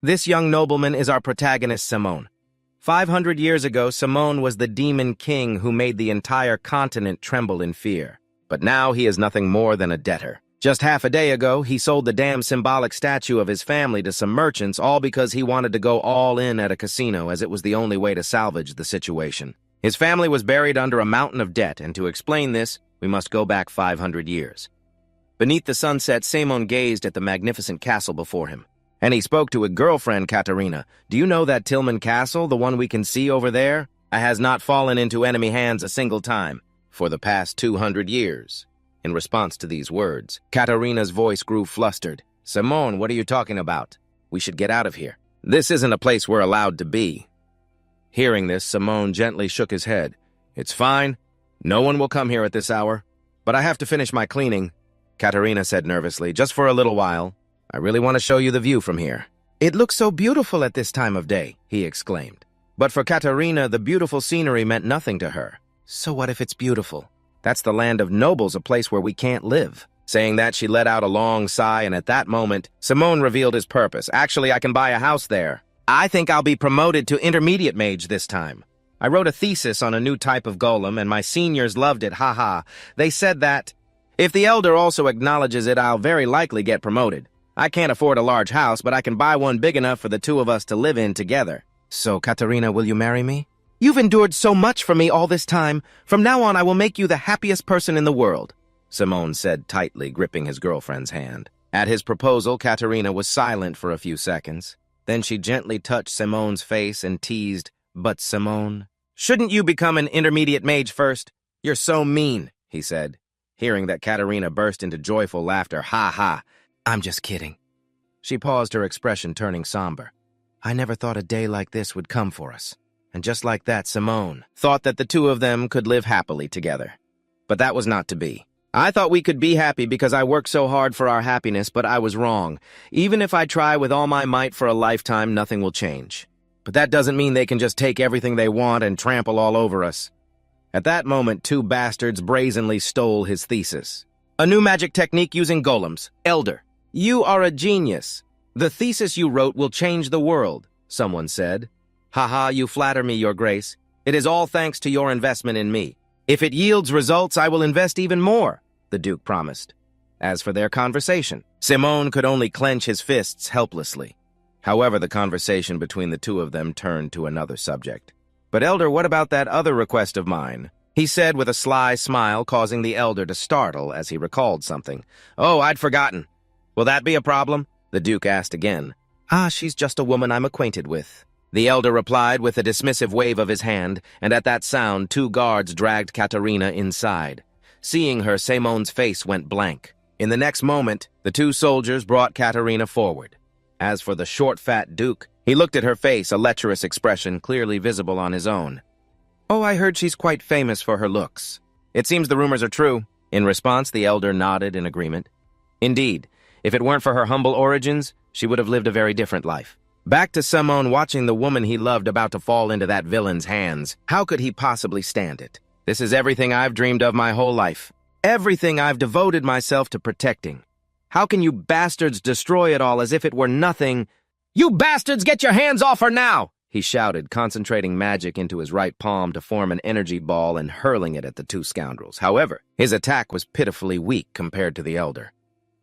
This young nobleman is our protagonist, Simone. 500 years ago, Simone was the demon king who made the entire continent tremble in fear. But now he is nothing more than a debtor. Just half a day ago, he sold the damn symbolic statue of his family to some merchants, all because he wanted to go all in at a casino, as it was the only way to salvage the situation. His family was buried under a mountain of debt, and to explain this, we must go back 500 years. Beneath the sunset, Simone gazed at the magnificent castle before him. And he spoke to a girlfriend, Katerina. Do you know that Tillman Castle, the one we can see over there? Has not fallen into enemy hands a single time for the past 200 years. In response to these words, Katerina's voice grew flustered. Simone, what are you talking about? We should get out of here. This isn't a place we're allowed to be. Hearing this, Simone gently shook his head. It's fine. No one will come here at this hour. But I have to finish my cleaning, Katerina said nervously, just for a little while. I really want to show you the view from here. It looks so beautiful at this time of day, he exclaimed. But for Katerina, the beautiful scenery meant nothing to her. So what if it's beautiful? That's the land of nobles, a place where we can't live. Saying that, she let out a long sigh, and at that moment, Simone revealed his purpose. Actually, I can buy a house there. I think I'll be promoted to intermediate mage this time. I wrote a thesis on a new type of golem, and my seniors loved it, haha. They said that if the elder also acknowledges it, I'll very likely get promoted. I can't afford a large house, but I can buy one big enough for the two of us to live in together. So, Katerina, will you marry me? You've endured so much for me all this time. From now on, I will make you the happiest person in the world, Simone said, tightly gripping his girlfriend's hand. At his proposal, Katerina was silent for a few seconds. Then she gently touched Simone's face and teased, But Simone, shouldn't you become an intermediate mage first? You're so mean, he said. Hearing that, Katerina burst into joyful laughter. Ha ha. I'm just kidding. She paused, her expression turning somber. I never thought a day like this would come for us. And just like that, Simone thought that the two of them could live happily together. But that was not to be. I thought we could be happy because I worked so hard for our happiness, but I was wrong. Even if I try with all my might for a lifetime, nothing will change. But that doesn't mean they can just take everything they want and trample all over us. At that moment, two bastards brazenly stole his thesis. A new magic technique using golems. Elder. You are a genius. The thesis you wrote will change the world, someone said. Haha, you flatter me, Your Grace. It is all thanks to your investment in me. If it yields results, I will invest even more, the Duke promised. As for their conversation, Simone could only clench his fists helplessly. However, the conversation between the two of them turned to another subject. But Elder, what about that other request of mine? He said with a sly smile, causing the Elder to startle as he recalled something. Oh, I'd forgotten. Will that be a problem? The Duke asked again. She's just a woman I'm acquainted with. The Elder replied with a dismissive wave of his hand, and at that sound, two guards dragged Katerina inside. Seeing her, Simone's face went blank. In the next moment, the two soldiers brought Katerina forward. As for the short, fat Duke, he looked at her face, a lecherous expression clearly visible on his own. Oh, I heard she's quite famous for her looks. It seems the rumors are true. In response, the Elder nodded in agreement. Indeed, if it weren't for her humble origins, she would have lived a very different life. Back to Simone watching the woman he loved about to fall into that villain's hands. How could he possibly stand it? This is everything I've dreamed of my whole life. Everything I've devoted myself to protecting. How can you bastards destroy it all as if it were nothing? You bastards, get your hands off her now! He shouted, concentrating magic into his right palm to form an energy ball and hurling it at the two scoundrels. However, his attack was pitifully weak compared to the Elder.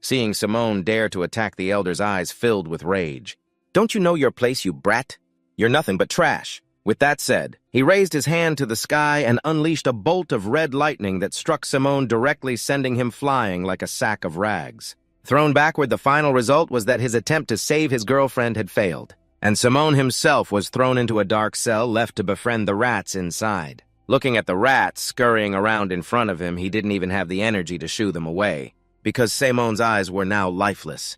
Seeing Simone dare to attack, the Elder's eyes filled with rage. Don't you know your place, you brat? You're nothing but trash. With that said, he raised his hand to the sky and unleashed a bolt of red lightning that struck Simone directly, sending him flying like a sack of rags. Thrown backward, the final result was that his attempt to save his girlfriend had failed, and Simone himself was thrown into a dark cell, left to befriend the rats inside. Looking at the rats scurrying around in front of him, he didn't even have the energy to shoo them away, because Simone's eyes were now lifeless.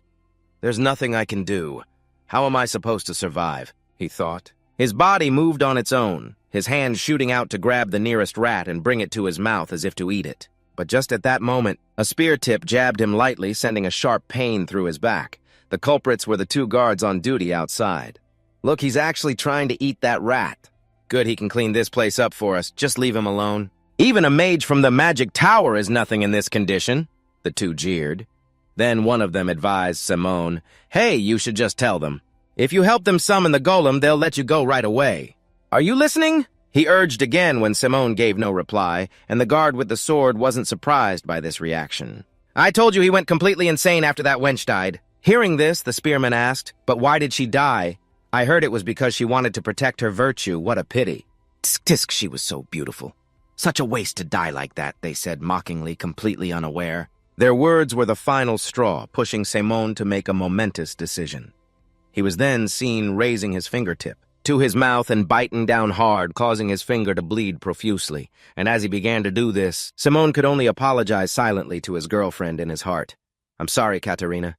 There's nothing I can do. How am I supposed to survive? He thought. His body moved on its own, his hand shooting out to grab the nearest rat and bring it to his mouth as if to eat it. But just at that moment, a spear tip jabbed him lightly, sending a sharp pain through his back. The culprits were the two guards on duty outside. Look, he's actually trying to eat that rat. Good, he can clean this place up for us. Just leave him alone. Even a mage from the magic tower is nothing in this condition, the two jeered. Then one of them advised Simone, Hey, you should just tell them. If you help them summon the golem, they'll let you go right away. Are you listening? He urged again when Simone gave no reply, and the guard with the sword wasn't surprised by this reaction. I told you he went completely insane after that wench died. Hearing this, the spearman asked, but why did she die? I heard it was because she wanted to protect her virtue. What a pity. Tisk, she was so beautiful. Such a waste to die like that, they said mockingly, completely unaware. Their words were the final straw, pushing Simone to make a momentous decision. He was then seen raising his fingertip to his mouth and biting down hard, causing his finger to bleed profusely. And as he began to do this, Simone could only apologize silently to his girlfriend in his heart. I'm sorry, Katerina.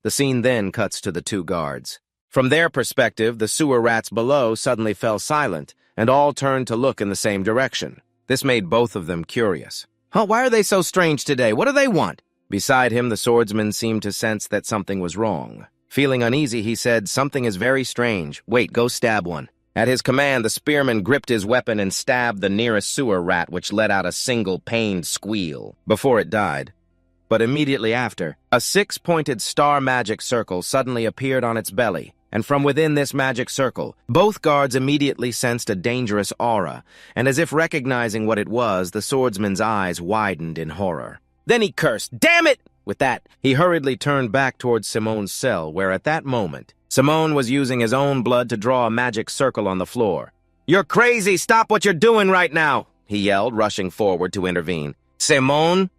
The scene then cuts to the two guards. From their perspective, the sewer rats below suddenly fell silent, and all turned to look in the same direction. This made both of them curious. Why are they so strange today? What do they want? Beside him, the swordsman seemed to sense that something was wrong. Feeling uneasy, he said, something is very strange. Wait, go stab one. At his command, the spearman gripped his weapon and stabbed the nearest sewer rat, which let out a single pained squeal before it died. But immediately after, a six-pointed star magic circle suddenly appeared on its belly, and from within this magic circle, both guards immediately sensed a dangerous aura, and as if recognizing what it was, the swordsman's eyes widened in horror. Then he cursed, "Damn it!" With that, he hurriedly turned back towards Simone's cell, where at that moment, Simone was using his own blood to draw a magic circle on the floor. "You're crazy! Stop what you're doing right now!" he yelled, rushing forward to intervene. "Simone?"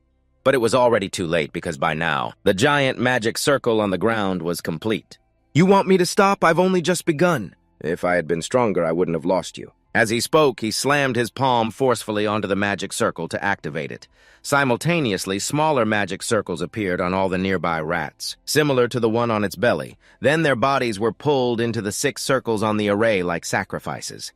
But it was already too late because by now, the giant magic circle on the ground was complete. "You want me to stop? I've only just begun." "If I had been stronger, I wouldn't have lost you." As he spoke, he slammed his palm forcefully onto the magic circle to activate it. Simultaneously, smaller magic circles appeared on all the nearby rats, similar to the one on its belly. Then their bodies were pulled into the 6 circles on the array like sacrifices.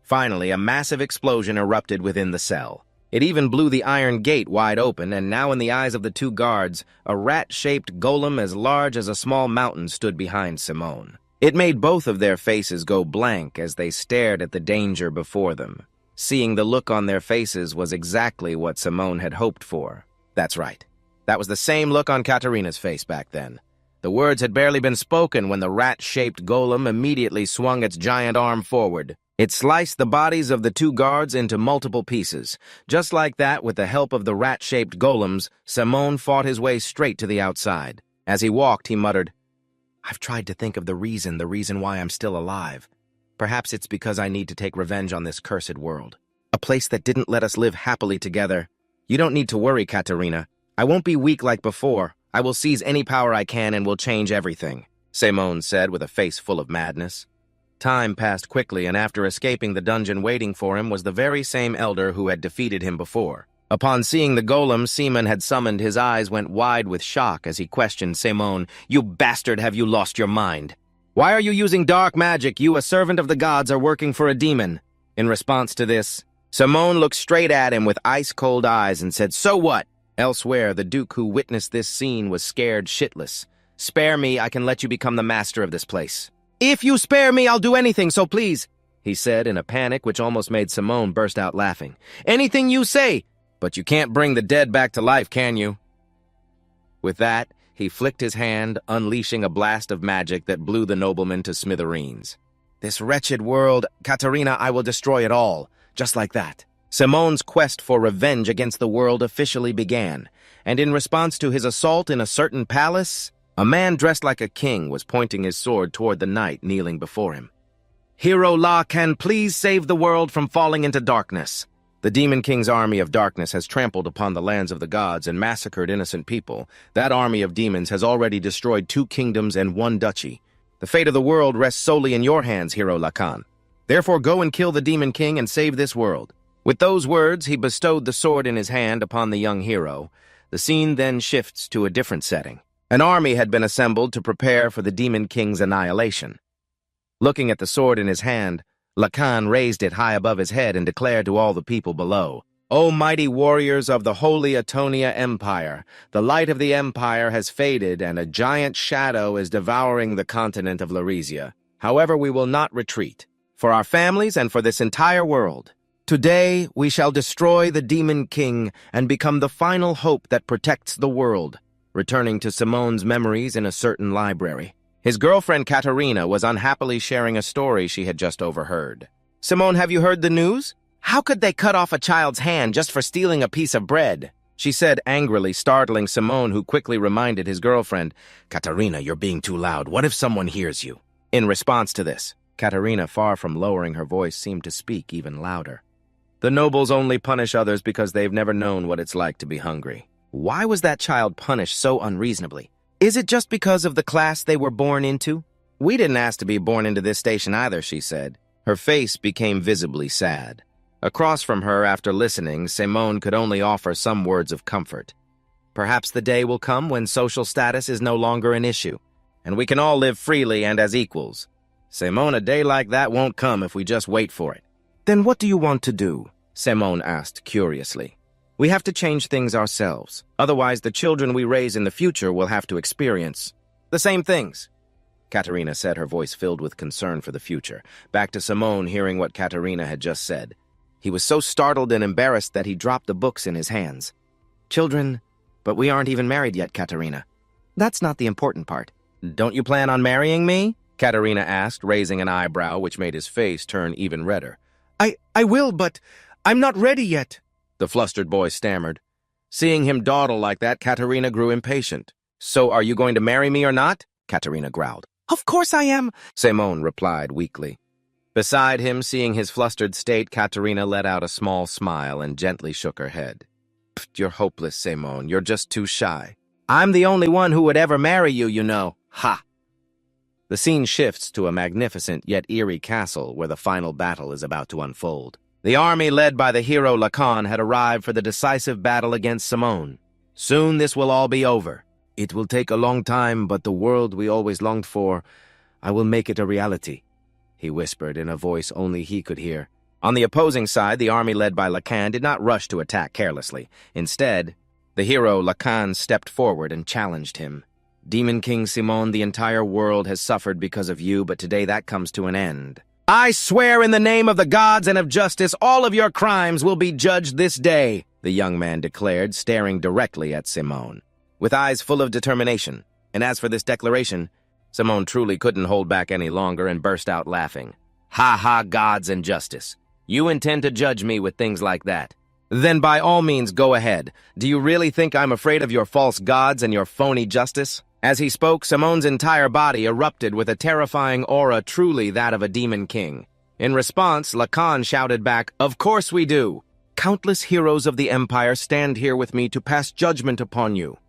Finally, a massive explosion erupted within the cell. It even blew the iron gate wide open, and now in the eyes of the two guards, a rat-shaped golem as large as a small mountain stood behind Simone. It made both of their faces go blank as they stared at the danger before them. Seeing the look on their faces was exactly what Simone had hoped for. That's right. That was the same look on Katerina's face back then. The words had barely been spoken when the rat-shaped golem immediately swung its giant arm forward. It sliced the bodies of the two guards into multiple pieces. Just like that, with the help of the rat-shaped golems, Simone fought his way straight to the outside. As he walked, he muttered, "I've tried to think of the reason why I'm still alive. Perhaps it's because I need to take revenge on this cursed world. A place that didn't let us live happily together. You don't need to worry, Katerina. I won't be weak like before. I will seize any power I can and will change everything," Simone said with a face full of madness. Time passed quickly, and after escaping the dungeon waiting for him was the very same elder who had defeated him before. Upon seeing the golem Simon had summoned, his eyes went wide with shock as he questioned Simone, "You bastard, have you lost your mind? Why are you using dark magic? You, a servant of the gods, are working for a demon." In response to this, Simone looked straight at him with ice-cold eyes and said, "So what?" Elsewhere, the Duke who witnessed this scene was scared shitless. "Spare me, I can let you become the master of this place." "If you spare me, I'll do anything, so please," he said in a panic which almost made Simone burst out laughing. "Anything you say. But you can't bring the dead back to life, can you?" With that, he flicked his hand, unleashing a blast of magic that blew the nobleman to smithereens. "This wretched world, Katerina, I will destroy it all, just like that." Simone's quest for revenge against the world officially began, and in response to his assault in a certain palace, a man dressed like a king was pointing his sword toward the knight kneeling before him. "Hero La can please save the world from falling into darkness. The Demon King's army of darkness has trampled upon the lands of the gods and massacred innocent people. That army of demons has already destroyed 2 kingdoms and 1 duchy. The fate of the world rests solely in your hands, Hero Lacan. Therefore go and kill the Demon King and save this world." With those words, he bestowed the sword in his hand upon the young hero. The scene then shifts to a different setting. An army had been assembled to prepare for the Demon King's annihilation. Looking at the sword in his hand, Lacan raised it high above his head and declared to all the people below, "O mighty warriors of the Holy Atonia Empire, the light of the empire has faded and a giant shadow is devouring the continent of Laresia. However, we will not retreat, for our families and for this entire world. Today, we shall destroy the Demon King and become the final hope that protects the world," returning to Simone's memories in a certain library. His girlfriend Katerina was unhappily sharing a story she had just overheard. "Simone, have you heard the news? How could they cut off a child's hand just for stealing a piece of bread?" she said angrily, startling Simone, who quickly reminded his girlfriend, "Katerina, you're being too loud. What if someone hears you?" In response to this, Katerina, far from lowering her voice, seemed to speak even louder. "The nobles only punish others because they've never known what it's like to be hungry. Why was that child punished so unreasonably? Is it just because of the class they were born into? We didn't ask to be born into this station either," she said. Her face became visibly sad. Across from her, after listening, Simone could only offer some words of comfort. Perhaps the day will come when social status is no longer an issue, and we can all live freely and as equals. Simone, a day like that won't come if we just wait for it. "Then what do you want to do?" Simone asked curiously. "We have to change things ourselves. Otherwise, the children we raise in the future will have to experience the same things." Katerina said, her voice filled with concern for the future. Back to Simone, hearing what Katerina had just said. He was so startled and embarrassed that he dropped the books in his hands. "Children, but we aren't even married yet, Katerina. That's not the important part." "Don't you plan on marrying me?" Katerina asked, raising an eyebrow, which made his face turn even redder. I will, but I'm not ready yet," the flustered boy stammered. Seeing him dawdle like that, Katerina grew impatient. "So are you going to marry me or not?" Katerina growled. "Of course I am," Simone replied weakly. Beside him, seeing his flustered state, Katerina let out a small smile and gently shook her head. "You're hopeless, Simone. You're just too shy. I'm the only one who would ever marry you, you know. Ha!" The scene shifts to a magnificent yet eerie castle where the final battle is about to unfold. The army led by the hero Lacan had arrived for the decisive battle against Simone. Soon this will all be over. "It will take a long time, but the world we always longed for, I will make it a reality," he whispered in a voice only he could hear. On the opposing side, the army led by Lacan did not rush to attack carelessly. Instead, the hero Lacan stepped forward and challenged him. "Demon King Simone, the entire world has suffered because of you, but today that comes to an end. I swear in the name of the gods and of justice, all of your crimes will be judged this day," the young man declared, staring directly at Simone, with eyes full of determination. And as for this declaration, Simone truly couldn't hold back any longer and burst out laughing. "Ha ha, gods and justice. You intend to judge me with things like that? Then by all means go ahead. Do you really think I'm afraid of your false gods and your phony justice?" As he spoke, Simone's entire body erupted with a terrifying aura truly that of a demon king. In response, Lacan shouted back, "Of course we do. Countless heroes of the Empire stand here with me to pass judgment upon you.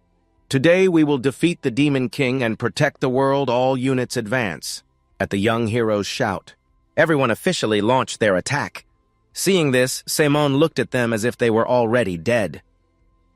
Today we will defeat the demon king and protect the world. All units advance." At the young hero's shout, everyone officially launched their attack. Seeing this, Simone looked at them as if they were already dead.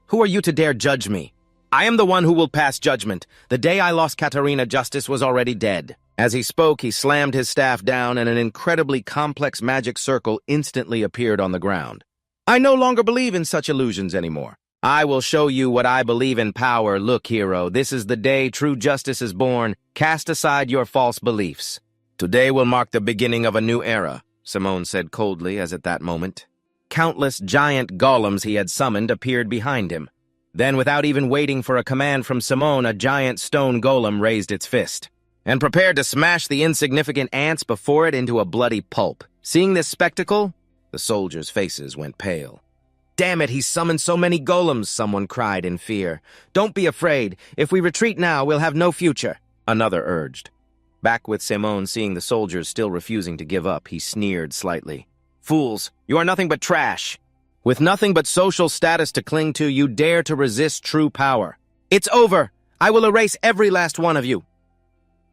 "Who are you to dare judge me? I am the one who will pass judgment. The day I lost Katerina, justice was already dead." As he spoke, he slammed his staff down and an incredibly complex magic circle instantly appeared on the ground. "I no longer believe in such illusions anymore. I will show you what I believe in power. Look, hero, this is the day true justice is born. Cast aside your false beliefs. Today will mark the beginning of a new era," Simone said coldly as at that moment. Countless giant golems he had summoned appeared behind him. Then, without even waiting for a command from Simone, a giant stone golem raised its fist and prepared to smash the insignificant ants before it into a bloody pulp. Seeing this spectacle, the soldiers' faces went pale. "Damn it, he's summoned so many golems," someone cried in fear. "Don't be afraid. If we retreat now, we'll have no future," another urged. Back with Simone, seeing the soldiers still refusing to give up, he sneered slightly. "Fools, you are nothing but trash. With nothing but social status to cling to, you dare to resist true power. It's over. I will erase every last one of you."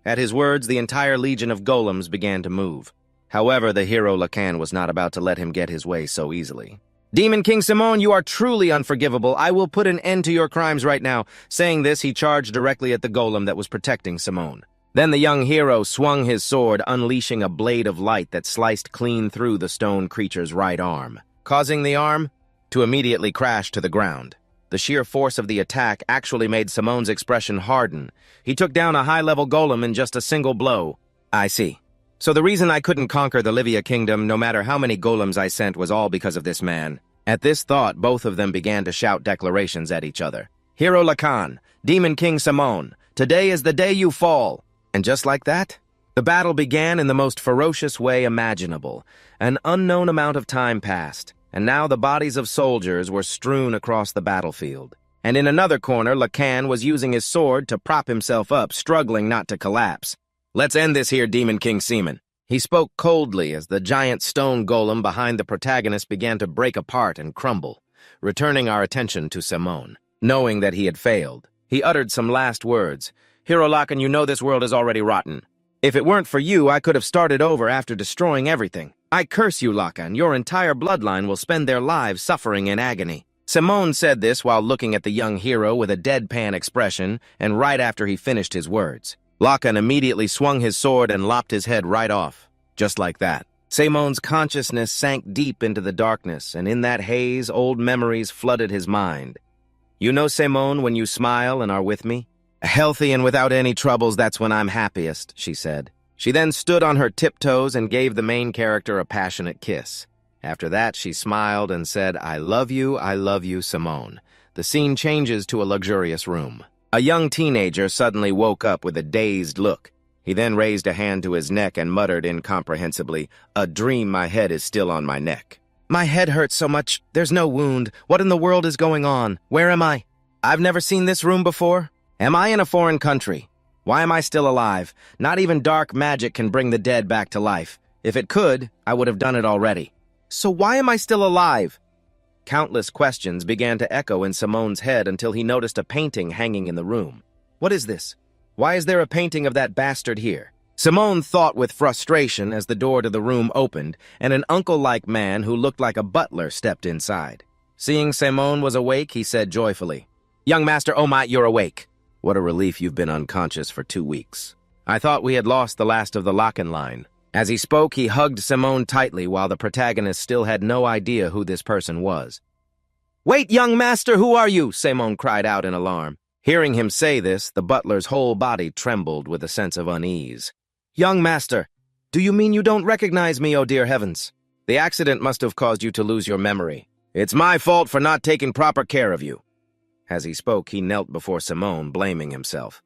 At his words, the entire legion of golems began to move. However, the hero Lacan was not about to let him get his way so easily. "Demon King Simone, you are truly unforgivable. I will put an end to your crimes right now." Saying this, he charged directly at the golem that was protecting Simone. Then the young hero swung his sword, unleashing a blade of light that sliced clean through the stone creature's right arm, causing the arm to immediately crash to the ground. The sheer force of the attack actually made Simone's expression harden. He took down a high-level golem in just a single blow. "I see. So the reason I couldn't conquer the Livia kingdom, no matter how many golems I sent, was all because of this man." At this thought, both of them began to shout declarations at each other. "Hero Lacan, Demon King Simone, today is the day you fall." And just like that, the battle began in the most ferocious way imaginable. An unknown amount of time passed, and now the bodies of soldiers were strewn across the battlefield. And in another corner, Lacan was using his sword to prop himself up, struggling not to collapse. "Let's end this here, Demon King Seaman." He spoke coldly as the giant stone golem behind the protagonist began to break apart and crumble, returning our attention to Simone. Knowing that he had failed, he uttered some last words. "Hero Lacan, you know this world is already rotten. If it weren't for you, I could have started over after destroying everything. I curse you, Lacan. Your entire bloodline will spend their lives suffering in agony." Simone said this while looking at the young hero with a deadpan expression, and right after he finished his words, Lacan immediately swung his sword and lopped his head right off. Just like that. Simone's consciousness sank deep into the darkness, and in that haze, old memories flooded his mind. "You know, Simone, when you smile and are with me? Healthy and without any troubles, that's when I'm happiest," she said. She then stood on her tiptoes and gave the main character a passionate kiss. After that, she smiled and said, I love you, Simone." The scene changes to a luxurious room. A young teenager suddenly woke up with a dazed look. He then raised a hand to his neck and muttered incomprehensibly, "A dream, my head is still on my neck. My head hurts so much, there's no wound. What in the world is going on? Where am I? I've never seen this room before. Am I in a foreign country? Why am I still alive? Not even dark magic can bring the dead back to life. If it could, I would have done it already. So why am I still alive?" Countless questions began to echo in Simone's head until he noticed a painting hanging in the room. What is this? Why is there a painting of that bastard here? Simone thought with frustration as the door to the room opened, and an uncle-like man who looked like a butler stepped inside. Seeing Simone was awake, he said joyfully, "Young master, oh my, you're awake. What a relief you've been unconscious for 2 weeks. I thought we had lost the last of the Lacan line." As he spoke, he hugged Simone tightly while the protagonist still had no idea who this person was. "Wait, young master, who are you?" Simone cried out in alarm. Hearing him say this, the butler's whole body trembled with a sense of unease. "Young master, do you mean you don't recognize me, oh dear heavens? The accident must have caused you to lose your memory. It's my fault for not taking proper care of you." As he spoke, he knelt before Simone, blaming himself.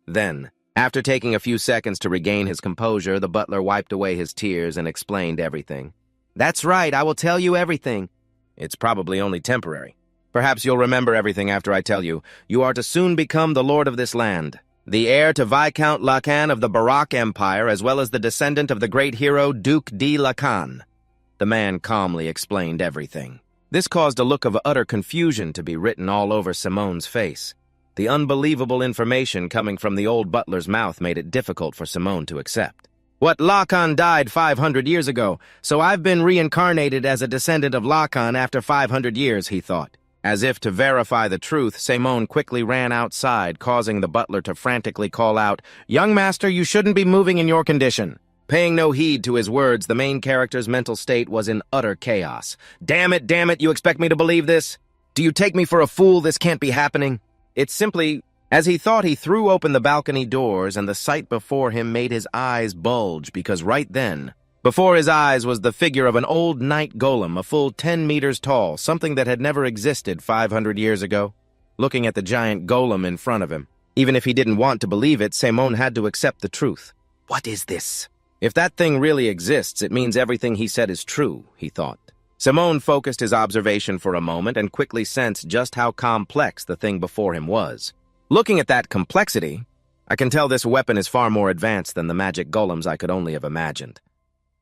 Then, after taking a few seconds to regain his composure, the butler wiped away his tears and explained everything. "That's right, I will tell you everything. It's probably only temporary. Perhaps you'll remember everything after I tell you. You are to soon become the lord of this land, the heir to Viscount Lacan of the Barak Empire, as well as the descendant of the great hero Duke de Lacan." The man calmly explained everything. This caused a look of utter confusion to be written all over Simone's face. The unbelievable information coming from the old butler's mouth made it difficult for Simone to accept. "What, Lacan died 500 years ago, so I've been reincarnated as a descendant of Lacan after 500 years, he thought. As if to verify the truth, Simone quickly ran outside, causing the butler to frantically call out, "Young master, you shouldn't be moving in your condition." Paying no heed to his words, the main character's mental state was in utter chaos. Damn it, you expect me to believe this? Do you take me for a fool? This can't be happening." It's simply, as he thought, he threw open the balcony doors, and the sight before him made his eyes bulge, because right then, before his eyes was the figure of an old night golem, a full 10 meters tall, something that had never existed 500 years ago. Looking at the giant golem in front of him, even if he didn't want to believe it, Simone had to accept the truth. What is this? If that thing really exists, it means everything he said is true, he thought. Simone focused his observation for a moment and quickly sensed just how complex the thing before him was. Looking at that complexity, I can tell this weapon is far more advanced than the magic golems I could only have imagined.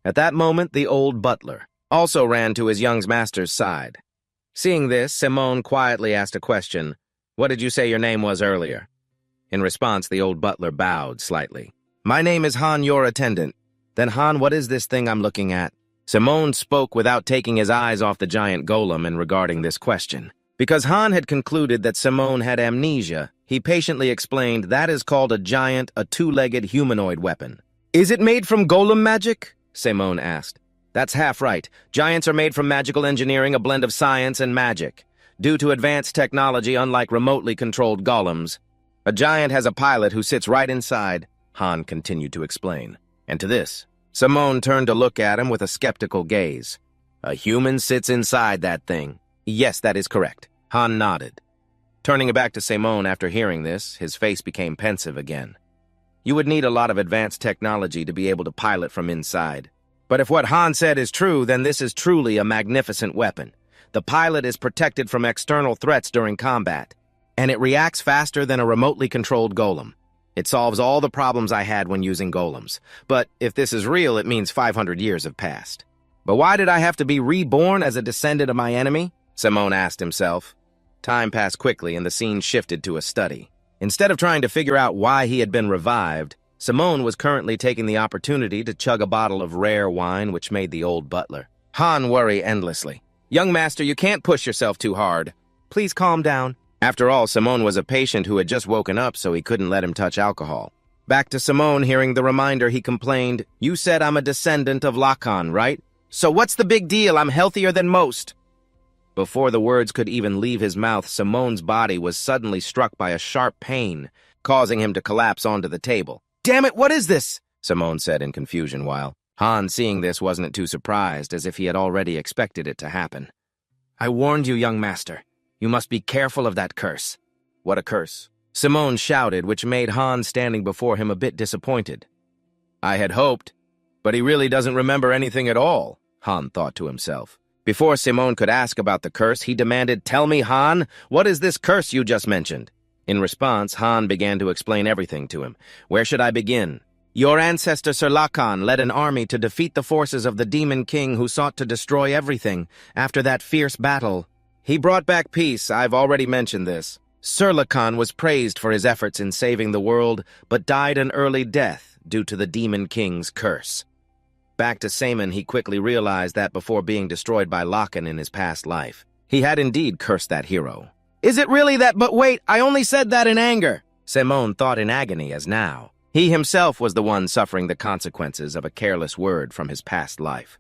At that moment, the old butler also ran to his young master's side. Seeing this, Simone quietly asked a question. "What did you say your name was earlier?" In response, the old butler bowed slightly. "My name is Han, your attendant." "Then Han, what is this thing I'm looking at?" Simone spoke without taking his eyes off the giant golem and regarding this question. Because Han had concluded that Simone had amnesia, he patiently explained that is called a giant, a two-legged humanoid weapon. "Is it made from golem magic?" Simone asked. "That's half right. Giants are made from magical engineering, a blend of science and magic. Due to advanced technology, unlike remotely controlled golems, a giant has a pilot who sits right inside," Han continued to explain. And to this, Simone turned to look at him with a skeptical gaze. "A human sits inside that thing." "Yes, that is correct." Han nodded. Turning back to Simone after hearing this, his face became pensive again. You would need a lot of advanced technology to be able to pilot from inside. But if what Han said is true, then this is truly a magnificent weapon. The pilot is protected from external threats during combat, and it reacts faster than a remotely controlled golem. It solves all the problems I had when using golems. But if this is real, it means 500 years have passed. But why did I have to be reborn as a descendant of my enemy? Simone asked himself. Time passed quickly and the scene shifted to a study. Instead of trying to figure out why he had been revived, Simone was currently taking the opportunity to chug a bottle of rare wine which made the old butler. Han worry endlessly. Young master, you can't push yourself too hard. Please calm down. After all, Simone was a patient who had just woken up, so he couldn't let him touch alcohol. Back to Simone, hearing the reminder, he complained, You said I'm a descendant of Lakan, right? So what's the big deal? I'm healthier than most. Before the words could even leave his mouth, Simone's body was suddenly struck by a sharp pain, causing him to collapse onto the table. Damn it, what is this? Simone said in confusion, while Han, seeing this, wasn't too surprised, as if he had already expected it to happen. I warned you, young master. You must be careful of that curse. What a curse? Simone shouted, which made Han standing before him a bit disappointed. I had hoped, but he really doesn't remember anything at all, Han thought to himself. Before Simone could ask about the curse, he demanded, Tell me, Han, what is this curse you just mentioned? In response, Han began to explain everything to him. Where should I begin? Your ancestor Sir Lakan led an army to defeat the forces of the Demon King who sought to destroy everything. After that fierce battle, he brought back peace. I've already mentioned this. Sir Lakan was praised for his efforts in saving the world, but died an early death due to the Demon King's curse. Back to Saman, he quickly realized that before being destroyed by Lakan in his past life, he had indeed cursed that hero. Is it really that? But wait, I only said that in anger. Simone thought in agony as now. He himself was the one suffering the consequences of a careless word from his past life.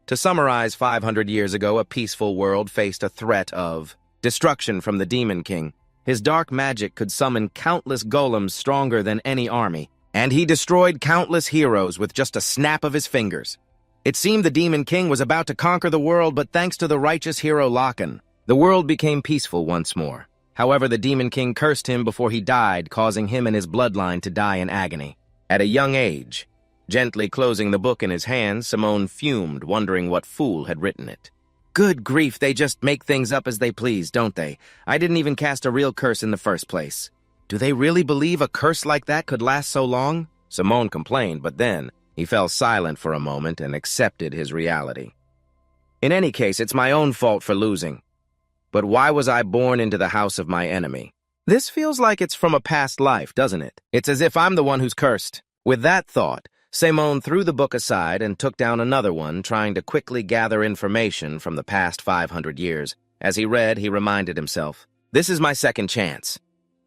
To summarize, 500 years ago, a peaceful world faced a threat of destruction from the Demon King. His dark magic could summon countless golems stronger than any army, and he destroyed countless heroes with just a snap of his fingers. It seemed the Demon King was about to conquer the world, but thanks to the righteous hero Lakan, the world became peaceful once more. However, the Demon King cursed him before he died, causing him and his bloodline to die in agony. At a young age, gently closing the book in his hands, Simone fumed, wondering what fool had written it. Good grief, they just make things up as they please, don't they? I didn't even cast a real curse in the first place. Do they really believe a curse like that could last so long? Simone complained, but then he fell silent for a moment and accepted his reality. In any case, it's my own fault for losing. But why was I born into the house of my enemy? This feels like it's from a past life, doesn't it? It's as if I'm the one who's cursed. With that thought, Simone threw the book aside and took down another one, trying to quickly gather information from the past 500 years. As he read, he reminded himself, This is my second chance.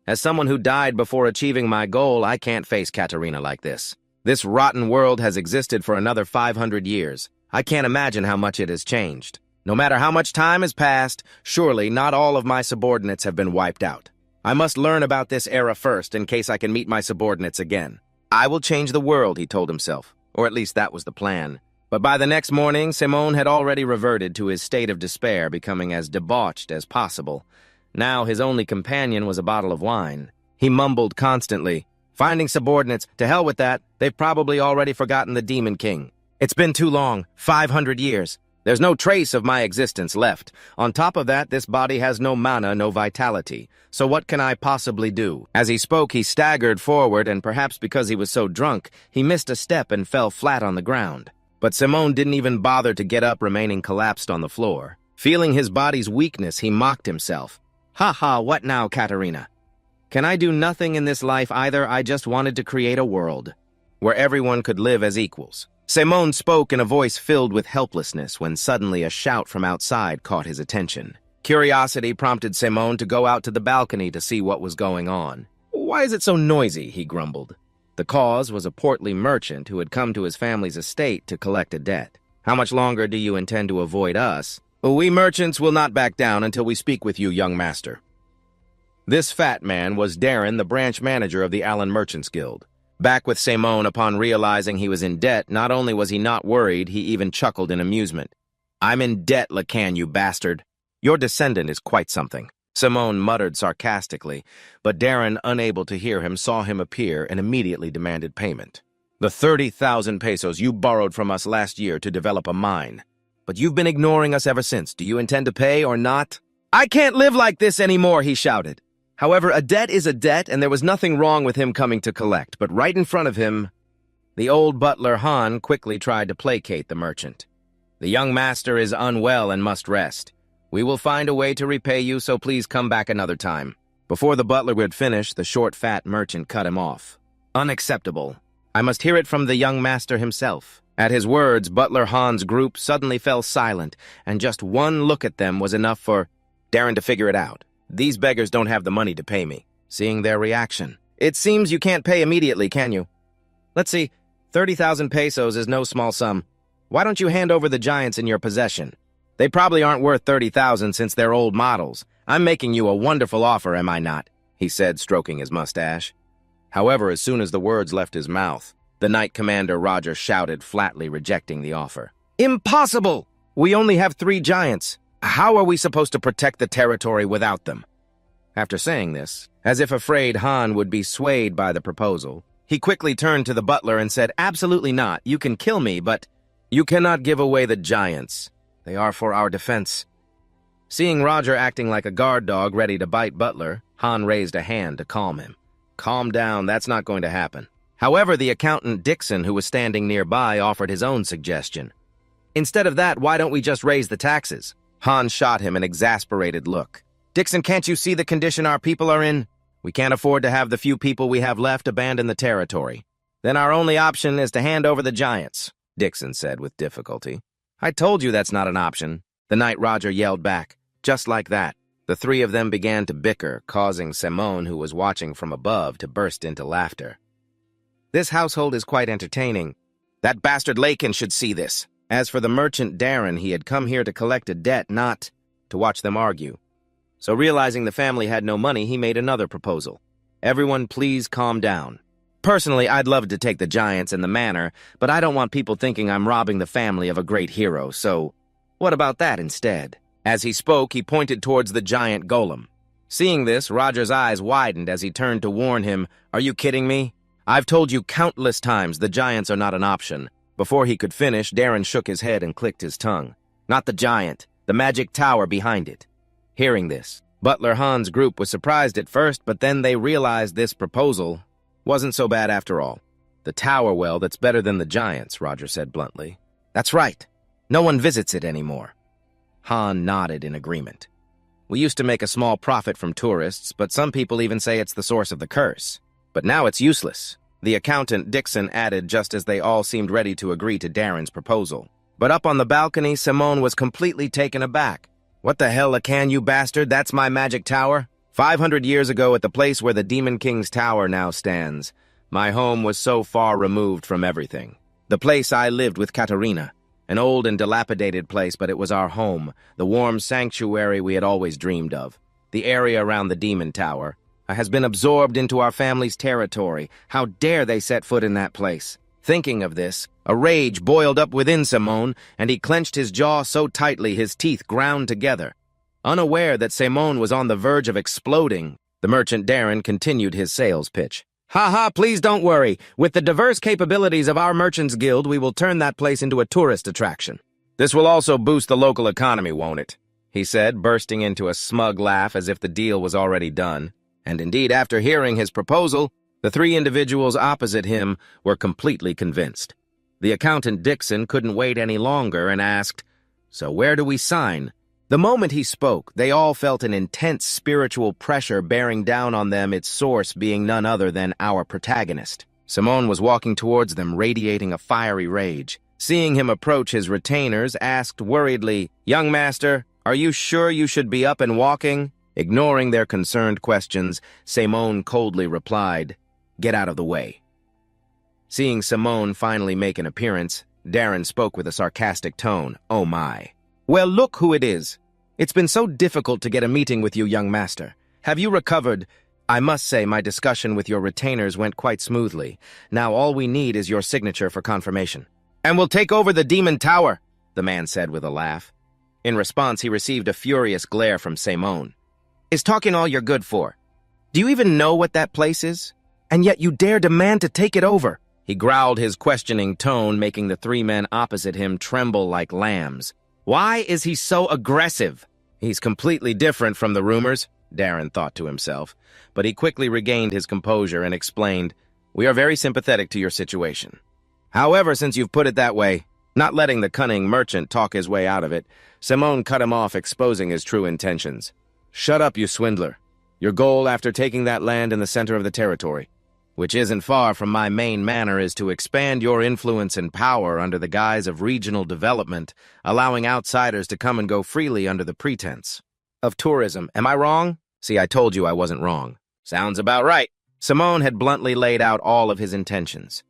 As someone who died before achieving my goal, I can't face Katarina like this. This rotten world has existed for another 500 years. I can't imagine how much it has changed. No matter how much time has passed, surely not all of my subordinates have been wiped out. I must learn about this era first in case I can meet my subordinates again. I will change the world, he told himself, or at least that was the plan. But by the next morning, Simone had already reverted to his state of despair, becoming as debauched as possible. Now his only companion was a bottle of wine. He mumbled constantly, Finding subordinates, to hell with that, they've probably already forgotten the Demon King. It's been too long, 500 years. There's no trace of my existence left. On top of that, this body has no mana, no vitality. So what can I possibly do? As he spoke, he staggered forward, and perhaps because he was so drunk, he missed a step and fell flat on the ground. But Simone didn't even bother to get up, remaining collapsed on the floor. Feeling his body's weakness, he mocked himself. Ha ha, what now, Katarina? Can I do nothing in this life either? I just wanted to create a world where everyone could live as equals. Simone spoke in a voice filled with helplessness when suddenly a shout from outside caught his attention. Curiosity prompted Simone to go out to the balcony to see what was going on. Why is it so noisy? He grumbled. The cause was a portly merchant who had come to his family's estate to collect a debt. How much longer do you intend to avoid us? We merchants will not back down until we speak with you, young master. This fat man was Darren, the branch manager of the Allen Merchants Guild. Back with Simone upon realizing he was in debt, not only was he not worried, he even chuckled in amusement. I'm in debt, Lacan, you bastard. Your descendant is quite something. Simone muttered sarcastically, but Darren, unable to hear him, saw him appear and immediately demanded payment. The 30,000 pesos you borrowed from us last year to develop a mine. But you've been ignoring us ever since. Do you intend to pay or not? I can't live like this anymore, he shouted. However, a debt is a debt, and there was nothing wrong with him coming to collect. But right in front of him, the old butler Han quickly tried to placate the merchant. The young master is unwell and must rest. We will find a way to repay you, so please come back another time. Before the butler would finish, the short, fat merchant cut him off. Unacceptable. I must hear it from the young master himself. At his words, Butler Han's group suddenly fell silent, and just one look at them was enough for Darren to figure it out. These beggars don't have the money to pay me. Seeing their reaction. It seems you can't pay immediately, can you? Let's see, 30,000 pesos is no small sum. Why don't you hand over the giants in your possession? They probably aren't worth 30,000 since they're old models. I'm making you a wonderful offer, am I not? He said, stroking his mustache. However, as soon as the words left his mouth, the Knight Commander Roger shouted, flatly rejecting the offer. Impossible! We only have 3 giants. How are we supposed to protect the territory without them? After saying this, as if afraid Han would be swayed by the proposal, he quickly turned to the butler and said, Absolutely not. You can kill me, but you cannot give away the giants. They are for our defense. Seeing Roger acting like a guard dog ready to bite Butler, Han raised a hand to calm him. Calm down, that's not going to happen. However, the accountant Dixon, who was standing nearby, offered his own suggestion. Instead of that, why don't we just raise the taxes? Han shot him an exasperated look. Dixon, can't you see the condition our people are in? We can't afford to have the few people we have left abandon the territory. Then our only option is to hand over the giants, Dixon said with difficulty. I told you that's not an option. The Knight Roger yelled back. Just like that, the 3 of them began to bicker, causing Simone, who was watching from above, to burst into laughter. This household is quite entertaining. That bastard Lakin should see this. As for the merchant Darren, he had come here to collect a debt, not to watch them argue. So realizing the family had no money, he made another proposal. Everyone please calm down. Personally, I'd love to take the giants and the manor, but I don't want people thinking I'm robbing the family of a great hero, so what about that instead? As he spoke, he pointed towards the giant Golem. Seeing this, Roger's eyes widened as he turned to warn him, Are you kidding me? I've told you countless times the giants are not an option. Before he could finish, Darren shook his head and clicked his tongue. Not the giant, the magic tower behind it. Hearing this, Butler Han's group was surprised at first, but then they realized this proposal wasn't so bad after all. The tower, well, that's better than the giants, Roger said bluntly. That's right. No one visits it anymore. Han nodded in agreement. We used to make a small profit from tourists, but some people even say it's the source of the curse. But now it's useless. The accountant Dixon added just as they all seemed ready to agree to Darren's proposal. But up on the balcony, Simone was completely taken aback. What the hell, Lacan, you bastard? That's my magic tower? 500 years ago, at the place where the Demon King's tower now stands, my home was so far removed from everything. The place I lived with Katerina. An old and dilapidated place, but it was our home, the warm sanctuary we had always dreamed of. The area around the Demon Tower has been absorbed into our family's territory. How dare they set foot in that place? Thinking of this, a rage boiled up within Simone, and he clenched his jaw so tightly his teeth ground together. Unaware that Simone was on the verge of exploding, the merchant Darren continued his sales pitch. Ha ha, please don't worry. With the diverse capabilities of our Merchants Guild, we will turn that place into a tourist attraction. This will also boost the local economy, won't it? He said, bursting into a smug laugh as if the deal was already done. And indeed, after hearing his proposal, the 3 individuals opposite him were completely convinced. The accountant Dixon couldn't wait any longer and asked, So where do we sign? The moment he spoke, they all felt an intense spiritual pressure bearing down on them, its source being none other than our protagonist. Simone was walking towards them, radiating a fiery rage. Seeing him approach, his retainers asked worriedly, Young master, are you sure you should be up and walking? Ignoring their concerned questions, Simone coldly replied, Get out of the way. Seeing Simone finally make an appearance, Darren spoke with a sarcastic tone. Oh my. Well, look who it is. It's been so difficult to get a meeting with you, young master. Have you recovered? I must say my discussion with your retainers went quite smoothly. Now all we need is your signature for confirmation. And we'll take over the Demon Tower, the man said with a laugh. In response, he received a furious glare from Simone. is talking all you're good for? Do you even know what that place is? And yet you dare demand to take it over." He growled, his questioning tone making the three men opposite him tremble like lambs. Why is he so aggressive? He's completely different from the rumors, Darren thought to himself, but he quickly regained his composure and explained, "We are very sympathetic to your situation. However, since you've put it that way," not letting the cunning merchant talk his way out of it, Simone cut him off, exposing his true intentions. "Shut up, you swindler. Your goal after taking that land in the center of the territory, which isn't far from my main manor, is to expand your influence and power under the guise of regional development, allowing outsiders to come and go freely under the pretense of tourism. Am I wrong? See, I told you I wasn't wrong." "Sounds about right." Simone had bluntly laid out all of his intentions.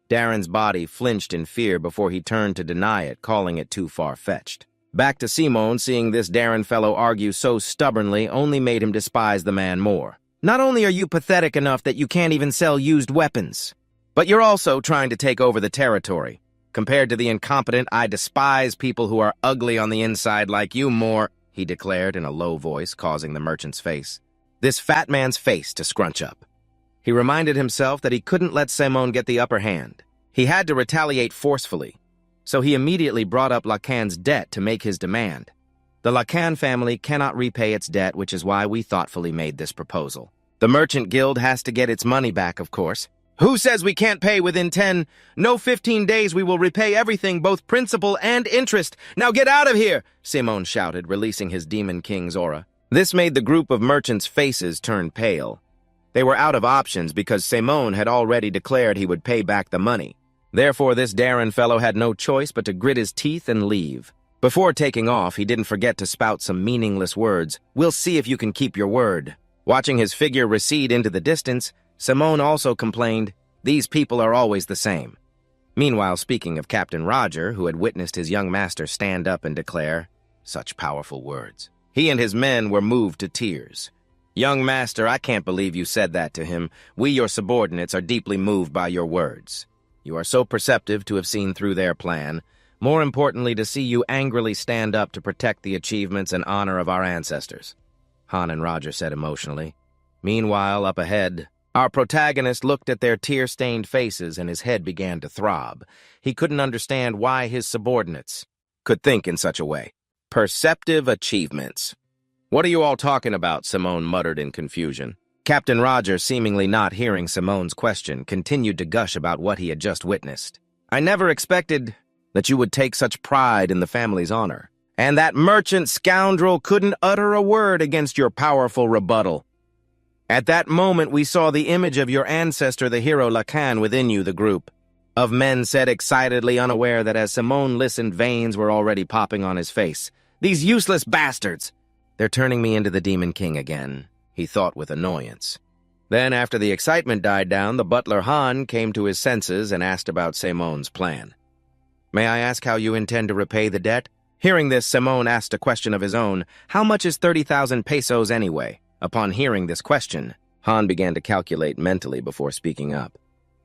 Darren's body flinched in fear before he turned to deny it, calling it too far-fetched. Back to Simone, seeing this Darren fellow argue so stubbornly only made him despise the man more. "Not only are you pathetic enough that you can't even sell used weapons, but you're also trying to take over the territory. Compared to the incompetent, I despise people who are ugly on the inside like you more," he declared in a low voice, causing the merchant's this fat man's face to scrunch up. He reminded himself that he couldn't let Simone get the upper hand. He had to retaliate forcefully, so he immediately brought up Lacan's debt to make his demand. The Lacan family cannot repay its debt, which is why we thoughtfully made this proposal. The Merchant Guild has to get its money back, of course. "Who says we can't pay within 15 days we will repay everything, both principal and interest. Now get out of here," Simone shouted, releasing his Demon King's aura. This made the group of merchants' faces turn pale. They were out of options because Simone had already declared he would pay back the money. Therefore, this Darren fellow had no choice but to grit his teeth and leave. Before taking off, he didn't forget to spout some meaningless words. "We'll see if you can keep your word." Watching his figure recede into the distance, Simone also complained, "These people are always the same." Meanwhile, speaking of Captain Roger, who had witnessed his young master stand up and declare such powerful words, he and his men were moved to tears. "Young master, I can't believe you said that to him. We, your subordinates, are deeply moved by your words. You are so perceptive to have seen through their plan. More importantly, to see you angrily stand up to protect the achievements and honor of our ancestors," Han and Roger said emotionally. Meanwhile, up ahead, our protagonist looked at their tear-stained faces and his head began to throb. He couldn't understand why his subordinates could think in such a way. Perceptive achievements. "What are you all talking about?" Simone muttered in confusion. Captain Roger, seemingly not hearing Simone's question, continued to gush about what he had just witnessed. "I never expected that you would take such pride in the family's honor. And that merchant scoundrel couldn't utter a word against your powerful rebuttal. At that moment, we saw the image of your ancestor, the hero Lacan, within you," the group of men said excitedly, unaware that as Simone listened, veins were already popping on his face. "These useless bastards! They're turning me into the Demon King again," he thought with annoyance. Then, after the excitement died down, the butler Han came to his senses and asked about Simone's plan. "May I ask how you intend to repay the debt?" Hearing this, Simone asked a question of his own. "How much is 30,000 pesos anyway?" Upon hearing this question, Han began to calculate mentally before speaking up.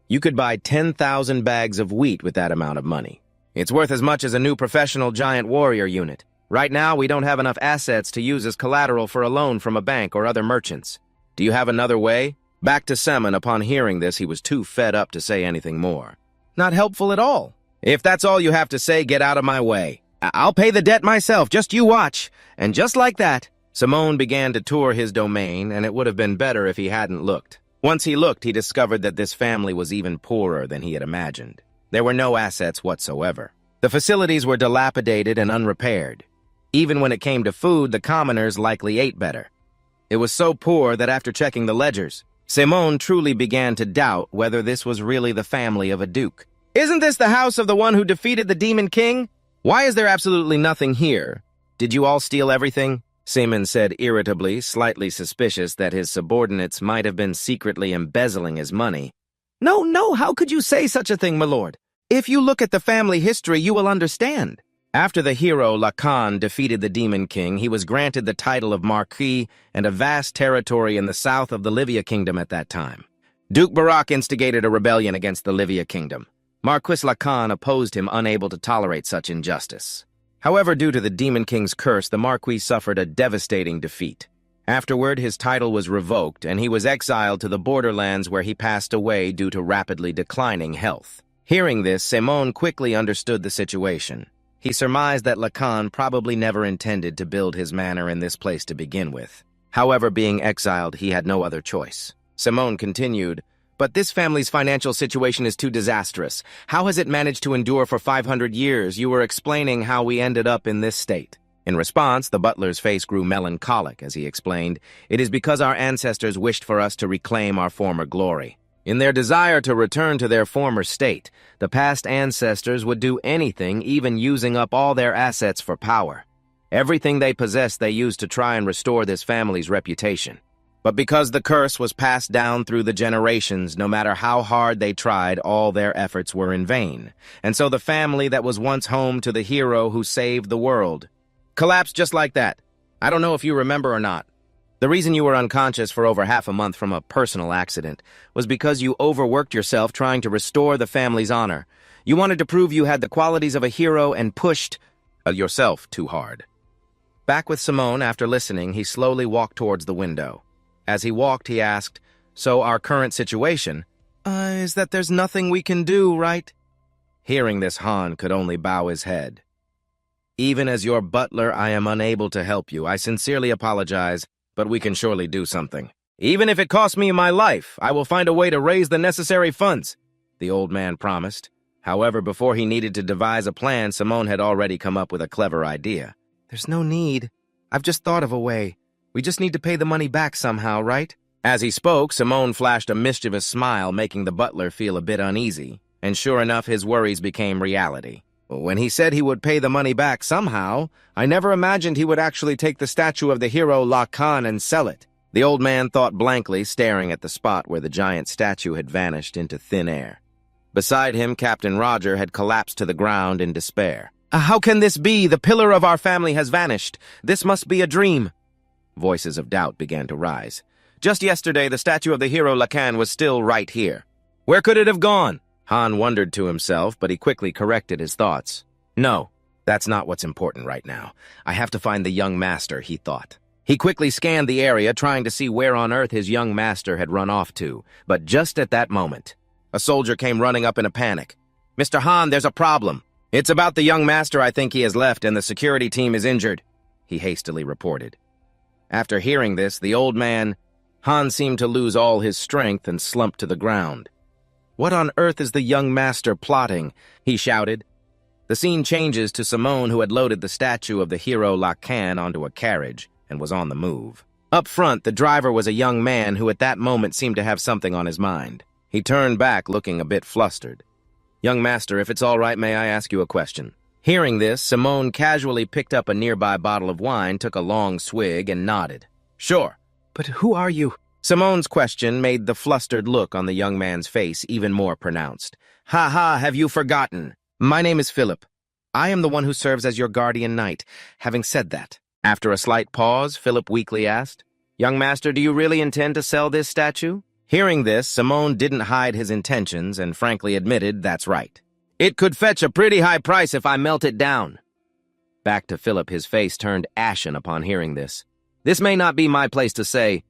"You could buy 10,000 bags of wheat with that amount of money. It's worth as much as a new professional giant warrior unit. Right now, we don't have enough assets to use as collateral for a loan from a bank or other merchants. Do you have another way?" Back to Semen, upon hearing this, he was too fed up to say anything more. "Not helpful at all. If that's all you have to say, get out of my way. I'll pay the debt myself, just you watch." And just like that, Simone began to tour his domain, and it would have been better if he hadn't looked. Once he looked, he discovered that this family was even poorer than he had imagined. There were no assets whatsoever. The facilities were dilapidated and unrepaired. Even when it came to food, the commoners likely ate better. It was so poor that after checking the ledgers, Simone truly began to doubt whether this was really the family of a duke. "Isn't this the house of the one who defeated the Demon King? Why is there absolutely nothing here? Did you all steal everything?" Seaman said irritably, slightly suspicious that his subordinates might have been secretly embezzling his money. No, how could you say such a thing, my lord? If you look at the family history, you will understand." After the hero Lacan defeated the Demon King, he was granted the title of Marquis and a vast territory in the south of the Livia Kingdom at that time. Duke Barak instigated a rebellion against the Livia Kingdom. Marquis Lacan opposed him, unable to tolerate such injustice. However, due to the Demon King's curse, the Marquis suffered a devastating defeat. Afterward, his title was revoked, and he was exiled to the borderlands where he passed away due to rapidly declining health. Hearing this, Simon quickly understood the situation. He surmised that Lacan probably never intended to build his manor in this place to begin with. However, being exiled, he had no other choice. Simon continued, "But this family's financial situation is too disastrous. How has it managed to endure for 500 years? You were explaining how we ended up in this state." In response, the butler's face grew melancholic as he explained, "It is because our ancestors wished for us to reclaim our former glory. In their desire to return to their former state, the past ancestors would do anything, even using up all their assets for power. Everything they possessed they used to try and restore this family's reputation. But because the curse was passed down through the generations, no matter how hard they tried, all their efforts were in vain. And so the family that was once home to the hero who saved the world collapsed just like that. I don't know if you remember or not. The reason you were unconscious for over half a month from a personal accident was because you overworked yourself trying to restore the family's honor. You wanted to prove you had the qualities of a hero and pushed yourself too hard." Back with Simone, after listening, he slowly walked towards the window. As he walked, he asked, "So our current situation is that there's nothing we can do, right?" Hearing this, Han could only bow his head. "Even as your butler, I am unable to help you. I sincerely apologize, but we can surely do something. Even if it costs me my life, I will find a way to raise the necessary funds," the old man promised. However, before he needed to devise a plan, Simone had already come up with a clever idea. "There's no need. I've just thought of a way. We just need to pay the money back somehow, right?" As he spoke, Simone flashed a mischievous smile, making the butler feel a bit uneasy. And sure enough, his worries became reality. When he said he would pay the money back somehow, I never imagined he would actually take the statue of the hero Lacan and sell it. The old man thought blankly, staring at the spot where the giant statue had vanished into thin air. Beside him, Captain Roger had collapsed to the ground in despair. "How can this be? The pillar of our family has vanished. This must be a dream." Voices of doubt began to rise. "Just yesterday, the statue of the hero Lacan was still right here. Where could it have gone?" Han wondered to himself, but he quickly corrected his thoughts. "No, that's not what's important right now. I have to find the young master," he thought. He quickly scanned the area, trying to see where on earth his young master had run off to. But just at that moment, a soldier came running up in a panic. "Mr. Han, there's a problem. It's about the young master. I think he has left, and the security team is injured," he hastily reported. After hearing this, the old man, Han seemed to lose all his strength and slumped to the ground. "What on earth is the young master plotting?" he shouted. The scene changes to Simone, who had loaded the statue of the hero Lacan onto a carriage and was on the move. Up front, the driver was a young man who at that moment seemed to have something on his mind. He turned back, looking a bit flustered. "Young master, if it's all right, may I ask you a question?" Hearing this, Simone casually picked up a nearby bottle of wine, took a long swig, and nodded. "Sure. But who are you?" Simone's question made the flustered look on the young man's face even more pronounced. "Ha ha, have you forgotten? My name is Philip. I am the one who serves as your guardian knight. Having said that," after a slight pause, Philip weakly asked, "Young master, do you really intend to sell this statue?" Hearing this, Simone didn't hide his intentions and frankly admitted that's right. "It could fetch a pretty high price if I melt it down." Back to Philip, his face turned ashen upon hearing this. "This may not be my place to say,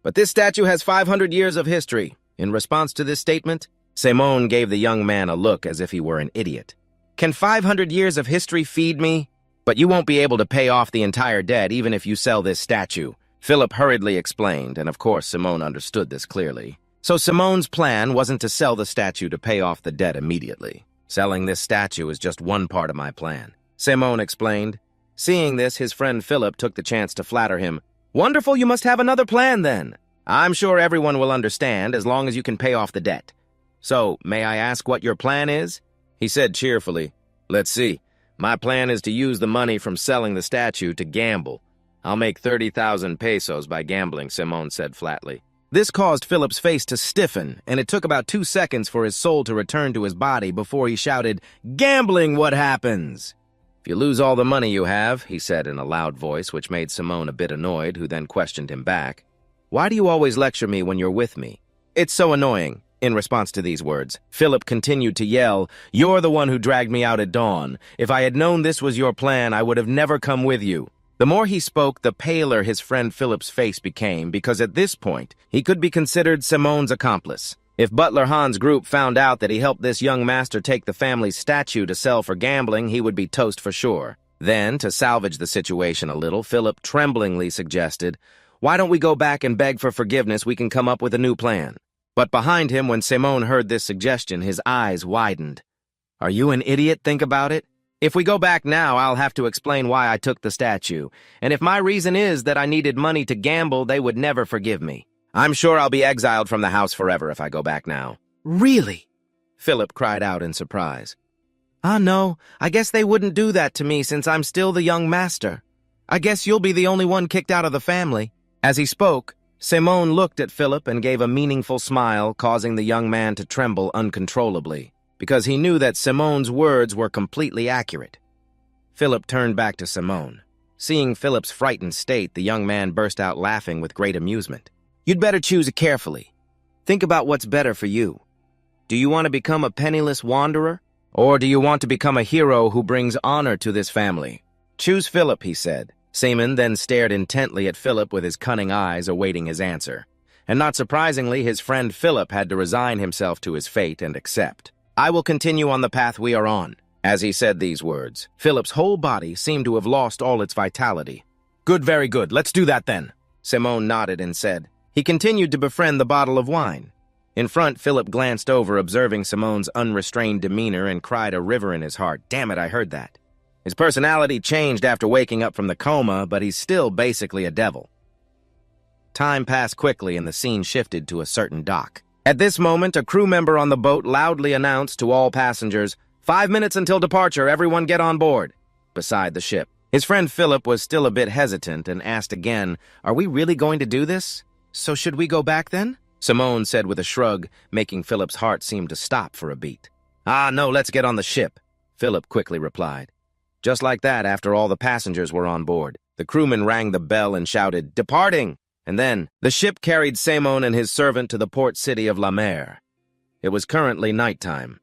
but this statue has 500 years of history." In response to this statement, Simone gave the young man a look as if he were an idiot. "Can 500 years of history feed me? But you won't be able to pay off the entire debt even if you sell this statue," Philip hurriedly explained, and of course Simone understood this clearly. So Simone's plan wasn't to sell the statue to pay off the debt immediately. "Selling this statue is just one part of my plan," Simone explained. Seeing this, his friend Philip took the chance to flatter him. "Wonderful, you must have another plan then. I'm sure everyone will understand as long as you can pay off the debt. So, may I ask what your plan is?" He said cheerfully, "Let's see. My plan is to use the money from selling the statue to gamble. I'll make 30,000 pesos by gambling," Simone said flatly. This caused Philip's face to stiffen, and it took about 2 seconds for his soul to return to his body before he shouted, "Gambling, what happens?" "If you lose all the money you have," he said in a loud voice, which made Simone a bit annoyed, who then questioned him back, "Why do you always lecture me when you're with me?" "It's so annoying." In response to these words, Philip continued to yell, "You're the one who dragged me out at dawn. If I had known this was your plan, I would have never come with you." The more he spoke, the paler his friend Philip's face became, because at this point, he could be considered Simone's accomplice. If Butler Han's group found out that he helped this young master take the family's statue to sell for gambling, he would be toast for sure. Then, to salvage the situation a little, Philip tremblingly suggested, "Why don't we go back and beg for forgiveness? We can come up with a new plan." But behind him, when Simone heard this suggestion, his eyes widened. "Are you an idiot? Think about it. If we go back now, I'll have to explain why I took the statue. And if my reason is that I needed money to gamble, they would never forgive me. I'm sure I'll be exiled from the house forever if I go back now." "Really?" Philip cried out in surprise. No, I guess they wouldn't do that to me since I'm still the young master. I guess you'll be the only one kicked out of the family." As he spoke, Simone looked at Philip and gave a meaningful smile, causing the young man to tremble uncontrollably, because he knew that Simone's words were completely accurate. Philip turned back to Simone. Seeing Philip's frightened state, the young man burst out laughing with great amusement. "You'd better choose it carefully. Think about what's better for you. Do you want to become a penniless wanderer? Or do you want to become a hero who brings honor to this family? Choose Philip," he said. Simon then stared intently at Philip with his cunning eyes, awaiting his answer. And not surprisingly, his friend Philip had to resign himself to his fate and accept. "I will continue on the path we are on." As he said these words, Philip's whole body seemed to have lost all its vitality. "Good, very good. Let's do that then." Simone nodded and said. He continued to befriend the bottle of wine. In front, Philip glanced over, observing Simone's unrestrained demeanor, and cried a river in his heart. Damn it, I heard that. His personality changed after waking up from the coma, but he's still basically a devil. Time passed quickly and the scene shifted to a certain dock. At this moment, a crew member on the boat loudly announced to all passengers, 5 minutes until departure, everyone get on board, beside the ship. His friend Philip was still a bit hesitant and asked again, "Are we really going to do this? So should we go back then?" Simone said with a shrug, making Philip's heart seem to stop for a beat. No, let's get on the ship," Philip quickly replied. Just like that, after all the passengers were on board, the crewman rang the bell and shouted, "Departing!" And then, the ship carried Simone and his servant to the port city of La Mer. It was currently nighttime.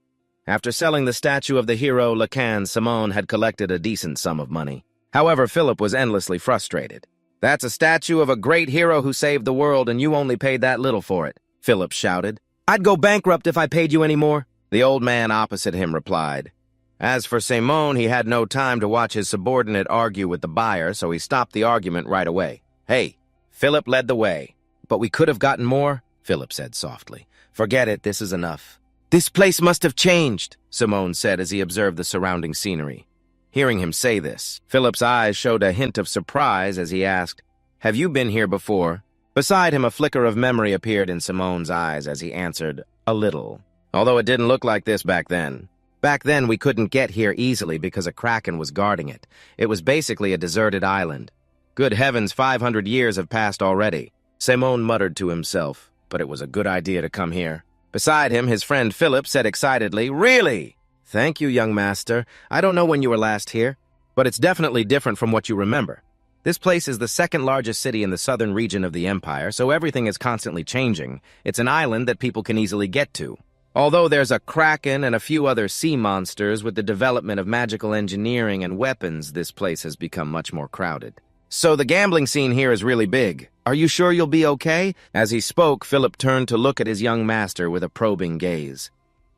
After selling the statue of the hero Lacan, Simone had collected a decent sum of money. However, Philip was endlessly frustrated. "That's a statue of a great hero who saved the world, and you only paid that little for it," Philip shouted. "I'd go bankrupt if I paid you any more," the old man opposite him replied. As for Simone, he had no time to watch his subordinate argue with the buyer, so he stopped the argument right away. "Hey," Philip led the way. "But we could have gotten more," Philip said softly. "Forget it, this is enough." "This place must have changed," Simone said as he observed the surrounding scenery. Hearing him say this, Philip's eyes showed a hint of surprise as he asked, "Have you been here before?" Beside him, a flicker of memory appeared in Simone's eyes as he answered, "A little. Although it didn't look like this back then. Back then, we couldn't get here easily because a kraken was guarding it. It was basically a deserted island. Good heavens, 500 years have passed already." Simone muttered to himself, but it was a good idea to come here. Beside him, his friend Philip said excitedly, "Really? Thank you, young master. I don't know when you were last here, but it's definitely different from what you remember. This place is the second largest city in the southern region of the empire, so everything is constantly changing. It's an island that people can easily get to. Although there's a kraken and a few other sea monsters, with the development of magical engineering and weapons, this place has become much more crowded. So the gambling scene here is really big. Are you sure you'll be okay?" As he spoke, Philip turned to look at his young master with a probing gaze.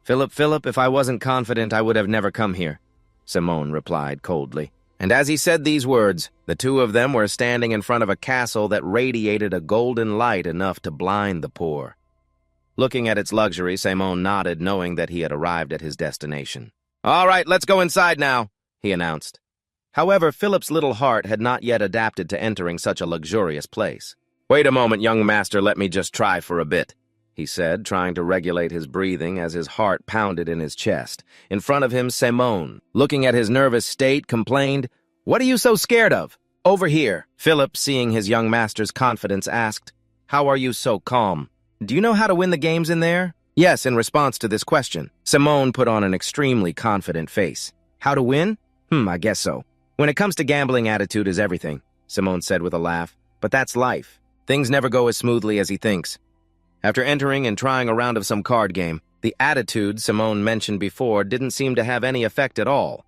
Philip, if I wasn't confident, I would have never come here," Simone replied coldly. And as he said these words, the two of them were standing in front of a castle that radiated a golden light enough to blind the poor. Looking at its luxury, Simone nodded, knowing that he had arrived at his destination. "All right, let's go inside now," he announced. However, Philip's little heart had not yet adapted to entering such a luxurious place. "Wait a moment, young master, let me just try for a bit," he said, trying to regulate his breathing as his heart pounded in his chest. In front of him, Simone, looking at his nervous state, complained, "What are you so scared of?" "Over here." Philip, seeing his young master's confidence, asked, "How are you so calm? Do you know how to win the games in there?" Yes, in response to this question, Simone put on an extremely confident face. "How to win? I guess so. When it comes to gambling, attitude is everything," Simone said with a laugh. "But that's life. Things never go as smoothly as he thinks." After entering and trying a round of some card game, the attitude Simone mentioned before didn't seem to have any effect at all.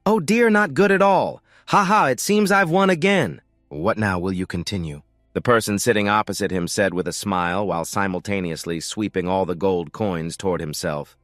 "Oh dear, not good at all. "Ha, it seems I've won again." "What now, will you continue?" the person sitting opposite him said with a smile while simultaneously sweeping all the gold coins toward himself.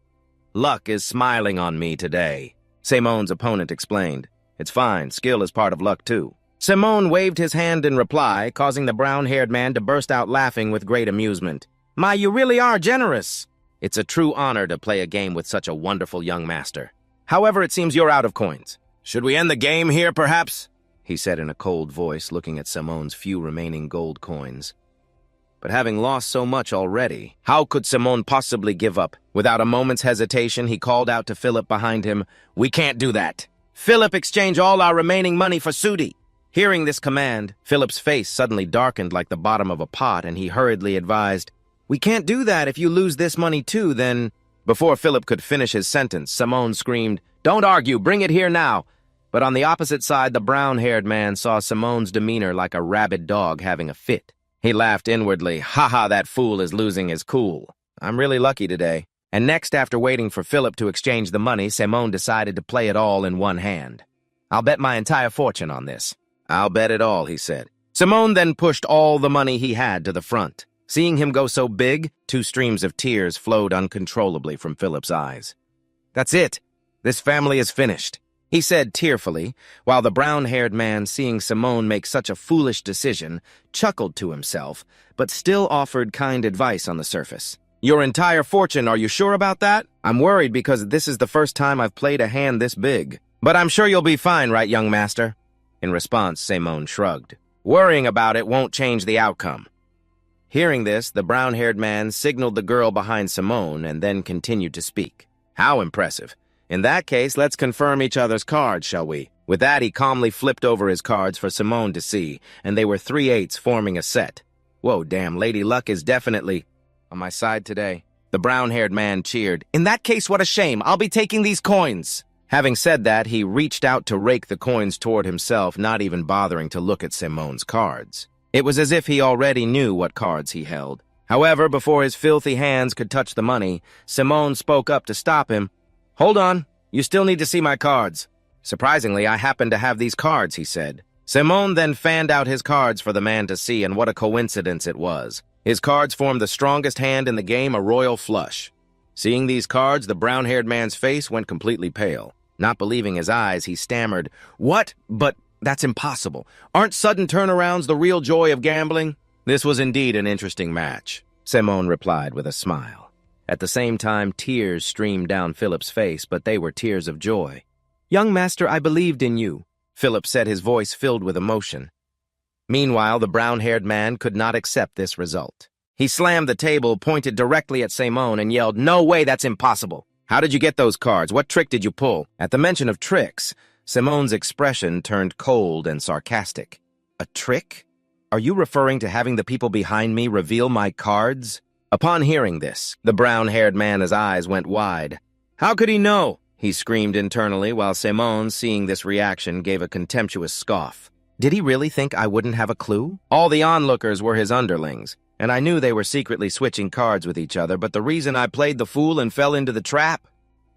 "Luck is smiling on me today," Simon's opponent explained. "It's fine, skill is part of luck too." Simon waved his hand in reply, causing the brown-haired man to burst out laughing with great amusement. "My, you really are generous." "It's a true honor to play a game with such a wonderful young master. However, it seems you're out of coins." "Should we end the game here, perhaps?" he said in a cold voice, looking at Simon's few remaining gold coins. But having lost so much already, how could Simon possibly give up? Without a moment's hesitation, he called out to Philip behind him, "We can't do that. Philip, exchange all our remaining money for Sudi." Hearing this command, Philip's face suddenly darkened like the bottom of a pot, and he hurriedly advised, "We can't do that. If you lose this money too, then—" Before Philip could finish his sentence, Simon screamed, "Don't argue, bring it here now." But on the opposite side, the brown-haired man saw Simon's demeanor like a rabid dog having a fit. He laughed inwardly. "Ha, that fool is losing his cool. I'm really lucky today." And next, after waiting for Philip to exchange the money, Simon decided to play it all in one hand. "I'll bet my entire fortune on this." "I'll bet it all," he said. Simon then pushed all the money he had to the front. Seeing him go so big, 2 streams of tears flowed uncontrollably from Philip's eyes. "That's it. This family is finished," he said tearfully, while the brown-haired man, seeing Simon make such a foolish decision, chuckled to himself, but still offered kind advice on the surface. "Your entire fortune, are you sure about that? I'm worried because this is the first time I've played a hand this big. But I'm sure you'll be fine, right, young master?" In response, Simon shrugged. "Worrying about it won't change the outcome." Hearing this, the brown-haired man signaled the girl behind Simon and then continued to speak. "How impressive. In that case, let's confirm each other's cards, shall we?" With that, he calmly flipped over his cards for Simon to see, and they were 3/8 forming a set. "Whoa, damn, Lady Luck is definitely on my side today." The brown-haired man cheered. "In that case, what a shame. I'll be taking these coins." Having said that, he reached out to rake the coins toward himself, not even bothering to look at Simon's cards. It was as if he already knew what cards he held. However, before his filthy hands could touch the money, Simon spoke up to stop him. "Hold on, you still need to see my cards." "Surprisingly, I happen to have these cards," he said. Simon then fanned out his cards for the man to see, and what a coincidence it was. His cards formed the strongest hand in the game, a royal flush. Seeing these cards, the brown-haired man's face went completely pale. Not believing his eyes, he stammered, "What? But that's impossible. Aren't sudden turnarounds the real joy of gambling?" "This was indeed an interesting match," Simon replied with a smile. At the same time, tears streamed down Philip's face, but they were tears of joy. "Young master, I believed in you," Philip said, his voice filled with emotion. Meanwhile, the brown-haired man could not accept this result. He slammed the table, pointed directly at Simon, and yelled, "No way, that's impossible. How did you get those cards? What trick did you pull?" At the mention of tricks, Simon's expression turned cold and sarcastic. "A trick? Are you referring to having the people behind me reveal my cards?" Upon hearing this, the brown-haired man's eyes went wide. "How could he know?" he screamed internally, while Simon, seeing this reaction, gave a contemptuous scoff. Did he really think I wouldn't have a clue? All the onlookers were his underlings, and I knew they were secretly switching cards with each other, but the reason I played the fool and fell into the trap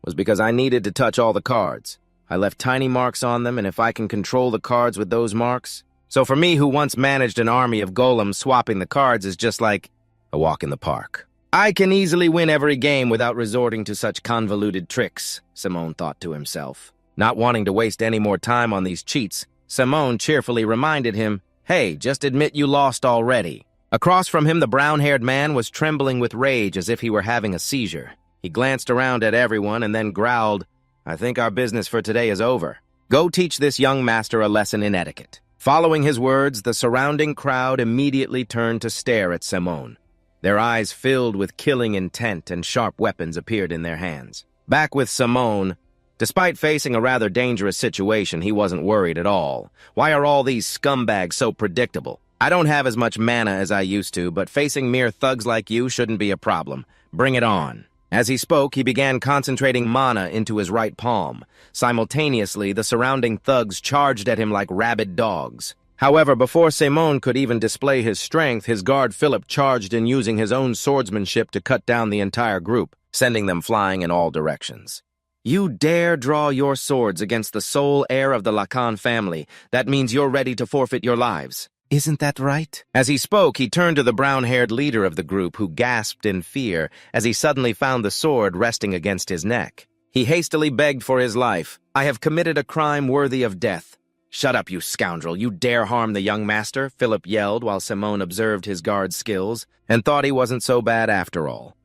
was because I needed to touch all the cards. I left tiny marks on them, and if I can control the cards with those marks... So for me, who once managed an army of golems, swapping the cards is just like a walk in the park. I can easily win every game without resorting to such convoluted tricks, Simon thought to himself. Not wanting to waste any more time on these cheats, Simon cheerfully reminded him, "Hey, just admit you lost already." Across from him, the brown-haired man was trembling with rage as if he were having a seizure. He glanced around at everyone and then growled, "I think our business for today is over. Go teach this young master a lesson in etiquette." Following his words, the surrounding crowd immediately turned to stare at Simon. Their eyes filled with killing intent, and sharp weapons appeared in their hands. Back with Simon, despite facing a rather dangerous situation, he wasn't worried at all. Why are all these scumbags so predictable? I don't have as much mana as I used to, but facing mere thugs like you shouldn't be a problem. Bring it on. As he spoke, he began concentrating mana into his right palm. Simultaneously, the surrounding thugs charged at him like rabid dogs. However, before Simon could even display his strength, his guard Philip charged in, using his own swordsmanship to cut down the entire group, sending them flying in all directions. You dare draw your swords against the sole heir of the Lacan family. That means you're ready to forfeit your lives. Isn't that right? As he spoke, he turned to the brown-haired leader of the group, who gasped in fear as he suddenly found the sword resting against his neck. He hastily begged for his life. I have committed a crime worthy of death. Shut up, you scoundrel. You dare harm the young master, Philip yelled while Simone observed his guard's skills and thought he wasn't so bad after all.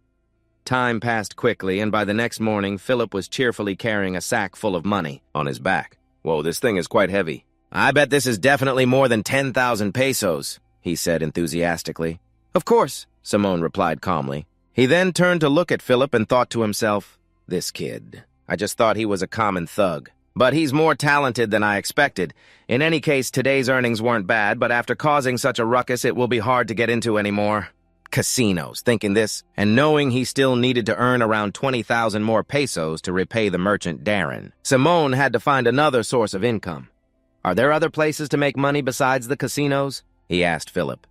Time passed quickly, and by the next morning, Philip was cheerfully carrying a sack full of money on his back. Whoa, this thing is quite heavy. I bet this is definitely more than 10,000 pesos, he said enthusiastically. Of course, Simone replied calmly. He then turned to look at Philip and thought to himself, this kid. I just thought he was a common thug. But he's more talented than I expected. In any case, today's earnings weren't bad, but after causing such a ruckus, it will be hard to get into anymore. Casinos, thinking this, and knowing he still needed to earn around 20,000 more pesos to repay the merchant Darren, Simone had to find another source of income. Are there other places to make money besides the casinos? He asked Philip.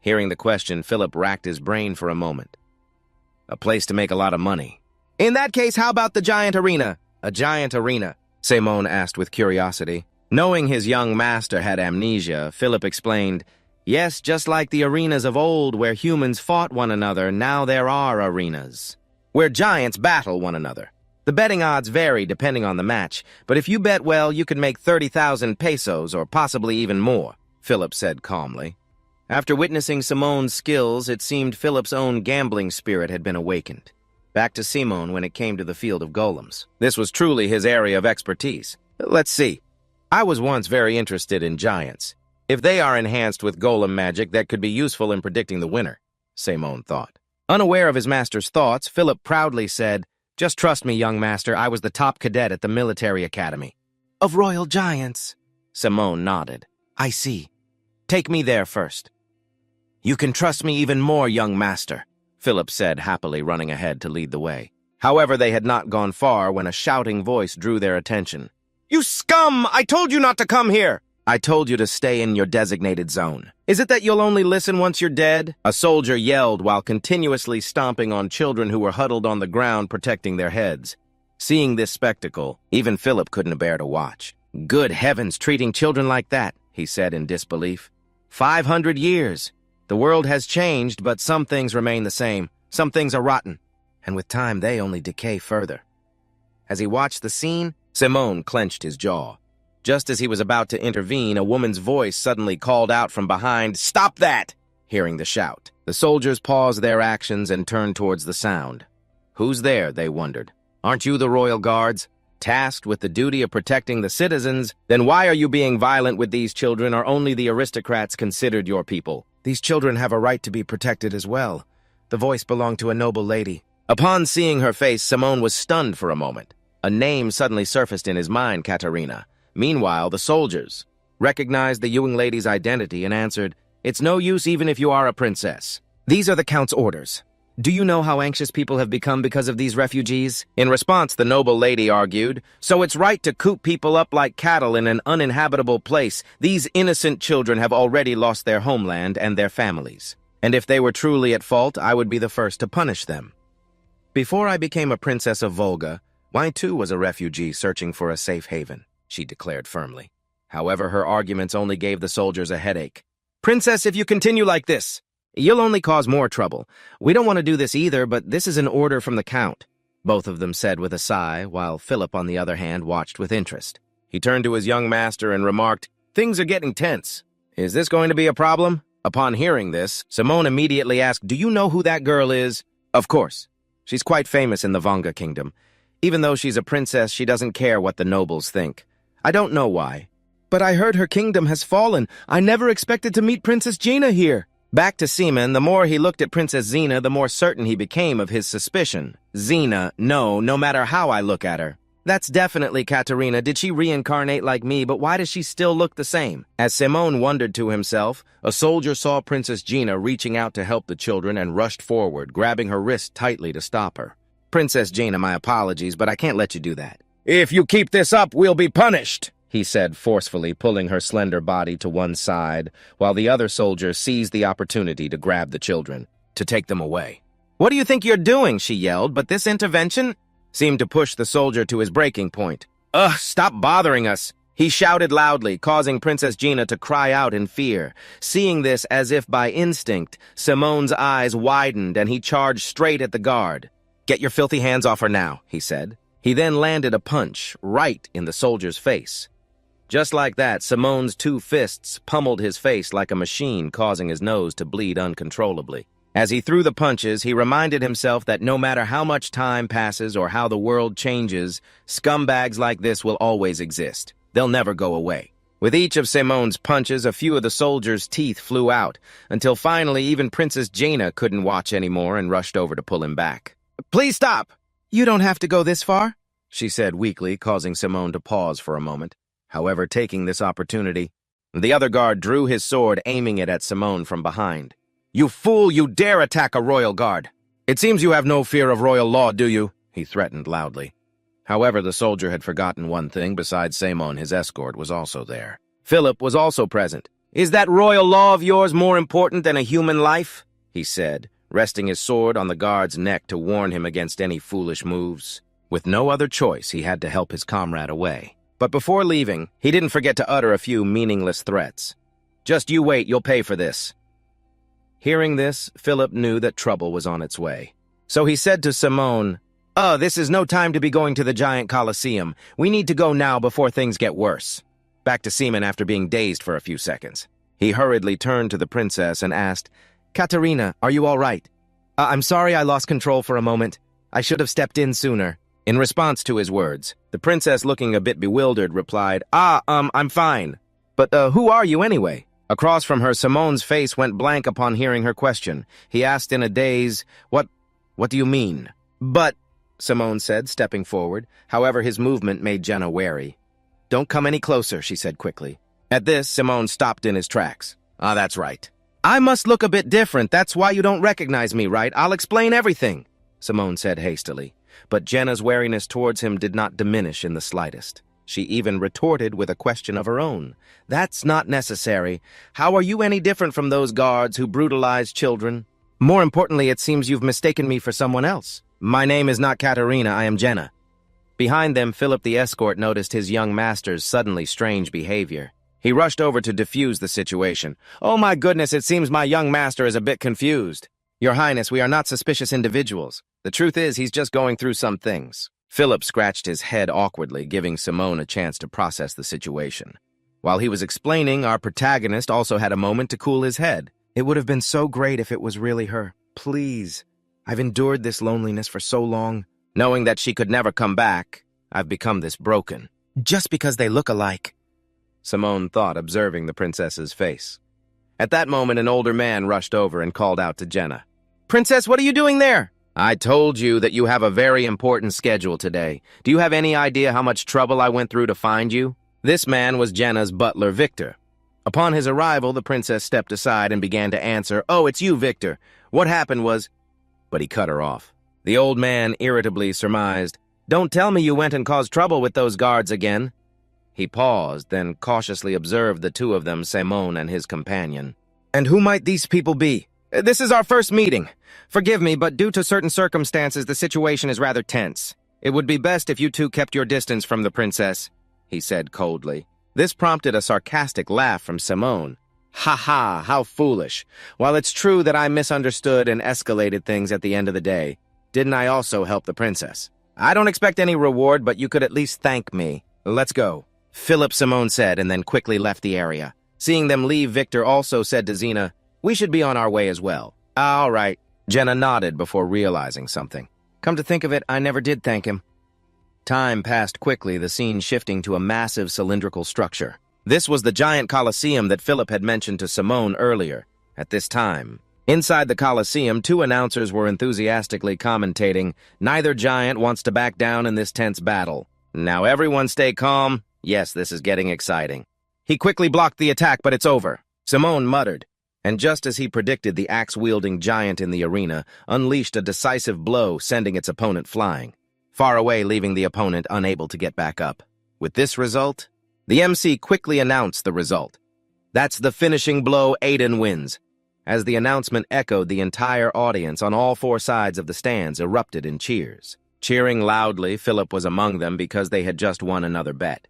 Hearing the question, Philip racked his brain for a moment. A place to make a lot of money. In that case, how about the giant arena? A giant arena, Simone asked with curiosity. Knowing his young master had amnesia, Philip explained, yes, just like the arenas of old where humans fought one another, now there are arenas where giants battle one another. The betting odds vary depending on the match, but if you bet well, you could make 30,000 pesos or possibly even more, Philip said calmly. After witnessing Simone's skills, it seemed Philip's own gambling spirit had been awakened. Back to Simone when it came to the field of golems. This was truly his area of expertise. Let's see. I was once very interested in giants. If they are enhanced with golem magic, that could be useful in predicting the winner, Simone thought. Unaware of his master's thoughts, Philip proudly said, just trust me, young master, I was the top cadet at the military academy. Of royal giants? Simone nodded. I see. Take me there first. You can trust me even more, young master, Philip said, happily running ahead to lead the way. However, they had not gone far when a shouting voice drew their attention. You scum! I told you not to come here! I told you to stay in your designated zone. Is it that you'll only listen once you're dead? A soldier yelled while continuously stomping on children who were huddled on the ground protecting their heads. Seeing this spectacle, even Philip couldn't bear to watch. Good heavens, treating children like that, he said in disbelief. 500 years. The world has changed, but some things remain the same. Some things are rotten, and with time they only decay further. As he watched the scene, Simone clenched his jaw. Just as he was about to intervene, a woman's voice suddenly called out from behind, "Stop that!" Hearing the shout, the soldiers paused their actions and turned towards the sound. Who's there, they wondered. Aren't you the royal guards? Tasked with the duty of protecting the citizens? Then why are you being violent with these children? Are only the aristocrats considered your people? These children have a right to be protected as well. The voice belonged to a noble lady. Upon seeing her face, Simone was stunned for a moment. A name suddenly surfaced in his mind, Katerina. Meanwhile, the soldiers recognized the young lady's identity and answered, "It's no use even if you are a princess. These are the Count's orders. Do you know how anxious people have become because of these refugees?" In response, the noble lady argued, "So it's right to coop people up like cattle in an uninhabitable place. These innocent children have already lost their homeland and their families. And if they were truly at fault, I would be the first to punish them. Before I became a princess of Volga, I too was a refugee searching for a safe haven," she declared firmly. However, her arguments only gave the soldiers a headache. "Princess, if you continue like this, you'll only cause more trouble. We don't want to do this either, but this is an order from the Count," both of them said with a sigh, while Philip, on the other hand, watched with interest. He turned to his young master and remarked, "Things are getting tense. Is this going to be a problem?" Upon hearing this, Simone immediately asked, "Do you know who that girl is?" "Of course. She's quite famous in the Vonga kingdom. Even though she's a princess, she doesn't care what the nobles think. I don't know why. But I heard her kingdom has fallen. I never expected to meet Princess Gina here." Back to Seaman, the more he looked at Princess Xena, the more certain he became of his suspicion. Xena, no matter how I look at her. That's definitely Katerina. Did she reincarnate like me, but why does she still look the same? As Simone wondered to himself, a soldier saw Princess Gina reaching out to help the children and rushed forward, grabbing her wrist tightly to stop her. "Princess Gina, my apologies, but I can't let you do that." "If you keep this up, we'll be punished," he said forcefully, pulling her slender body to one side, while the other soldier seized the opportunity to grab the children, to take them away. "What do you think you're doing?" she yelled, "but this intervention? seemed to push the soldier to his breaking point. "Ugh, stop bothering us!" He shouted loudly, causing Princess Gina to cry out in fear. Seeing this as if by instinct, Simone's eyes widened and he charged straight at the guard. "Get your filthy hands off her now," he said. He then landed a punch right in the soldier's face. Just like that, Simone's two fists pummeled his face like a machine, causing his nose to bleed uncontrollably. As he threw the punches, he reminded himself that no matter how much time passes or how the world changes, scumbags like this will always exist. They'll never go away. With each of Simone's punches, a few of the soldiers' teeth flew out, until finally even Princess Gina couldn't watch anymore and rushed over to pull him back. "Please stop! You don't have to go this far," she said weakly, causing Simone to pause for a moment. However, taking this opportunity, the other guard drew his sword, aiming it at Simone from behind. "You fool, you dare attack a royal guard! It seems you have no fear of royal law, do you?" he threatened loudly. However, the soldier had forgotten one thing. Besides Simone, his escort was also there. Philip was also present. "Is that royal law of yours more important than a human life?" he said, resting his sword on the guard's neck to warn him against any foolish moves. With no other choice, he had to help his comrade away. But before leaving, he didn't forget to utter a few meaningless threats. "Just you wait, you'll pay for this." Hearing this, Philip knew that trouble was on its way. So he said to Simone, This is no time to be going to the giant Colosseum. We need to go now before things get worse." Back to Seaman after being dazed for a few seconds. He hurriedly turned to the princess and asked, "Katerina, are you all right?" I'm sorry I lost control for a moment. I should have stepped in sooner." In response to his words, the princess, looking a bit bewildered, replied, I'm fine. But who are you anyway?" Across from her, Simone's face went blank upon hearing her question. He asked in a daze, What do you mean?" "But," Simone said, stepping forward. However, his movement made Jenna wary. "Don't come any closer," she said quickly. At this, Simone stopped in his tracks. That's right. I must look a bit different. That's why you don't recognize me, right? I'll explain everything," Simone said hastily. But Jenna's wariness towards him did not diminish in the slightest. She even retorted with a question of her own. "That's not necessary. How are you any different from those guards who brutalized children? More importantly, it seems you've mistaken me for someone else. My name is not Katerina, I am Jenna." Behind them, Philip the escort noticed his young master's suddenly strange behavior. He rushed over to defuse the situation. "Oh my goodness, it seems my young master is a bit confused. Your Highness, we are not suspicious individuals. The truth is, he's just going through some things." Philip scratched his head awkwardly, giving Simone a chance to process the situation. While he was explaining, our protagonist also had a moment to cool his head. "It would have been so great if it was really her. Please. I've endured this loneliness for so long. Knowing that she could never come back, I've become this broken. Just because they look alike," Simone thought, observing the princess's face. At that moment, an older man rushed over and called out to Jenna. "Princess, what are you doing there?" "I told you that you have a very important schedule today. Do you have any idea how much trouble I went through to find you?" This man was Jenna's butler, Victor. Upon his arrival, the princess stepped aside and began to answer, "Oh, it's you, Victor. What happened was—" But he cut her off. The old man irritably surmised, "Don't tell me you went and caused trouble with those guards again." He paused, then cautiously observed the two of them, Simone and his companion. "And who might these people be?" "This is our first meeting. Forgive me, but due to certain circumstances, the situation is rather tense. It would be best if you two kept your distance from the princess," he said coldly. This prompted a sarcastic laugh from Simone. "Ha ha, how foolish. While it's true that I misunderstood and escalated things at the end of the day, didn't I also help the princess? I don't expect any reward, but you could at least thank me. Let's go," Philip, Simone said, and then quickly left the area. Seeing them leave, Victor also said to Xena, "We should be on our way as well." "All right." Jenna nodded before realizing something. "Come to think of it, I never did thank him." Time passed quickly, the scene shifting to a massive cylindrical structure. This was the giant Colosseum that Philip had mentioned to Simone earlier. At this time, inside the Colosseum, two announcers were enthusiastically commentating, "Neither giant wants to back down in this tense battle. Now everyone stay calm. Yes, this is getting exciting." He quickly blocked the attack, but it's over, Simone muttered. And just as he predicted, the axe-wielding giant in the arena unleashed a decisive blow, sending its opponent flying, far away, leaving the opponent unable to get back up. With this result, the MC quickly announced the result. "That's the finishing blow, Aiden wins." As the announcement echoed, the entire audience on all four sides of the stands erupted in cheers. Cheering loudly, Philip was among them because they had just won another bet.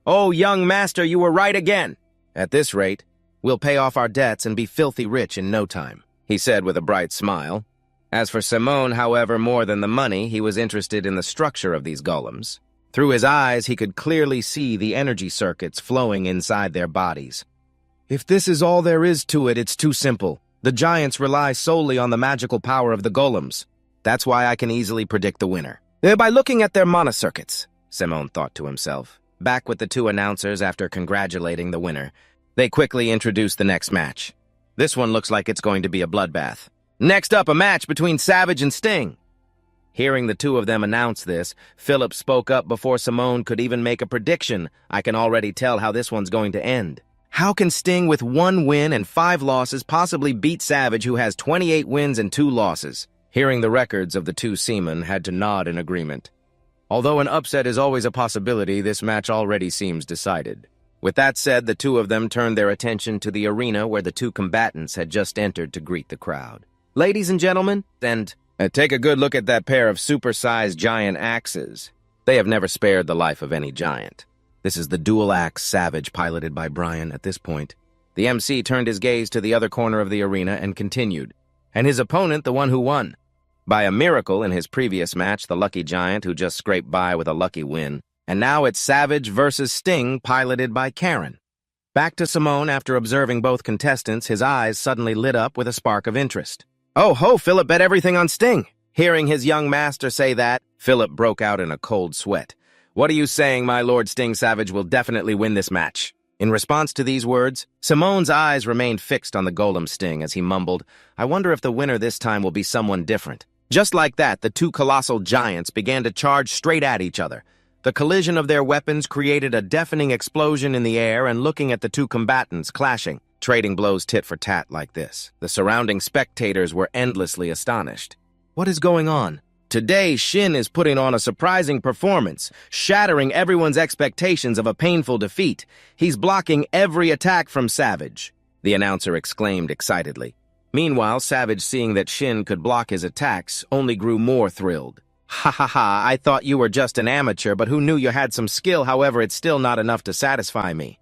"Oh, young master, you were right again. At this rate, we'll pay off our debts and be filthy rich in no time," he said with a bright smile. As for Simone, however, more than the money, he was interested in the structure of these golems. Through his eyes, he could clearly see the energy circuits flowing inside their bodies. "If this is all there is to it, it's too simple. The giants rely solely on the magical power of the golems. That's why I can easily predict the winner. By looking at their mana circuits," Simone thought to himself. Back with the two announcers after congratulating the winner, they quickly introduced the next match. This one looks like it's going to be a bloodbath. Next up, a match between Savage and Sting. Hearing the two of them announce this, Philip spoke up before Simone could even make a prediction. "I can already tell how this one's going to end. How can Sting with 1 win and 5 losses possibly beat Savage, who has 28 wins and 2 losses? Hearing the records of the two seamen had to nod in agreement. Although an upset is always a possibility, this match already seems decided. With that said, the two of them turned their attention to the arena where the two combatants had just entered to greet the crowd. "Ladies and gentlemen, and take a good look at that pair of super-sized giant axes. They have never spared the life of any giant." This is the dual-axe Savage piloted by Brian at this point. The MC turned his gaze to the other corner of the arena and continued. And his opponent, the one who won. By a miracle in his previous match, the lucky giant who just scraped by with a lucky win. And now it's Savage versus Sting, piloted by Karen. Back to Simone after observing both contestants, his eyes suddenly lit up with a spark of interest. "Oh ho, Philip bet everything on Sting." Hearing his young master say that, Philip broke out in a cold sweat. "What are you saying, my lord? Sting Savage will definitely win this match?" In response to these words, Simone's eyes remained fixed on the golem Sting as he mumbled, "I wonder if the winner this time will be someone different." Just like that, the two colossal giants began to charge straight at each other. The collision of their weapons created a deafening explosion in the air, and looking at the two combatants clashing, trading blows tit for tat like this, the surrounding spectators were endlessly astonished. What is going on? Today, Shin is putting on a surprising performance, shattering everyone's expectations of a painful defeat. He's blocking every attack from Savage, the announcer exclaimed excitedly. Meanwhile, Savage, seeing that Shin could block his attacks, only grew more thrilled. "Ha ha ha, I thought you were just an amateur, but who knew you had some skill? However, it's still not enough to satisfy me."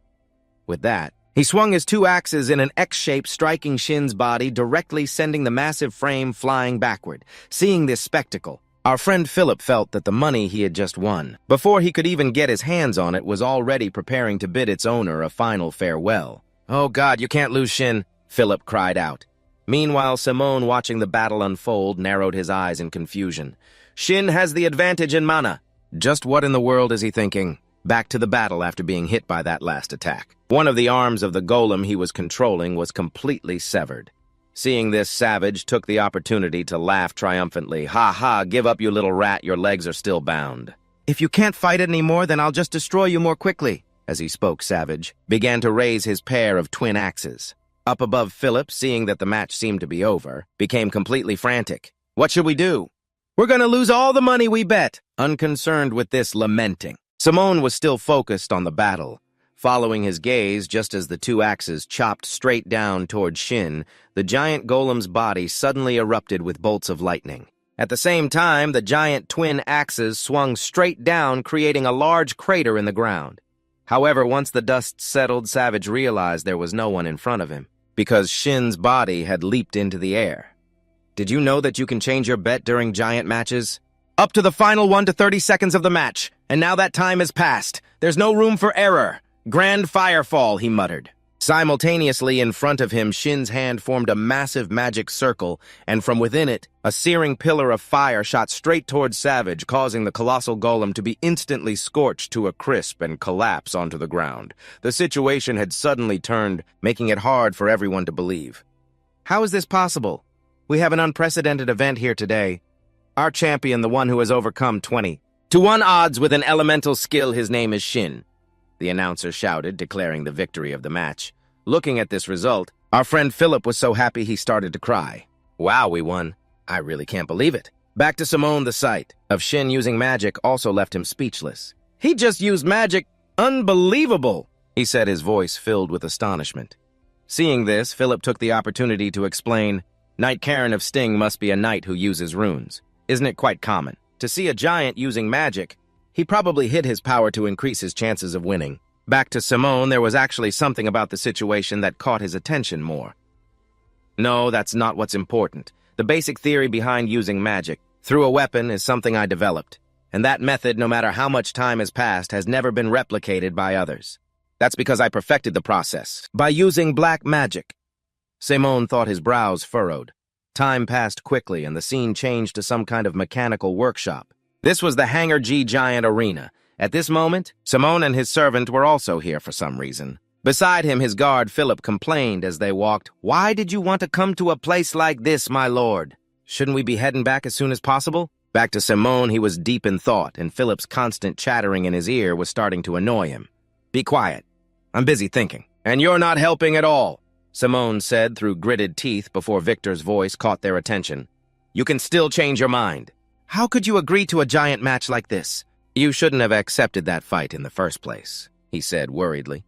With that, he swung his 2 axes in an X shape, striking Shin's body, directly sending the massive frame flying backward. Seeing this spectacle, our friend Philip felt that the money he had just won, before he could even get his hands on it, was already preparing to bid its owner a final farewell. "Oh God, you can't lose, Shin," Philip cried out. Meanwhile, Simone, watching the battle unfold, narrowed his eyes in confusion. "Shin has the advantage in mana." Just what in the world is he thinking? Back to the battle after being hit by that last attack. One of the arms of the golem he was controlling was completely severed. Seeing this, Savage took the opportunity to laugh triumphantly. "Ha ha, give up, you little rat, your legs are still bound." "If you can't fight it anymore, then I'll just destroy you more quickly." As he spoke, Savage began to raise his pair of twin axes. Up above, Philip, seeing that the match seemed to be over, became completely frantic. "What should we do?" "We're gonna lose all the money we bet." Unconcerned with this lamenting, Simone was still focused on the battle. Following his gaze, just as the 2 axes chopped straight down toward Shin, the giant golem's body suddenly erupted with bolts of lightning. At the same time, the giant twin axes swung straight down, creating a large crater in the ground. However, once the dust settled, Savage realized there was no one in front of him, because Shin's body had leaped into the air. Did you know that you can change your bet during giant matches? Up to the final 1 to 30 seconds of the match, and now that time has passed. There's no room for error. Grand firefall, he muttered. Simultaneously in front of him, Shin's hand formed a massive magic circle, and from within it, a searing pillar of fire shot straight towards Savage, causing the colossal golem to be instantly scorched to a crisp and collapse onto the ground. The situation had suddenly turned, making it hard for everyone to believe. How is this possible? We have an unprecedented event here today. Our champion, the one who has overcome 20 to 1 odds with an elemental skill, his name is Shin, the announcer shouted, declaring the victory of the match. Looking at this result, our friend Philip was so happy he started to cry. Wow, we won. I really can't believe it. Back to Simone, the sight of Shin using magic also left him speechless. He just used magic. Unbelievable, he said, his voice filled with astonishment. Seeing this, Philip took the opportunity to explain, Knight Karen of Sting must be a knight who uses runes. Isn't it quite common To see a giant using magic, he probably hid his power to increase his chances of winning. Back to Simone, there was actually something about the situation that caught his attention more. No, that's not what's important. The basic theory behind using magic through a weapon is something I developed, and that method, no matter how much time has passed, has never been replicated by others. That's because I perfected the process by using black magic. Simone thought his brows furrowed. Time passed quickly, and the scene changed to some kind of mechanical workshop. This was the Hangar G Giant Arena. At this moment, Simone and his servant were also here for some reason. Beside him, his guard, Philip, complained as they walked, "Why did you want to come to a place like this, my lord? Shouldn't we be heading back as soon as possible?" Back to Simone, he was deep in thought, and Philip's constant chattering in his ear was starting to annoy him. "Be quiet. I'm busy thinking." "And you're not helping at all," Simone said through gritted teeth before Victor's voice caught their attention. "You can still change your mind. How could you agree to a giant match like this?" "You shouldn't have accepted that fight in the first place," he said worriedly.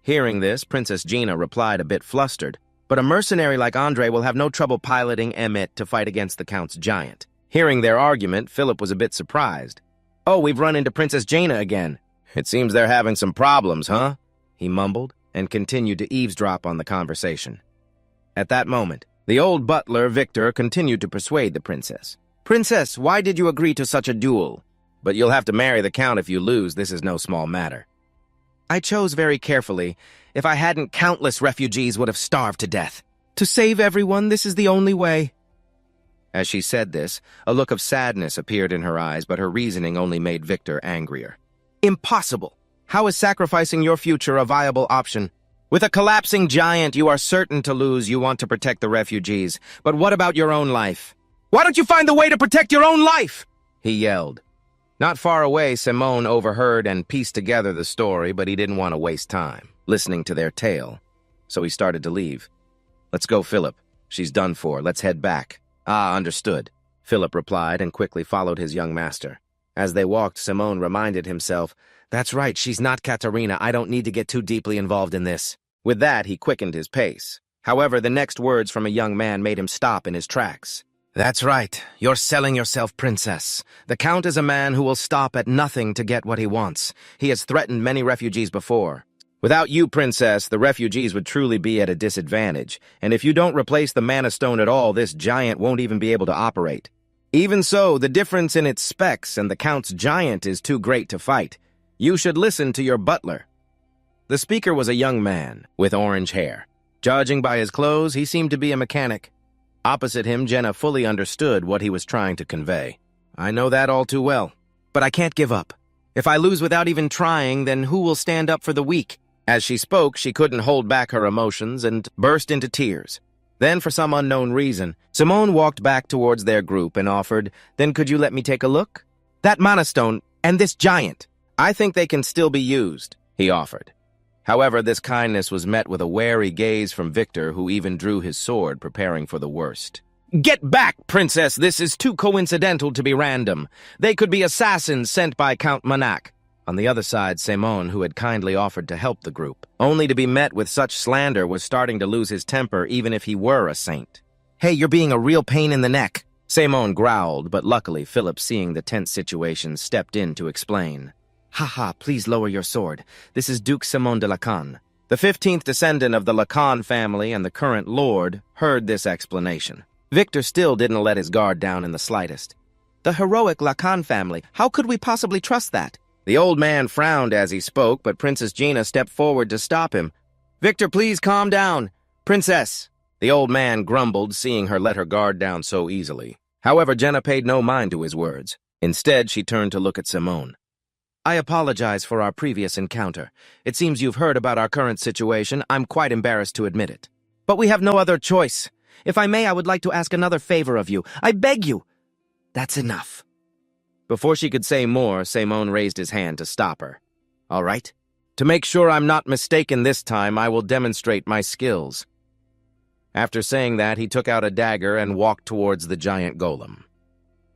Hearing this, Princess Gina replied a bit flustered, "But a mercenary like Andre will have no trouble piloting Emmett to fight against the Count's giant." Hearing their argument, Philip was a bit surprised. "Oh, we've run into Princess Gina again. It seems they're having some problems, huh?" he mumbled, and continued to eavesdrop on the conversation. At that moment, the old butler, Victor, continued to persuade the princess. "Princess, why did you agree to such a duel? But you'll have to marry the Count if you lose. This is no small matter." "I chose very carefully. If I hadn't, countless refugees would have starved to death. To save everyone, this is the only way." As she said this, a look of sadness appeared in her eyes, but her reasoning only made Victor angrier. "Impossible! How is sacrificing your future a viable option? With a collapsing giant you are certain to lose. You want to protect the refugees, but what about your own life? Why don't you find the way to protect your own life?" he yelled. Not far away, Simone overheard and pieced together the story, but he didn't want to waste time listening to their tale, so he started to leave. "Let's go, Philip. She's done for. Let's head back." "Ah, understood," Philip replied and quickly followed his young master. As they walked, Simone reminded himself, "That's right, she's not Katerina. I don't need to get too deeply involved in this." With that, he quickened his pace. However, the next words from a young man made him stop in his tracks. "That's right. You're selling yourself, princess. The Count is a man who will stop at nothing to get what he wants. He has threatened many refugees before. Without you, princess, the refugees would truly be at a disadvantage, and if you don't replace the Mana Stone at all, this giant won't even be able to operate. Even so, the difference in its specs and the Count's giant is too great to fight. You should listen to your butler." The speaker was a young man with orange hair. Judging by his clothes, he seemed to be a mechanic. Opposite him, Jenna fully understood what he was trying to convey. "I know that all too well. But I can't give up. If I lose without even trying, then who will stand up for the weak?" As she spoke, she couldn't hold back her emotions and burst into tears. Then, for some unknown reason, Simone walked back towards their group and offered, "Then could you let me take a look? That Mana Stone and this giant, I think they can still be used," he offered. However, this kindness was met with a wary gaze from Victor, who even drew his sword, preparing for the worst. "Get back, princess! This is too coincidental to be random. They could be assassins sent by Count Manak." On the other side, Simone, who had kindly offered to help the group, only to be met with such slander, was starting to lose his temper even if he were a saint. "Hey, you're being a real pain in the neck," Simone growled, but luckily Philip, seeing the tense situation, stepped in to explain. "Haha, please lower your sword. This is Duke Simon de Lacan." The 15th descendant of the Lacan family and the current lord heard this explanation. Victor still didn't let his guard down in the slightest. "The heroic Lacan family, how could we possibly trust that?" The old man frowned as he spoke, but Princess Gina stepped forward to stop him. "Victor, please calm down. Princess!" The old man grumbled, seeing her let her guard down so easily. However, Jenna paid no mind to his words. Instead, she turned to look at Simone. "I apologize for our previous encounter. It seems you've heard about our current situation. I'm quite embarrassed to admit it. But we have no other choice. If I may, I would like to ask another favor of you. I beg you." "That's enough." Before she could say more, Simone raised his hand to stop her. "All right. To make sure I'm not mistaken this time, I will demonstrate my skills." After saying that, he took out a dagger and walked towards the giant golem.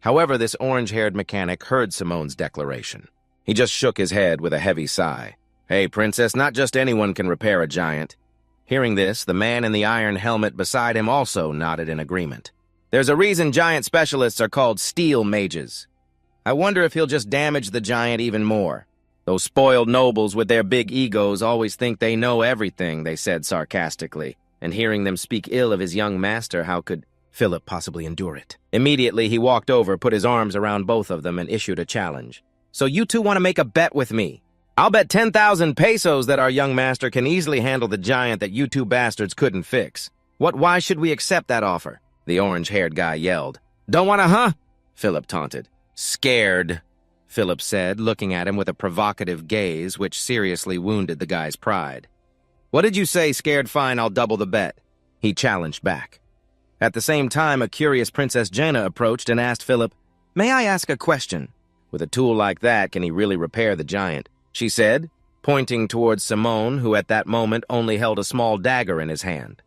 However, this orange-haired mechanic heard Simone's declaration. He just shook his head with a heavy sigh. "Hey, princess, not just anyone can repair a giant." Hearing this, the man in the iron helmet beside him also nodded in agreement. "There's a reason giant specialists are called steel mages." I wonder if he'll just damage the giant even more. Those spoiled nobles with their big egos always think they know everything, they said sarcastically. And hearing them speak ill of his young master, how could Philip possibly endure it? Immediately, he walked over, put his arms around both of them, and issued a challenge. So you two want to make a bet with me? I'll bet 10,000 pesos that our young master can easily handle the giant that you two bastards couldn't fix. Why should we accept that offer? The orange-haired guy yelled. Don't wanna, huh? Philip taunted. Scared, Philip said, looking at him with a provocative gaze which seriously wounded the guy's pride. What did you say, scared? Fine, I'll double the bet. He challenged back. At the same time, a curious Princess Jenna approached and asked Philip, May I ask a question? With a tool like that, can he really repair the giant? She said, pointing towards Simone, who at that moment only held a small dagger in his hand.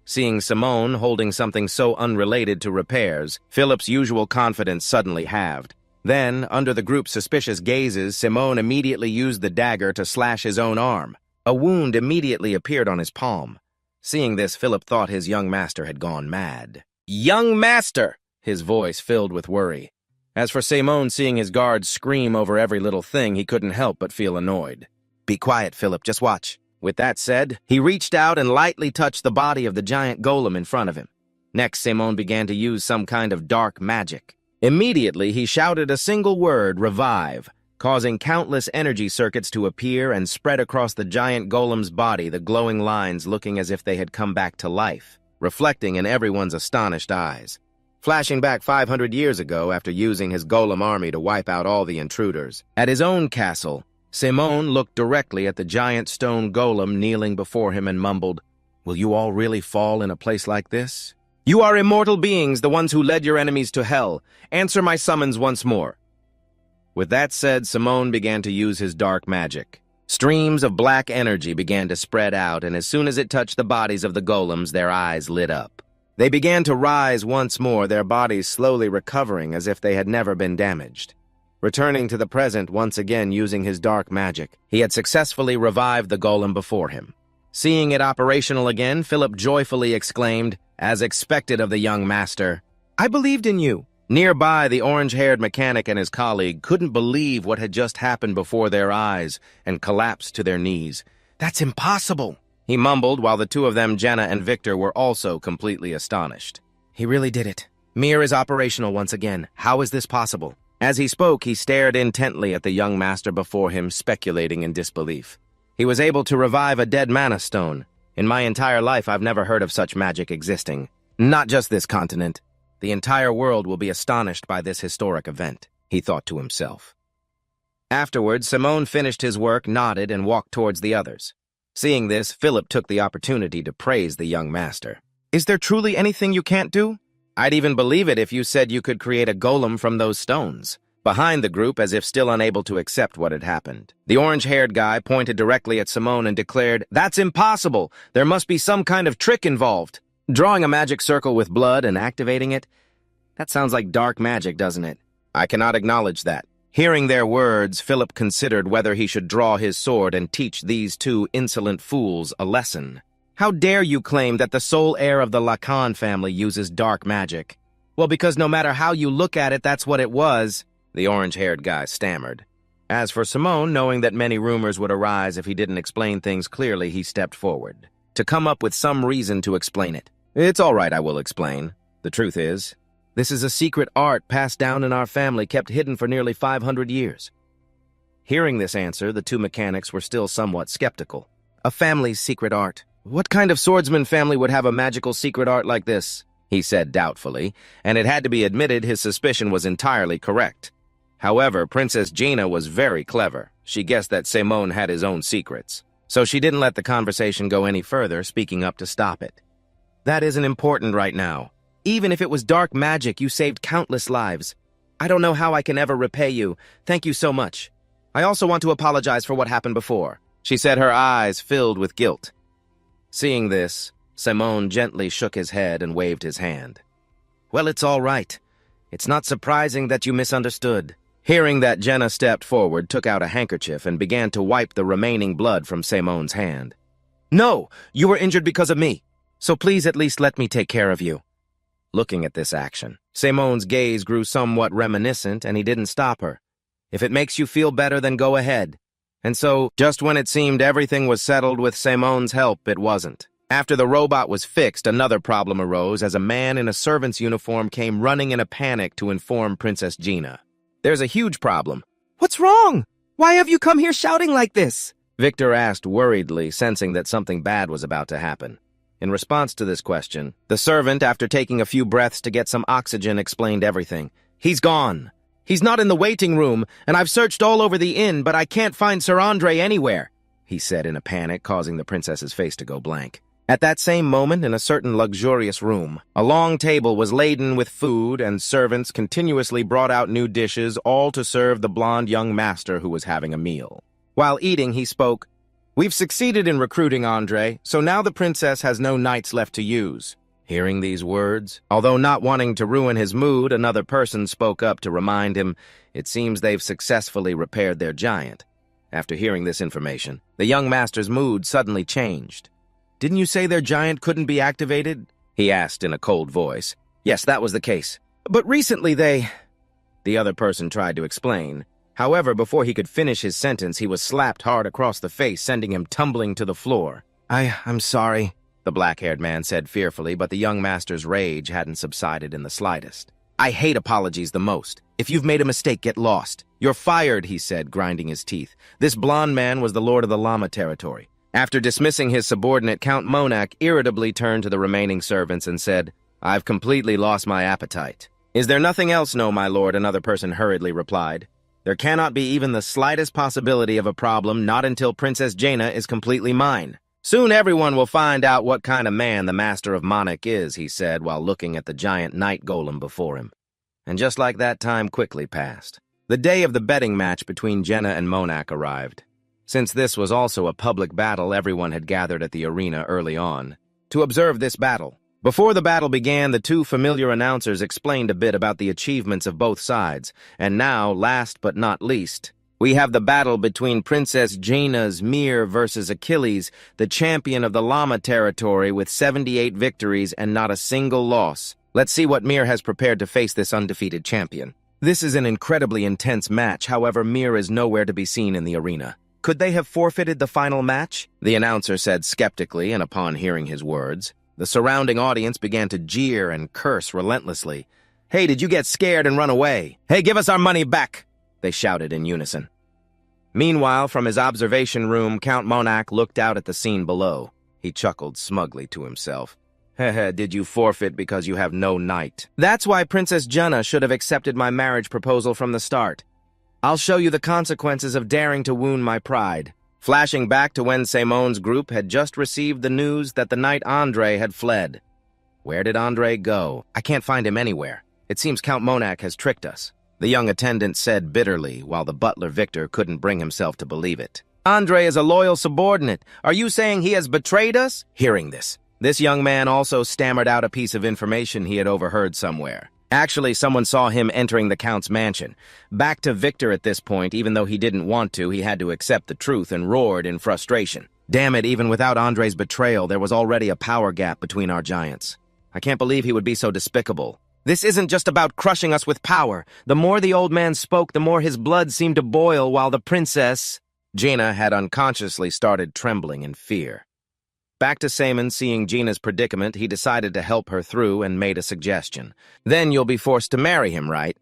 Seeing Simone holding something so unrelated to repairs, Philip's usual confidence suddenly halved. Then, under the group's suspicious gazes, Simone immediately used the dagger to slash his own arm. A wound immediately appeared on his palm. Seeing this, Philip thought his young master had gone mad. Young master! His voice filled with worry. As for Simone seeing his guards scream over every little thing, he couldn't help but feel annoyed. Be quiet, Philip, just watch. With that said, he reached out and lightly touched the body of the giant golem in front of him. Next, Simone began to use some kind of dark magic. Immediately, he shouted a single word, revive, causing countless energy circuits to appear and spread across the giant golem's body, the glowing lines looking as if they had come back to life, reflecting in everyone's astonished eyes. Flashing back 500 years ago after using his golem army to wipe out all the intruders. At his own castle, Simone looked directly at the giant stone golem kneeling before him and mumbled, Will you all really fall in a place like this? You are immortal beings, the ones who led your enemies to hell. Answer my summons once more. With that said, Simone began to use his dark magic. Streams of black energy began to spread out, and as soon as it touched the bodies of the golems, their eyes lit up. They began to rise once more, their bodies slowly recovering as if they had never been damaged. Returning to the present once again using his dark magic, he had successfully revived the golem before him. Seeing it operational again, Philip joyfully exclaimed, as expected of the young master, I believed in you. Nearby, the orange-haired mechanic and his colleague couldn't believe what had just happened before their eyes and collapsed to their knees. That's impossible, he mumbled, while the two of them, Jenna and Victor, were also completely astonished. He really did it. Mir is operational once again. How is this possible? As he spoke, he stared intently at the young master before him, speculating in disbelief. He was able to revive a dead mana stone. In my entire life, I've never heard of such magic existing. Not just this continent. The entire world will be astonished by this historic event, he thought to himself. Afterwards, Simone finished his work, nodded, and walked towards the others. Seeing this, Philip took the opportunity to praise the young master. Is there truly anything you can't do? I'd even believe it if you said you could create a golem from those stones. Behind the group, as if still unable to accept what had happened, the orange-haired guy pointed directly at Simone and declared, That's impossible! There must be some kind of trick involved. Drawing a magic circle with blood and activating it? That sounds like dark magic, doesn't it? I cannot acknowledge that. Hearing their words, Philip considered whether he should draw his sword and teach these two insolent fools a lesson. How dare you claim that the sole heir of the Lacan family uses dark magic? Well, because no matter how you look at it, that's what it was, the orange-haired guy stammered. As for Simone, knowing that many rumors would arise if he didn't explain things clearly, he stepped forward, to come up with some reason to explain it. It's all right, I will explain. The truth is, this is a secret art passed down in our family, kept hidden for nearly 500 years. Hearing this answer, the two mechanics were still somewhat skeptical. A family's secret art. What kind of swordsman family would have a magical secret art like this? He said doubtfully, and it had to be admitted his suspicion was entirely correct. However, Princess Gina was very clever. She guessed that Simone had his own secrets. So she didn't let the conversation go any further, speaking up to stop it. That isn't important right now. Even if it was dark magic, you saved countless lives. I don't know how I can ever repay you. Thank you so much. I also want to apologize for what happened before, she said, her eyes filled with guilt. Seeing this, Simone gently shook his head and waved his hand. Well, it's all right. It's not surprising that you misunderstood. Hearing that, Jenna stepped forward, took out a handkerchief, and began to wipe the remaining blood from Simone's hand. No, you were injured because of me, so please at least let me take care of you. looking at this action. Semon's gaze grew somewhat reminiscent, and he didn't stop her. If it makes you feel better, then go ahead. And so, just when it seemed everything was settled with Semon's help, it wasn't. After the robot was fixed, another problem arose as a man in a servant's uniform came running in a panic to inform Princess Gina. "There's a huge problem." "What's wrong? Why have you come here shouting like this?" Victor asked worriedly, sensing that something bad was about to happen. In response to this question, the servant, after taking a few breaths to get some oxygen, explained everything. "He's gone. He's not in the waiting room, and I've searched all over the inn, but I can't find Sir Andre anywhere," he said in a panic, causing the princess's face to go blank. At that same moment, in a certain luxurious room, a long table was laden with food, and servants continuously brought out new dishes, all to serve the blonde young master who was having a meal. While eating, he spoke, "We've succeeded in recruiting Andre, so now the princess has no knights left to use." Hearing these words, although not wanting to ruin his mood, another person spoke up to remind him, "It seems they've successfully repaired their giant." After hearing this information, the young master's mood suddenly changed. "Didn't you say their giant couldn't be activated?" he asked in a cold voice. "Yes, that was the case. But recently they—" The other person tried to explain. However, before he could finish his sentence, he was slapped hard across the face, sending him tumbling to the floor. I'm sorry," the black-haired man said fearfully, but the young master's rage hadn't subsided in the slightest. "I hate apologies the most. If you've made a mistake, get lost. You're fired," he said, grinding his teeth. This blonde man was the lord of the llama territory. After dismissing his subordinate, Count Monak irritably turned to the remaining servants and said, "I've completely lost my appetite." "Is there nothing else, no, my lord?" another person hurriedly replied. "There cannot be even the slightest possibility of a problem, not until Princess Jaina is completely mine. Soon everyone will find out what kind of man the Master of Monak is," he said while looking at the giant night golem before him. And just like that, time quickly passed. The day of the betting match between Jenna and Monak arrived. Since this was also a public battle, everyone had gathered at the arena early on to observe this battle. Before the battle began, the two familiar announcers explained a bit about the achievements of both sides, and now, last but not least, we have the battle between Princess Jaina's Mir versus Achilles, the champion of the Llama territory with 78 victories and not a single loss. Let's see what Mir has prepared to face this undefeated champion. This is an incredibly intense match, however, Mir is nowhere to be seen in the arena. Could they have forfeited the final match? The announcer said skeptically, and upon hearing his words, the surrounding audience began to jeer and curse relentlessly. "Hey, did you get scared and run away? Hey, give us our money back!" they shouted in unison. Meanwhile, from his observation room, Count Monak looked out at the scene below. He chuckled smugly to himself. "Heh, did you forfeit because you have no knight? That's why Princess Jenna should have accepted my marriage proposal from the start. I'll show you the consequences of daring to wound my pride." Flashing back to when Semon's group had just received the news that the knight Andre had fled. Where did Andre go? I can't find him anywhere. It seems Count Monak has tricked us, the young attendant said bitterly, while the butler Victor couldn't bring himself to believe it. "Andre is a loyal subordinate. Are you saying he has betrayed us?" Hearing this young man also stammered out a piece of information he had overheard somewhere. Actually, someone saw him entering the Count's mansion. Back to Victor at this point, even though he didn't want to, he had to accept the truth and roared in frustration. Damn it, even without Andre's betrayal, there was already a power gap between our giants. I can't believe he would be so despicable. This isn't just about crushing us with power. The more the old man spoke, the more his blood seemed to boil, while the princess, Jaina, had unconsciously started trembling in fear. Back to Semon, seeing Gina's predicament, he decided to help her through and made a suggestion. "Then you'll be forced to marry him, right?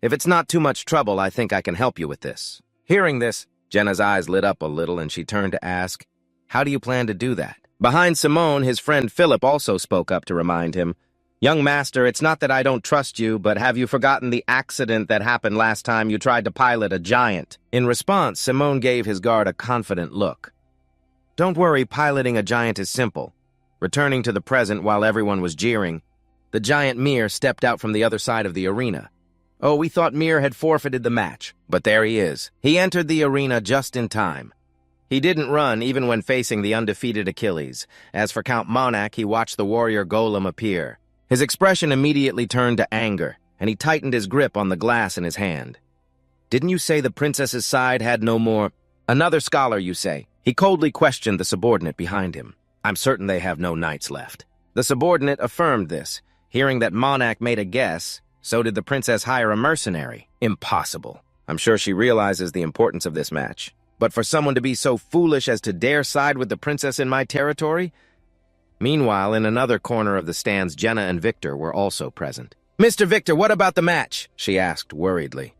If it's not too much trouble, I think I can help you with this." Hearing this, Jenna's eyes lit up a little and she turned to ask, "How do you plan to do that?" Behind Simone, his friend Philip also spoke up to remind him, "Young master, it's not that I don't trust you, but have you forgotten the accident that happened last time you tried to pilot a giant?" In response, Simone gave his guard a confident look. "Don't worry, piloting a giant is simple." Returning to the present while everyone was jeering, the giant Mir stepped out from the other side of the arena. "Oh, we thought Mir had forfeited the match, but there he is." He entered the arena just in time. He didn't run even when facing the undefeated Achilles. As for Count Monak, he watched the warrior Golem appear. His expression immediately turned to anger, and he tightened his grip on the glass in his hand. "Didn't you say the princess's side had no more? Another scholar, you say?" He coldly questioned the subordinate behind him. "I'm certain they have no knights left." The subordinate affirmed this. Hearing that Monarch made a guess, so did the princess hire a mercenary. Impossible. I'm sure she realizes the importance of this match. But for someone to be so foolish as to dare side with the princess in my territory? Meanwhile, in another corner of the stands, Jenna and Victor were also present. "Mr. Victor, what about the match?" she asked worriedly.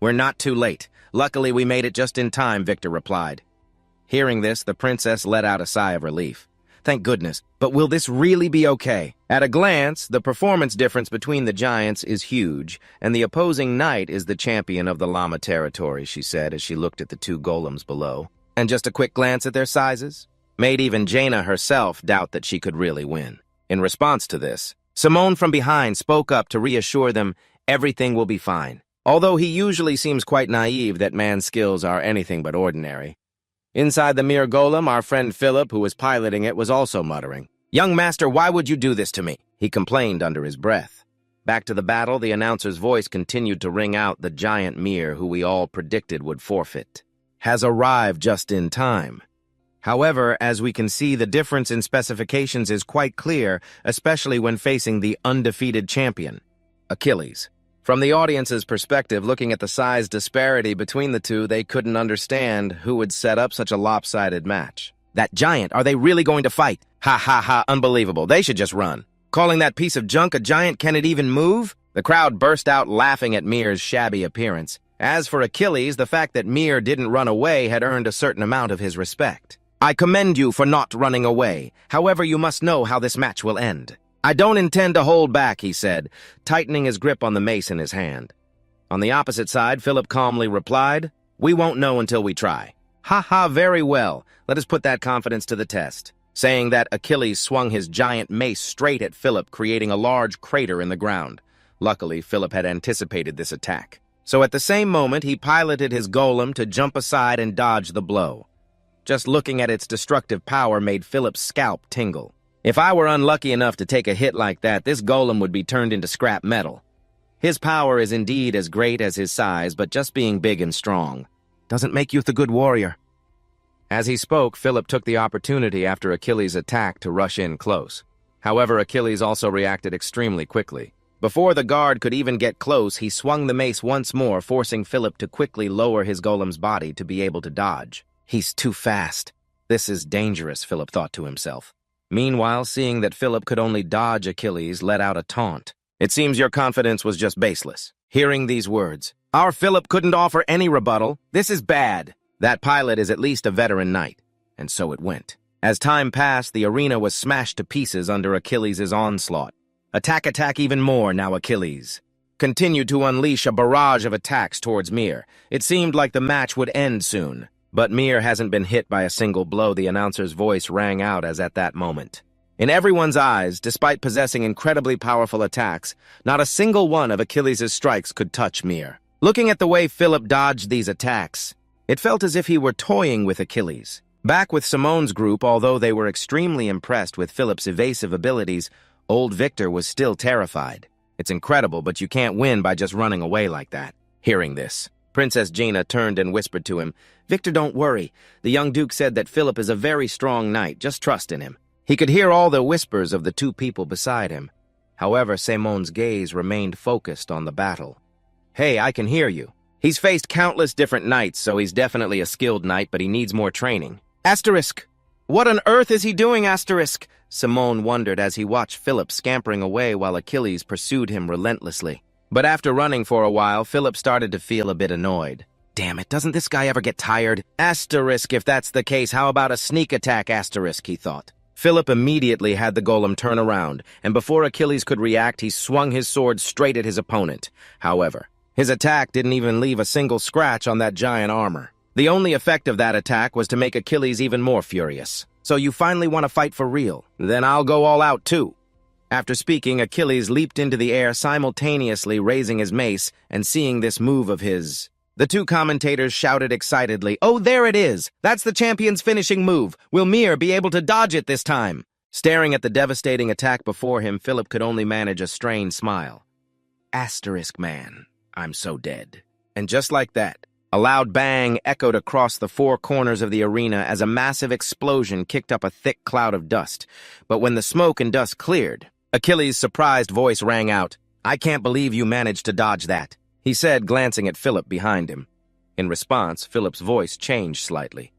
"We're not too late. Luckily, we made it just in time," Victor replied. Hearing this, the princess let out a sigh of relief. "Thank goodness, but will this really be okay?" At a glance, the performance difference between the giants is huge, and the opposing knight is the champion of the llama territory, she said as she looked at the two golems below. And just a quick glance at their sizes made even Jaina herself doubt that she could really win. In response to this, Simone from behind spoke up to reassure them everything will be fine, although he usually seems quite naive that man's skills are anything but ordinary. Inside the mere golem, our friend Philip, who was piloting it, was also muttering, "Young master, why would you do this to me?" he complained under his breath. Back to the battle, the announcer's voice continued to ring out the giant Mir, who we all predicted would forfeit. Has arrived just in time. However, as we can see, the difference in specifications is quite clear, especially when facing the undefeated champion, Achilles. From the audience's perspective, looking at the size disparity between the two, they couldn't understand who would set up such a lopsided match. That giant, are they really going to fight? Ha ha ha, unbelievable. They should just run. Calling that piece of junk a giant, can it even move? The crowd burst out laughing at Mir's shabby appearance. As for Achilles, the fact that Mir didn't run away had earned a certain amount of his respect. "I commend you for not running away. However, you must know how this match will end." "I don't intend to hold back," he said, tightening his grip on the mace in his hand. On the opposite side, Philip calmly replied, "We won't know until we try." "Ha ha, very well. Let us put that confidence to the test." Saying that, Achilles swung his giant mace straight at Philip, creating a large crater in the ground. Luckily, Philip had anticipated this attack. So at the same moment, he piloted his golem to jump aside and dodge the blow. Just looking at its destructive power made Philip's scalp tingle. If I were unlucky enough to take a hit like that, this golem would be turned into scrap metal. His power is indeed as great as his size, but just being big and strong doesn't make you the good warrior. As he spoke, Philip took the opportunity after Achilles' attack to rush in close. However, Achilles also reacted extremely quickly. Before the guard could even get close, he swung the mace once more, forcing Philip to quickly lower his golem's body to be able to dodge. He's too fast. This is dangerous, Philip thought to himself. Meanwhile, seeing that Philip could only dodge Achilles, let out a taunt. "It seems your confidence was just baseless." Hearing these words, "Our Philip couldn't offer any rebuttal. This is bad. That pilot is at least a veteran knight." And so it went. As time passed, the arena was smashed to pieces under Achilles' onslaught. Attack even more now Achilles continued to unleash a barrage of attacks towards Mir. It seemed like the match would end soon. But Mir hasn't been hit by a single blow, the announcer's voice rang out as at that moment. In everyone's eyes, despite possessing incredibly powerful attacks, not a single one of Achilles' strikes could touch Mir. Looking at the way Philip dodged these attacks, it felt as if he were toying with Achilles. Back with Simone's group, although they were extremely impressed with Philip's evasive abilities, old Victor was still terrified. It's incredible, but you can't win by just running away like that. Hearing this, Princess Jaina turned and whispered to him, "Victor, don't worry. The young duke said that Philip is a very strong knight. Just trust in him." He could hear all the whispers of the two people beside him. However, Simone's gaze remained focused on the battle. "Hey, I can hear you. He's faced countless different knights, so he's definitely a skilled knight, but he needs more training." Asterisk. What on earth is he doing, Asterisk? Simone wondered as he watched Philip scampering away while Achilles pursued him relentlessly. But after running for a while, Philip started to feel a bit annoyed. Damn it, doesn't this guy ever get tired? Asterisk, if that's the case, how about a sneak attack, Asterisk, he thought. Philip immediately had the golem turn around, and before Achilles could react, he swung his sword straight at his opponent. However, his attack didn't even leave a single scratch on that giant armor. The only effect of that attack was to make Achilles even more furious. "So you finally want to fight for real? Then I'll go all out too." After speaking, Achilles leaped into the air, simultaneously raising his mace, and seeing this move of his, the two commentators shouted excitedly, "Oh, there it is! That's the champion's finishing move! Will Mir be able to dodge it this time?" Staring at the devastating attack before him, Philip could only manage a strained smile. Asterisk man, I'm so dead. And just like that, a loud bang echoed across the four corners of the arena as a massive explosion kicked up a thick cloud of dust. But when the smoke and dust cleared, Achilles' surprised voice rang out. "I can't believe you managed to dodge that," he said, glancing at Philip behind him. In response, Philip's voice changed slightly.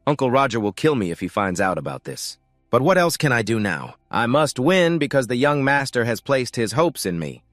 "Uncle Roger will kill me if he finds out about this. But what else can I do now? I must win because the young master has placed his hopes in me.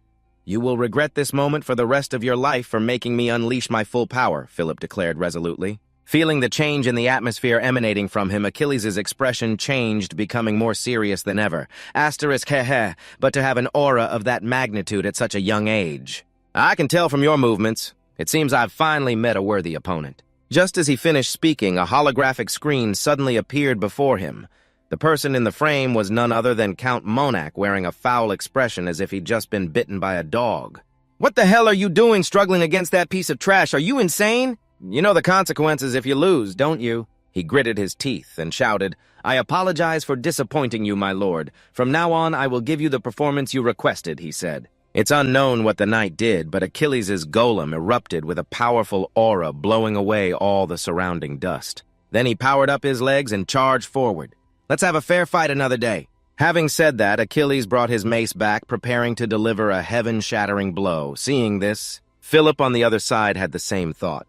You will regret this moment for the rest of your life for making me unleash my full power," Philip declared resolutely. Feeling the change in the atmosphere emanating from him, Achilles' expression changed, becoming more serious than ever. Asterisk, heh, but to have an aura of that magnitude at such a young age. "I can tell from your movements. It seems I've finally met a worthy opponent." Just as he finished speaking, a holographic screen suddenly appeared before him. The person in the frame was none other than Count Monak, wearing a foul expression as if he'd just been bitten by a dog. "What the hell are you doing struggling against that piece of trash? Are you insane? You know the consequences if you lose, don't you?" He gritted his teeth and shouted, "I apologize for disappointing you, my lord. From now on, I will give you the performance you requested," he said. It's unknown what the knight did, but Achilles' golem erupted with a powerful aura, blowing away all the surrounding dust. Then he powered up his legs and charged forward. "Let's have a fair fight another day." Having said that, Achilles brought his mace back, preparing to deliver a heaven-shattering blow. Seeing this, Philip on the other side had the same thought.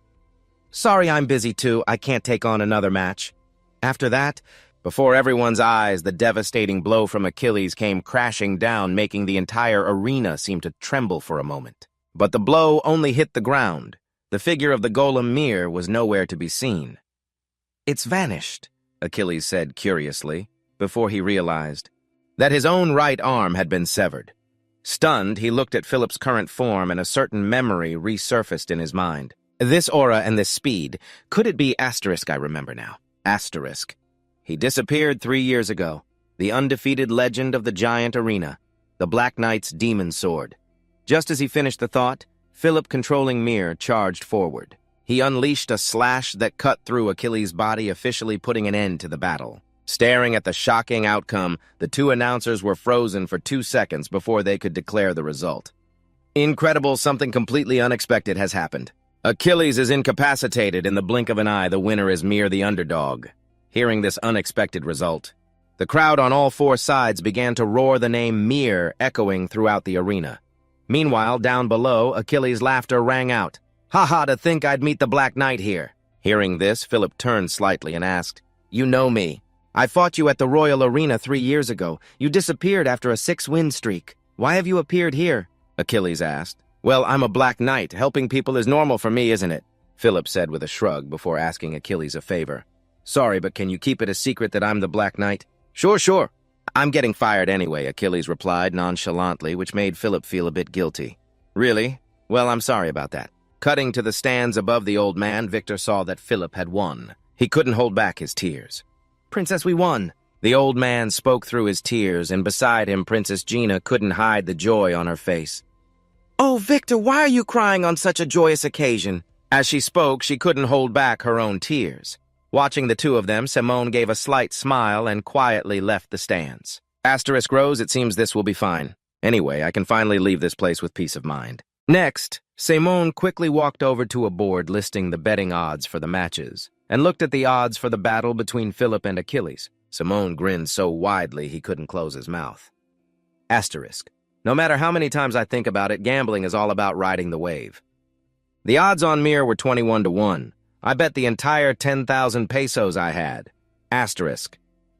"Sorry, I'm busy too. I can't take on another match." After that, before everyone's eyes, the devastating blow from Achilles came crashing down, making the entire arena seem to tremble for a moment. But the blow only hit the ground. The figure of the golem Mir was nowhere to be seen. "It's vanished," Achilles said curiously, before he realized that his own right arm had been severed. Stunned, he looked at Philip's current form, and a certain memory resurfaced in his mind. This aura and this speed, could it be Asterisk? I remember now. Asterisk. He disappeared 3 years ago. The undefeated legend of the giant arena. The Black Knight's demon sword. Just as he finished the thought, Philip, controlling Mir, charged forward. He unleashed a slash that cut through Achilles' body, officially putting an end to the battle. Staring at the shocking outcome, the two announcers were frozen for 2 seconds before they could declare the result. Incredible, something completely unexpected has happened. Achilles is incapacitated. In the blink of an eye, the winner is Mir the underdog. Hearing this unexpected result, the crowd on all 4 sides began to roar the name Mir, echoing throughout the arena. Meanwhile, down below, Achilles' laughter rang out. "Ha ha, to think I'd meet the Black Knight here." Hearing this, Philip turned slightly and asked, "You know me. I fought you at the Royal Arena 3 years ago. You disappeared after a 6-win streak. Why have you appeared here?" Achilles asked. "Well, I'm a Black Knight. Helping people is normal for me, isn't it?" Philip said with a shrug before asking Achilles a favor. "Sorry, but can you keep it a secret that I'm the Black Knight?" Sure. "I'm getting fired anyway," Achilles replied nonchalantly, which made Philip feel a bit guilty. "Really? Well, I'm sorry about that." Cutting to the stands above the old man, Victor saw that Philip had won. He couldn't hold back his tears. "Princess, we won." The old man spoke through his tears, and beside him, Princess Gina couldn't hide the joy on her face. "Oh, Victor, why are you crying on such a joyous occasion?" As she spoke, she couldn't hold back her own tears. Watching the two of them, Simone gave a slight smile and quietly left the stands. Asterisk rose, "It seems this will be fine. Anyway, I can finally leave this place with peace of mind." Next, Simone quickly walked over to a board listing the betting odds for the matches, and looked at the odds for the battle between Philip and Achilles. Simone grinned so widely he couldn't close his mouth. Asterisk. No matter how many times I think about it, gambling is all about riding the wave. The odds on Mir were 21-1. I bet the entire 10,000 pesos I had. Asterisk.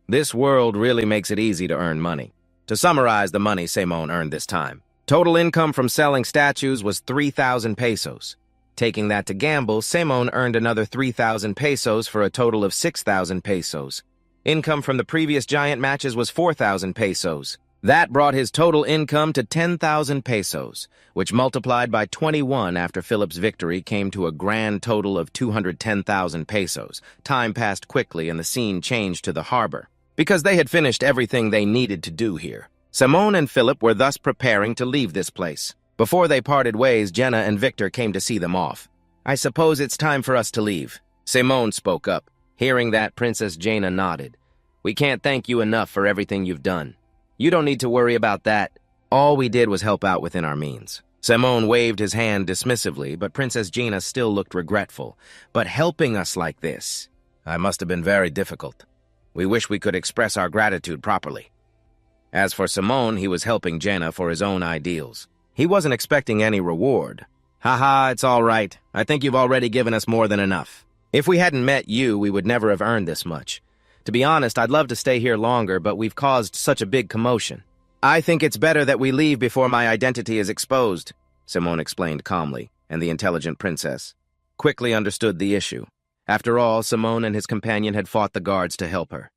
This world really makes it easy to earn money. To summarize the money Simone earned this time. Total income from selling statues was 3,000 pesos. Taking that to gamble, Simone earned another 3,000 pesos for a total of 6,000 pesos. Income from the previous giant matches was 4,000 pesos. That brought his total income to 10,000 pesos, which multiplied by 21 after Philip's victory came to a grand total of 210,000 pesos. Time passed quickly and the scene changed to the harbor, because they had finished everything they needed to do here. Simone and Philip were thus preparing to leave this place. Before they parted ways, Jenna and Victor came to see them off. "I suppose it's time for us to leave." Simone spoke up. Hearing that, Princess Jaina nodded. "We can't thank you enough for everything you've done. You don't need to worry about that. All we did was help out within our means." Simone waved his hand dismissively, but Princess Gina still looked regretful. "But helping us like this, I must have been very difficult. We wish we could express our gratitude properly." As for Simone, he was helping Jenna for his own ideals. He wasn't expecting any reward. Haha, it's all right. I think you've already given us more than enough. If we hadn't met you, we would never have earned this much. To be honest, I'd love to stay here longer, but we've caused such a big commotion. I think it's better that we leave before my identity is exposed, Simone explained calmly, and the intelligent princess quickly understood the issue. After all, Simone and his companion had fought the guards to help her.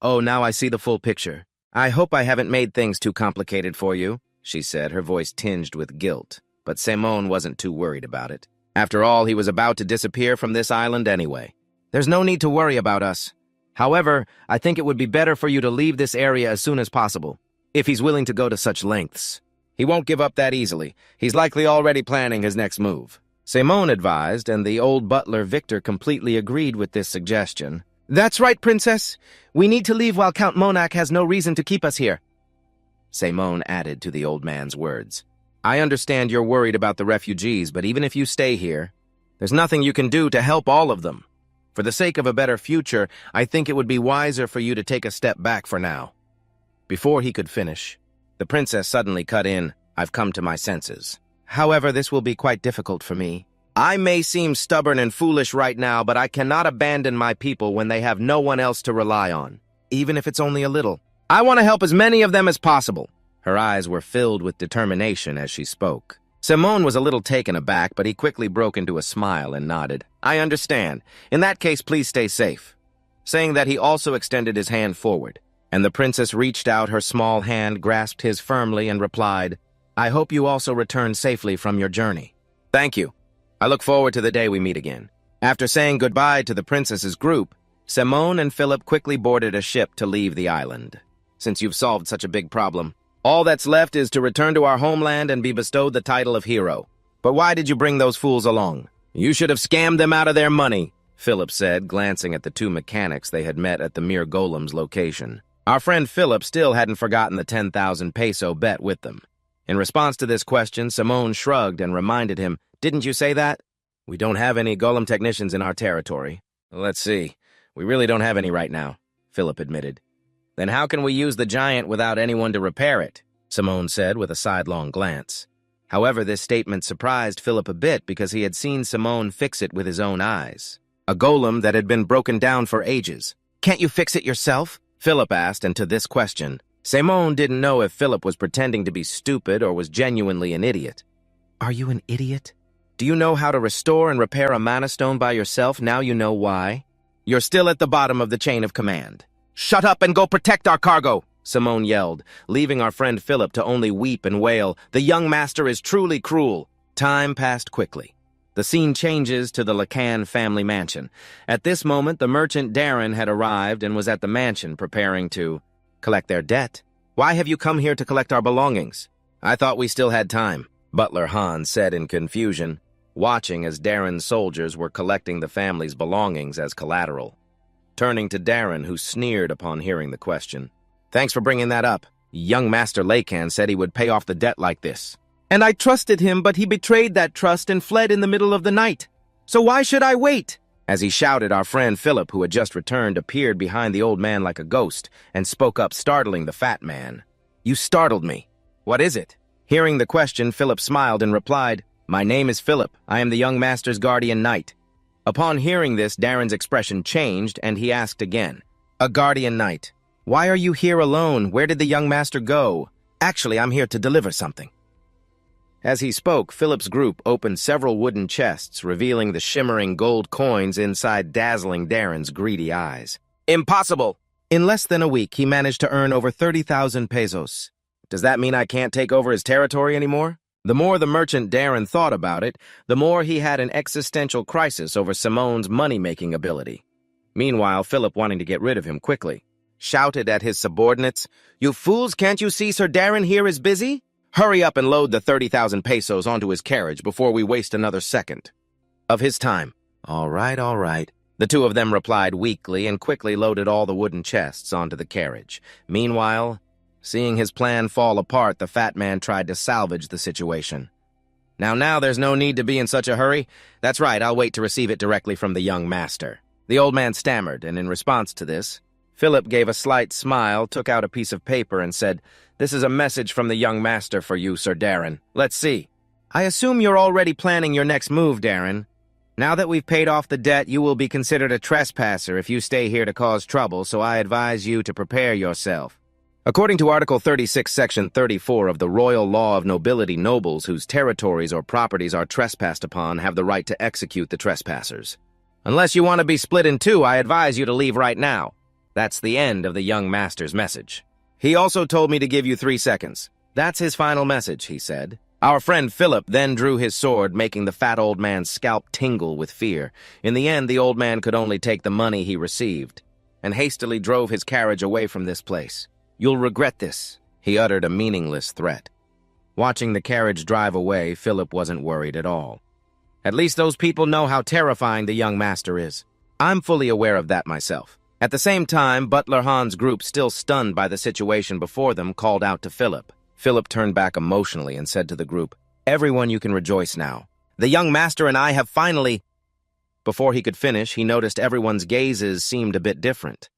Oh, now I see the full picture. I hope I haven't made things too complicated for you, she said, her voice tinged with guilt. But Simone wasn't too worried about it. After all, he was about to disappear from this island anyway. There's no need to worry about us. However, I think it would be better for you to leave this area as soon as possible, if he's willing to go to such lengths. He won't give up that easily. He's likely already planning his next move. Simone advised, and the old butler Victor completely agreed with this suggestion. That's right, Princess. We need to leave while Count Monac has no reason to keep us here. Simone added to the old man's words. I understand you're worried about the refugees, but even if you stay here, there's nothing you can do to help all of them. For the sake of a better future, I think it would be wiser for you to take a step back for now. Before he could finish, the princess suddenly cut in, I've come to my senses. However, this will be quite difficult for me. I may seem stubborn and foolish right now, but I cannot abandon my people when they have no one else to rely on, even if it's only a little. I want to help as many of them as possible. Her eyes were filled with determination as she spoke. Simone was a little taken aback, but he quickly broke into a smile and nodded. I understand. In that case, please stay safe. Saying that, he also extended his hand forward, and the princess reached out her small hand, grasped his firmly, and replied, I hope you also return safely from your journey. Thank you. I look forward to the day we meet again. After saying goodbye to the princess's group, Simone and Philip quickly boarded a ship to leave the island. Since you've solved such a big problem, all that's left is to return to our homeland and be bestowed the title of hero. But why did you bring those fools along? You should have scammed them out of their money, Philip said, glancing at the two mechanics they had met at the mere Golem's location. Our friend Philip still hadn't forgotten the 10,000 peso bet with them. In response to this question, Simone shrugged and reminded him, Didn't you say that? We don't have any Golem technicians in our territory. Let's see. We really don't have any right now, Philip admitted. Then how can we use the giant without anyone to repair it? Simone said with a sidelong glance. However, this statement surprised Philip a bit because he had seen Simone fix it with his own eyes. A golem that had been broken down for ages. Can't you fix it yourself? Philip asked, and to this question, Simone didn't know if Philip was pretending to be stupid or was genuinely an idiot. Are you an idiot? Do you know how to restore and repair a mana stone by yourself? Now you know why. You're still at the bottom of the chain of command. Shut up and go protect our cargo, Simone yelled, leaving our friend Philip to only weep and wail. The young master is truly cruel. Time passed quickly. The scene changes to the Lacan family mansion. At this moment, the merchant Darren had arrived and was at the mansion preparing to collect their debt. Why have you come here to collect our belongings? I thought we still had time, Butler Hans said in confusion, watching as Darren's soldiers were collecting the family's belongings as collateral. Turning to Darren, who sneered upon hearing the question. Thanks for bringing that up. Young Master Lacan said he would pay off the debt like this. And I trusted him, but he betrayed that trust and fled in the middle of the night. So why should I wait? As he shouted, our friend Philip, who had just returned, appeared behind the old man like a ghost and spoke up, startling the fat man. You startled me. What is it? Hearing the question, Philip smiled and replied, My name is Philip. I am the young master's guardian knight. Upon hearing this, Darren's expression changed, and he asked again, A guardian knight. Why are you here alone? Where did the young master go? Actually, I'm here to deliver something. As he spoke, Philip's group opened several wooden chests, revealing the shimmering gold coins inside, dazzling Darren's greedy eyes. Impossible! In less than a week, he managed to earn over 30,000 pesos. Does that mean I can't take over his territory anymore? The more the merchant Darren thought about it, the more he had an existential crisis over Simone's money-making ability. Meanwhile, Philip, wanting to get rid of him quickly, shouted at his subordinates, You fools, can't you see Sir Darren here is busy? Hurry up and load the 30,000 pesos onto his carriage before we waste another second of his time. All right, all right. The two of them replied weakly and quickly loaded all the wooden chests onto the carriage. Meanwhile, seeing his plan fall apart, the fat man tried to salvage the situation. Now, there's no need to be in such a hurry. That's right, I'll wait to receive it directly from the young master. The old man stammered, and in response to this, Philip gave a slight smile, took out a piece of paper, and said, "This is a message from the young master for you, Sir Darren. Let's see. I assume you're already planning your next move, Darren. Now that we've paid off the debt, you will be considered a trespasser if you stay here to cause trouble, so I advise you to prepare yourself. According to Article 36, Section 34 of the Royal Law of Nobility, nobles whose territories or properties are trespassed upon have the right to execute the trespassers. Unless you want to be split in two, I advise you to leave right now." That's the end of the young master's message. He also told me to give you 3 seconds. That's his final message, he said. Our friend Philip then drew his sword, making the fat old man's scalp tingle with fear. In the end, the old man could only take the money he received, and hastily drove his carriage away from this place. "You'll regret this," he uttered a meaningless threat. Watching the carriage drive away, Philip wasn't worried at all. At least those people know how terrifying the young master is. I'm fully aware of that myself. At the same time, Butler Han's group, still stunned by the situation before them, called out to Philip. Philip turned back emotionally and said to the group, "Everyone, you can rejoice now. The young master and I have finally—" Before he could finish, he noticed everyone's gazes seemed a bit different.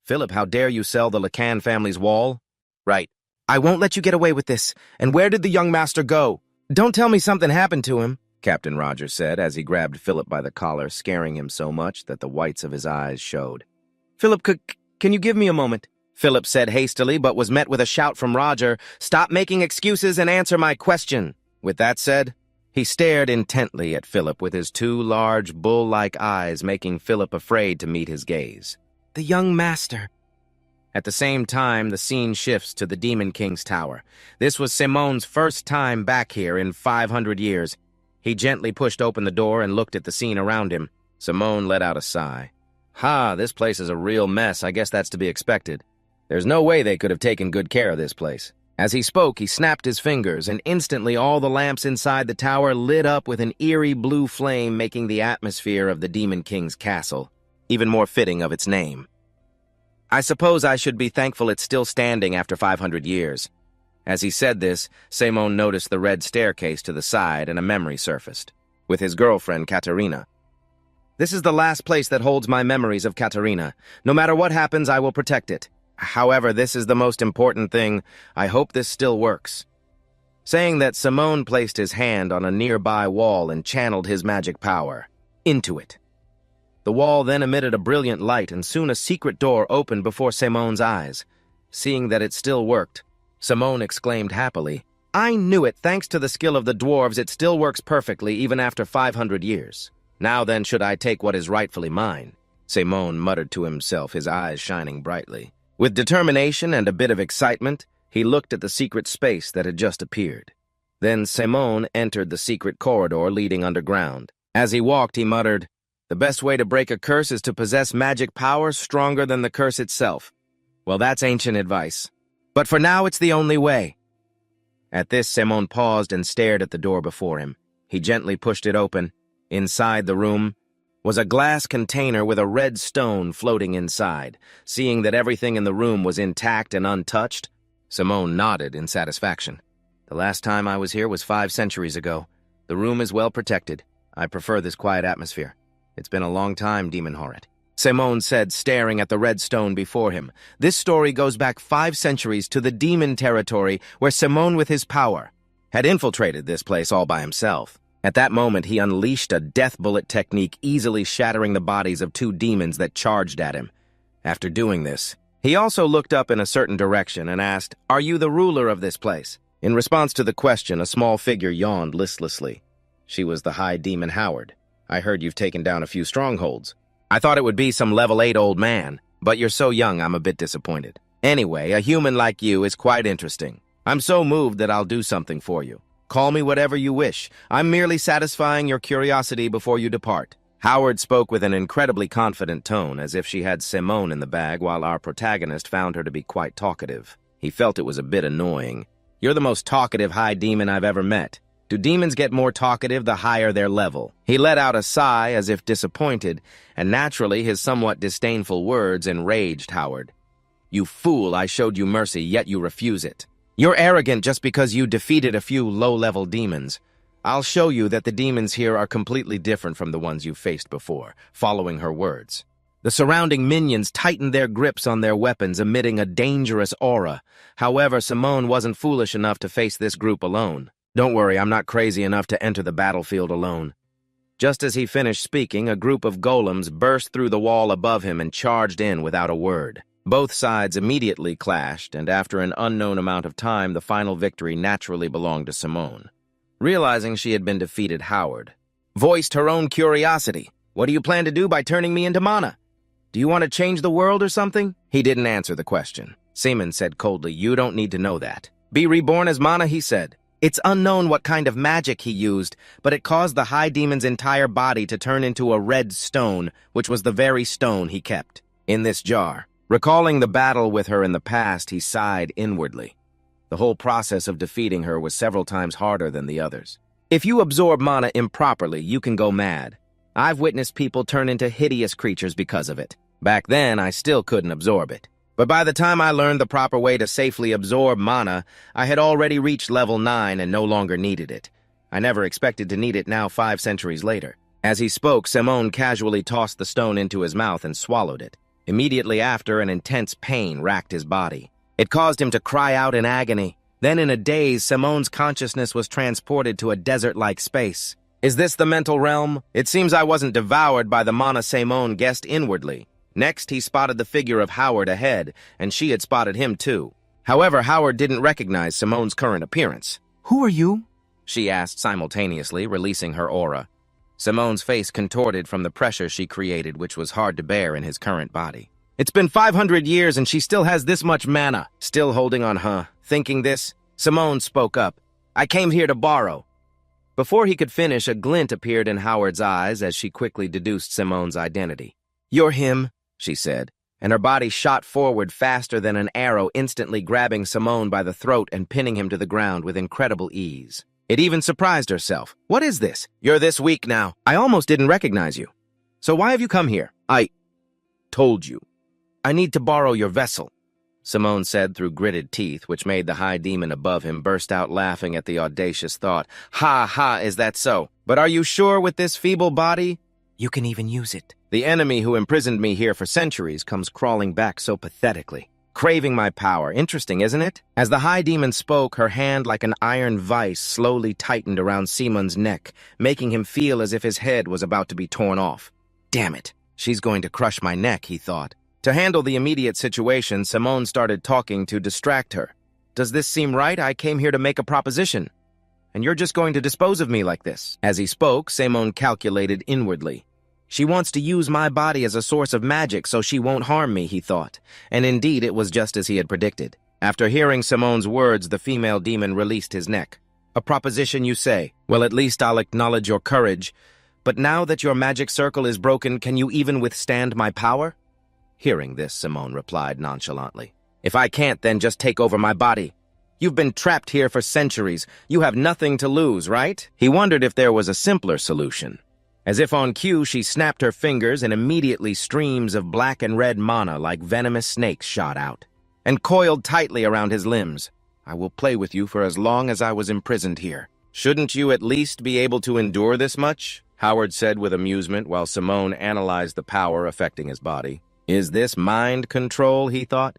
"Philip, how dare you sell the Lacan family's wall?" "Right. I won't let you get away with this. And where did the young master go?" "Don't tell me something happened to him," Captain Rogers said as he grabbed Philip by the collar, scaring him so much that the whites of his eyes showed. "Philip, can you give me a moment?" Philip said hastily, but was met with a shout from Roger, "Stop making excuses and answer my question." With that said, he stared intently at Philip with his 2 large, bull-like eyes, making Philip afraid to meet his gaze. "The young master." At the same time, the scene shifts to the Demon King's tower. This was Simon's first time back here in 500 years. He gently pushed open the door and looked at the scene around him. Simone let out a sigh. "Ha, this place is a real mess. I guess that's to be expected. There's no way they could have taken good care of this place." As he spoke, he snapped his fingers, and instantly all the lamps inside the tower lit up with an eerie blue flame, making the atmosphere of the Demon King's castle even more fitting of its name. "I suppose I should be thankful it's still standing after 500 years. As he said this, Simon noticed the red staircase to the side, and a memory surfaced. With his girlfriend, Katerina. "This is the last place that holds my memories of Katerina. No matter what happens, I will protect it. However, this is the most important thing. I hope this still works." Saying that, Simone placed his hand on a nearby wall and channeled his magic power into it. The wall then emitted a brilliant light, and soon a secret door opened before Simon's eyes. Seeing that it still worked, Simone exclaimed happily, "I knew it! Thanks to the skill of the dwarves, it still works perfectly, even after 500 years. Now then, should I take what is rightfully mine?" Simone muttered to himself, his eyes shining brightly. With determination and a bit of excitement, he looked at the secret space that had just appeared. Then Simone entered the secret corridor leading underground. As he walked, he muttered, "The best way to break a curse is to possess magic power stronger than the curse itself. Well, that's ancient advice. But for now, it's the only way." At this, Simone paused and stared at the door before him. He gently pushed it open. Inside the room was a glass container with a red stone floating inside. Seeing that everything in the room was intact and untouched, Simone nodded in satisfaction. "The last time I was here was 5 centuries ago. The room is well protected. I prefer this quiet atmosphere. It's been a long time, Demon Hornet," Simone said, staring at the red stone before him. This story goes back 5 centuries to the demon territory where Simone, with his power, had infiltrated this place all by himself. At that moment, he unleashed a death bullet technique, easily shattering the bodies of 2 demons that charged at him. After doing this, he also looked up in a certain direction and asked, "Are you the ruler of this place?" In response to the question, a small figure yawned listlessly. She was the High Demon Howard. "I heard you've taken down a few strongholds. I thought it would be some level 8 old man, but you're so young I'm a bit disappointed. Anyway, a human like you is quite interesting. I'm so moved that I'll do something for you. Call me whatever you wish. I'm merely satisfying your curiosity before you depart." Howard spoke with an incredibly confident tone, as if she had Simone in the bag, while our protagonist found her to be quite talkative. He felt it was a bit annoying. "You're the most talkative high demon I've ever met. Do demons get more talkative the higher their level?" He let out a sigh as if disappointed, and naturally his somewhat disdainful words enraged Howard. "You fool, I showed you mercy, yet you refuse it. You're arrogant just because you defeated a few low-level demons. I'll show you that the demons here are completely different from the ones you faced before," following her words. The surrounding minions tightened their grips on their weapons, emitting a dangerous aura. However, Simone wasn't foolish enough to face this group alone. "Don't worry, I'm not crazy enough to enter the battlefield alone." Just as he finished speaking, a group of golems burst through the wall above him and charged in without a word. Both sides immediately clashed, and after an unknown amount of time, the final victory naturally belonged to Simone. Realizing she had been defeated, Howard voiced her own curiosity. "What do you plan to do by turning me into mana? Do you want to change the world or something?" He didn't answer the question. Seaman said coldly, "You don't need to know that." "Be reborn as mana," he said. It's unknown what kind of magic he used, but it caused the High Demon's entire body to turn into a red stone, which was the very stone he kept in this jar. Recalling the battle with her in the past, he sighed inwardly. The whole process of defeating her was several times harder than the others. If you absorb mana improperly, you can go mad. I've witnessed people turn into hideous creatures because of it. Back then, I still couldn't absorb it. But by the time I learned the proper way to safely absorb mana, I had already reached level 9 and no longer needed it. I never expected to need it now 5 centuries later. As he spoke, Simone casually tossed the stone into his mouth and swallowed it. Immediately after, an intense pain racked his body. It caused him to cry out in agony. Then in a daze, Simone's consciousness was transported to a desert-like space. Is this the mental realm? It seems I wasn't devoured by the mana Simone guessed inwardly. Next, he spotted the figure of Howard ahead, and she had spotted him too. However, Howard didn't recognize Simone's current appearance. Who are you? She asked simultaneously, releasing her aura. Simone's face contorted from the pressure she created, which was hard to bear in his current body. It's been 500 years and she still has this much mana. Still holding on, huh? Thinking this? Simone spoke up. I came here to borrow. Before he could finish, a glint appeared in Howard's eyes as she quickly deduced Simone's identity. You're him, she said, and her body shot forward faster than an arrow, instantly grabbing Simone by the throat and pinning him to the ground with incredible ease. It even surprised herself. What is this? You're this weak now. I almost didn't recognize you. So why have you come here? I told you. I need to borrow your vessel, Simone said through gritted teeth, which made the High Demon above him burst out laughing at the audacious thought. Ha ha, is that so? But are you sure with this feeble body? You can even use it. The enemy who imprisoned me here for centuries comes crawling back so pathetically, craving my power. Interesting, isn't it? As the High Demon spoke, her hand like an iron vice slowly tightened around Simon's neck, making him feel as if his head was about to be torn off. Damn it, she's going to crush my neck, he thought. To handle the immediate situation, Simone started talking to distract her. Does this seem right? I came here to make a proposition, and you're just going to dispose of me like this. As he spoke, Simone calculated inwardly. She wants to use my body as a source of magic so she won't harm me, he thought. And indeed, it was just as he had predicted. After hearing Simone's words, the female demon released his neck. A proposition, you say? Well, at least I'll acknowledge your courage. But now that your magic circle is broken, can you even withstand my power? Hearing this, Simone replied nonchalantly. If I can't, then just take over my body. You've been trapped here for centuries. You have nothing to lose, right? He wondered if there was a simpler solution. As if on cue, she snapped her fingers and immediately streams of black and red mana like venomous snakes shot out and coiled tightly around his limbs. I will play with you for as long as I was imprisoned here. Shouldn't you at least be able to endure this much? Howard said with amusement while Simone analyzed the power affecting his body. Is this mind control, he thought?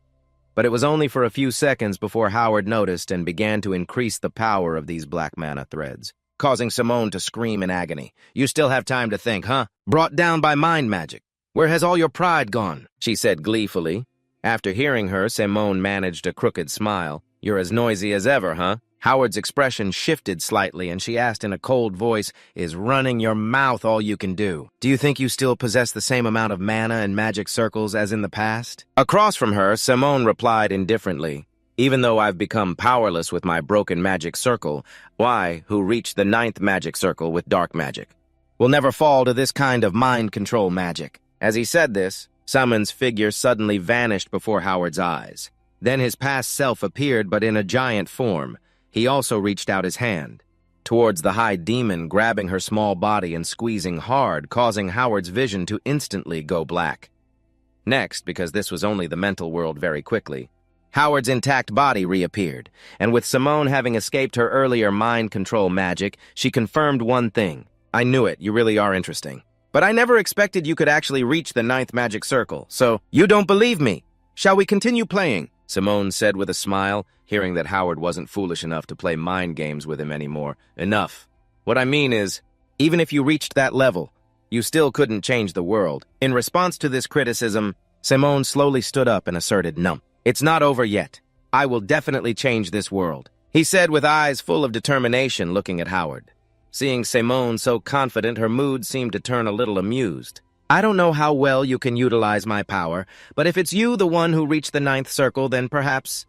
But it was only for a few seconds before Howard noticed and began to increase the power of these black mana threads, causing Simone to scream in agony. You still have time to think, huh? Brought down by mind magic. Where has all your pride gone? She said gleefully. After hearing her, Simone managed a crooked smile. You're as noisy as ever, huh? Howard's expression shifted slightly, and she asked in a cold voice, Is running your mouth all you can do? Do you think you still possess the same amount of mana and magic circles as in the past? Across from her, Simone replied indifferently, Even though I've become powerless with my broken magic circle, I, who reached the 9th magic circle with dark magic, will never fall to this kind of mind control magic. As he said this, Simon's figure suddenly vanished before Howard's eyes. Then his past self appeared, but in a giant form. He also reached out his hand towards the High Demon, grabbing her small body and squeezing hard, causing Howard's vision to instantly go black. Next, because this was only the mental world very quickly, Howard's intact body reappeared, and with Simone having escaped her earlier mind control magic, she confirmed one thing. I knew it, you really are interesting. But I never expected you could actually reach the 9th magic circle, so you don't believe me. Shall we continue playing? Simone said with a smile, hearing that Howard wasn't foolish enough to play mind games with him anymore. Enough. What I mean is, even if you reached that level, you still couldn't change the world. In response to this criticism, Simone slowly stood up and asserted, "No, it's not over yet. I will definitely change this world," he said with eyes full of determination, looking at Howard. Seeing Simone so confident, her mood seemed to turn a little amused. "I don't know how well you can utilize my power, but if it's you the one who reached the 9th circle, then perhaps—"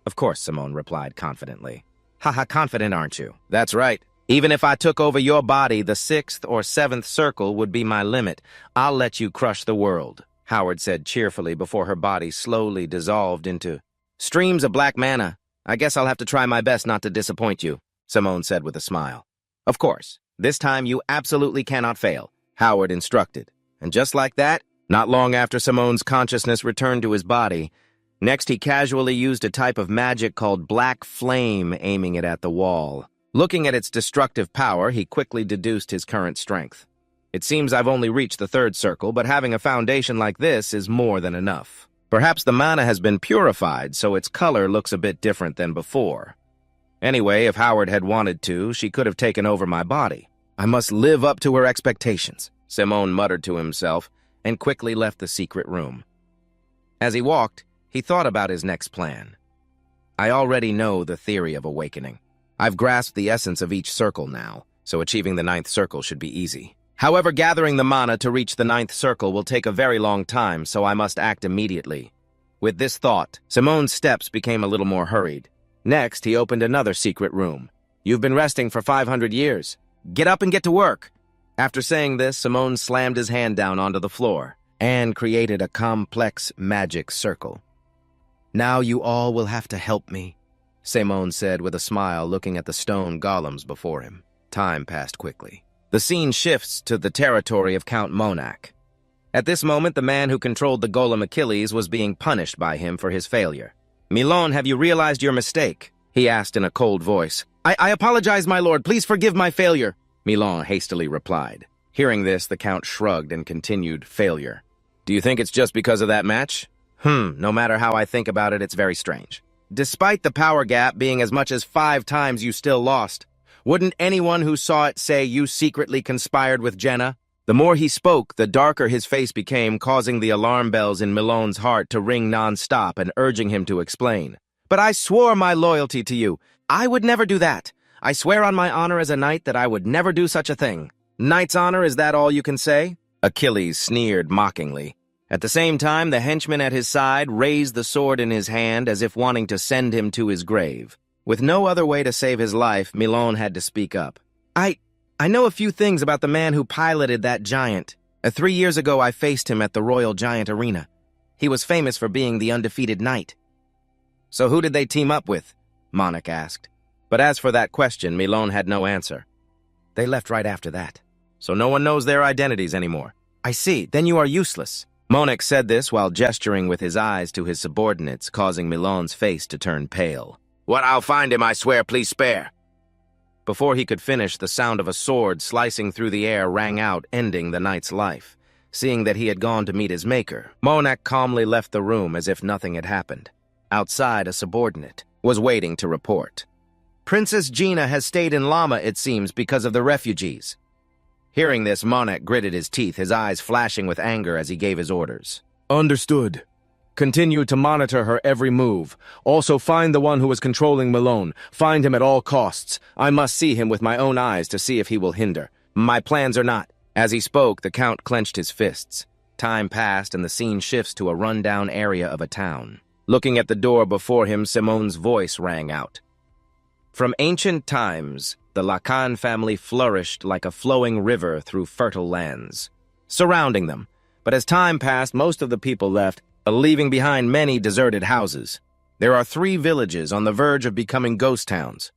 "Of course," Simone replied confidently. "Haha, confident, aren't you?" "That's right. Even if I took over your body, the 6th or 7th circle would be my limit. I'll let you crush the world," Howard said cheerfully before her body slowly dissolved into streams of black mana. "I guess I'll have to try my best not to disappoint you," Simone said with a smile. "Of course, this time you absolutely cannot fail," Howard instructed. And just like that, not long after Simone's consciousness returned to his body, next he casually used a type of magic called Black Flame, aiming it at the wall. Looking at its destructive power, he quickly deduced his current strength. "It seems I've only reached the 3rd circle, but having a foundation like this is more than enough. Perhaps the mana has been purified, so its color looks a bit different than before. Anyway, if Howard had wanted to, she could have taken over my body. I must live up to her expectations," Simone muttered to himself and quickly left the secret room. As he walked, he thought about his next plan. "I already know the theory of awakening. I've grasped the essence of each circle now, so achieving the 9th circle should be easy. However, gathering the mana to reach the 9th circle will take a very long time, so I must act immediately." With this thought, Simone's steps became a little more hurried. Next, he opened another secret room. "You've been resting for 500 years. Get up and get to work." After saying this, Simone slammed his hand down onto the floor and created a complex magic circle. "Now you all will have to help me," Simone said with a smile, looking at the stone golems before him. Time passed quickly. The scene shifts to the territory of Count Monak. At this moment, the man who controlled the golem Achilles was being punished by him for his failure. "Milon, have you realized your mistake?" he asked in a cold voice. I apologize, my lord. Please forgive my failure," Milon hastily replied. Hearing this, the Count shrugged and continued, "Failure. Do you think it's just because of that match? No matter how I think about it, it's very strange. Despite the power gap being as much as 5 times, you still lost. Wouldn't anyone who saw it say you secretly conspired with Jenna?" The more he spoke, the darker his face became, causing the alarm bells in Milon's heart to ring non-stop and urging him to explain. "But I swore my loyalty to you. I would never do that. I swear on my honor as a knight that I would never do such a thing." "Knight's honor, is that all you can say?" Achilles sneered mockingly. At the same time, the henchman at his side raised the sword in his hand as if wanting to send him to his grave. With no other way to save his life, Milon had to speak up. I know a few things about the man who piloted that giant. 3 years ago, I faced him at the Royal Giant Arena. He was famous for being the undefeated knight." "So who did they team up with?" Monak asked. But as for that question, Milon had no answer. "They left right after that. So no one knows their identities anymore." "I see. Then you are useless." Monak said this while gesturing with his eyes to his subordinates, causing Milon's face to turn pale. "What I'll find him, I swear, please spare." Before he could finish, the sound of a sword slicing through the air rang out, ending the knight's life. Seeing that he had gone to meet his maker, Monak calmly left the room as if nothing had happened. Outside, a subordinate was waiting to report. "Princess Gina has stayed in Lama, it seems, because of the refugees." Hearing this, Monak gritted his teeth, his eyes flashing with anger as he gave his orders. "Understood. Continue to monitor her every move. Also find the one who is controlling Milon. Find him at all costs. I must see him with my own eyes to see if he will hinder. My plans are not." As he spoke, the Count clenched his fists. Time passed and the scene shifts to a rundown area of a town. Looking at the door before him, Simone's voice rang out. From ancient times, the Lacan family flourished like a flowing river through fertile lands, surrounding them. But as time passed, most of the people left, leaving behind many deserted houses. There are 3 villages on the verge of becoming ghost towns.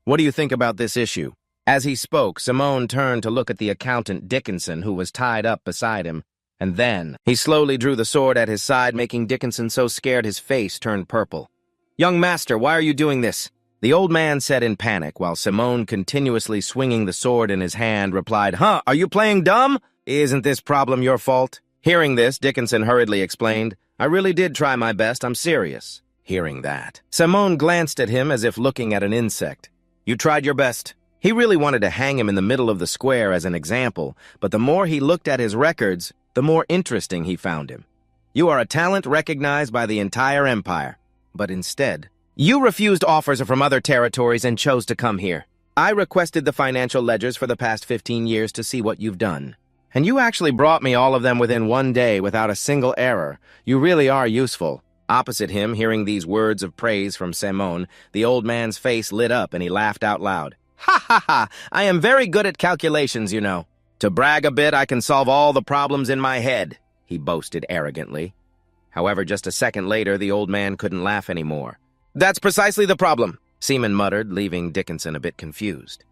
What do you think about this issue? As he spoke, Simone turned to look at the accountant Dickinson, who was tied up beside him, and then he slowly drew the sword at his side, making Dickinson so scared his face turned purple. "Young master, why are you doing this?" The old man said in panic, while Simone, continuously swinging the sword in his hand, replied, "Are you playing dumb?" Isn't this problem your fault? Hearing this, Dickinson hurriedly explained, I really did try my best, I'm serious. Hearing that, Simone glanced at him as if looking at an insect. You tried your best. He really wanted to hang him in the middle of the square as an example, but the more he looked at his records, the more interesting he found him. You are a talent recognized by the entire empire. But instead, you refused offers from other territories and chose to come here. I requested the financial ledgers for the past 15 years to see what you've done. And you actually brought me all of them within 1 day without a single error. You really are useful. Opposite him, hearing these words of praise from Simone, the old man's face lit up and he laughed out loud. Ha ha ha! I am very good at calculations, you know. To brag a bit, I can solve all the problems in my head, he boasted arrogantly. However, just a second later, the old man couldn't laugh anymore. That's precisely the problem, Seaman muttered, leaving Dickinson a bit confused.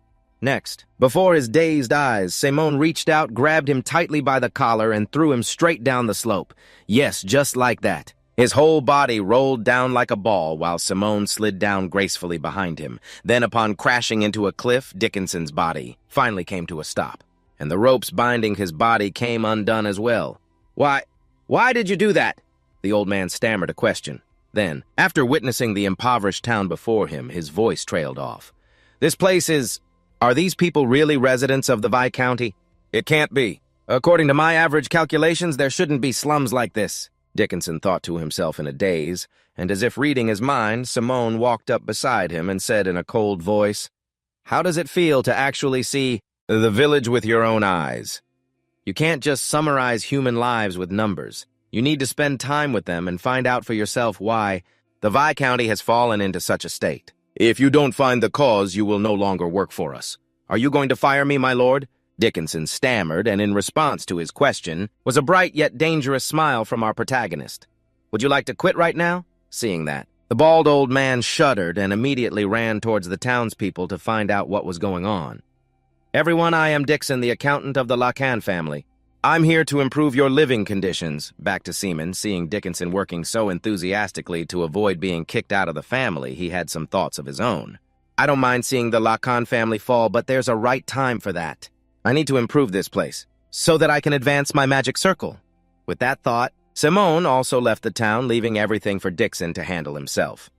Next, before his dazed eyes, Simone reached out, grabbed him tightly by the collar, and threw him straight down the slope. Yes, just like that. His whole body rolled down like a ball while Simone slid down gracefully behind him. Then, upon crashing into a cliff, Dickinson's body finally came to a stop, and the ropes binding his body came undone as well. Why did you do that? The old man stammered a question. Then, after witnessing the impoverished town before him, his voice trailed off. This place is... Are these people really residents of the Viscounty? It can't be. According to my average calculations, there shouldn't be slums like this. Dickinson thought to himself in a daze, and as if reading his mind, Simone walked up beside him and said in a cold voice, How does it feel to actually see the village with your own eyes? You can't just summarize human lives with numbers. You need to spend time with them and find out for yourself why the Viscounty has fallen into such a state. If you don't find the cause, you will no longer work for us. Are you going to fire me, my lord? Dickinson stammered, and in response to his question was a bright yet dangerous smile from our protagonist. Would you like to quit right now? Seeing that, the bald old man shuddered and immediately ran towards the townspeople to find out what was going on. Everyone, I am Dixon, the accountant of the Lacan family. I'm here to improve your living conditions, back to Seaman, seeing Dickinson working so enthusiastically to avoid being kicked out of the family, he had some thoughts of his own. I don't mind seeing the Lacan family fall, but there's a right time for that. I need to improve this place, so that I can advance my magic circle. With that thought, Simone also left the town, leaving everything for Dixon to handle himself.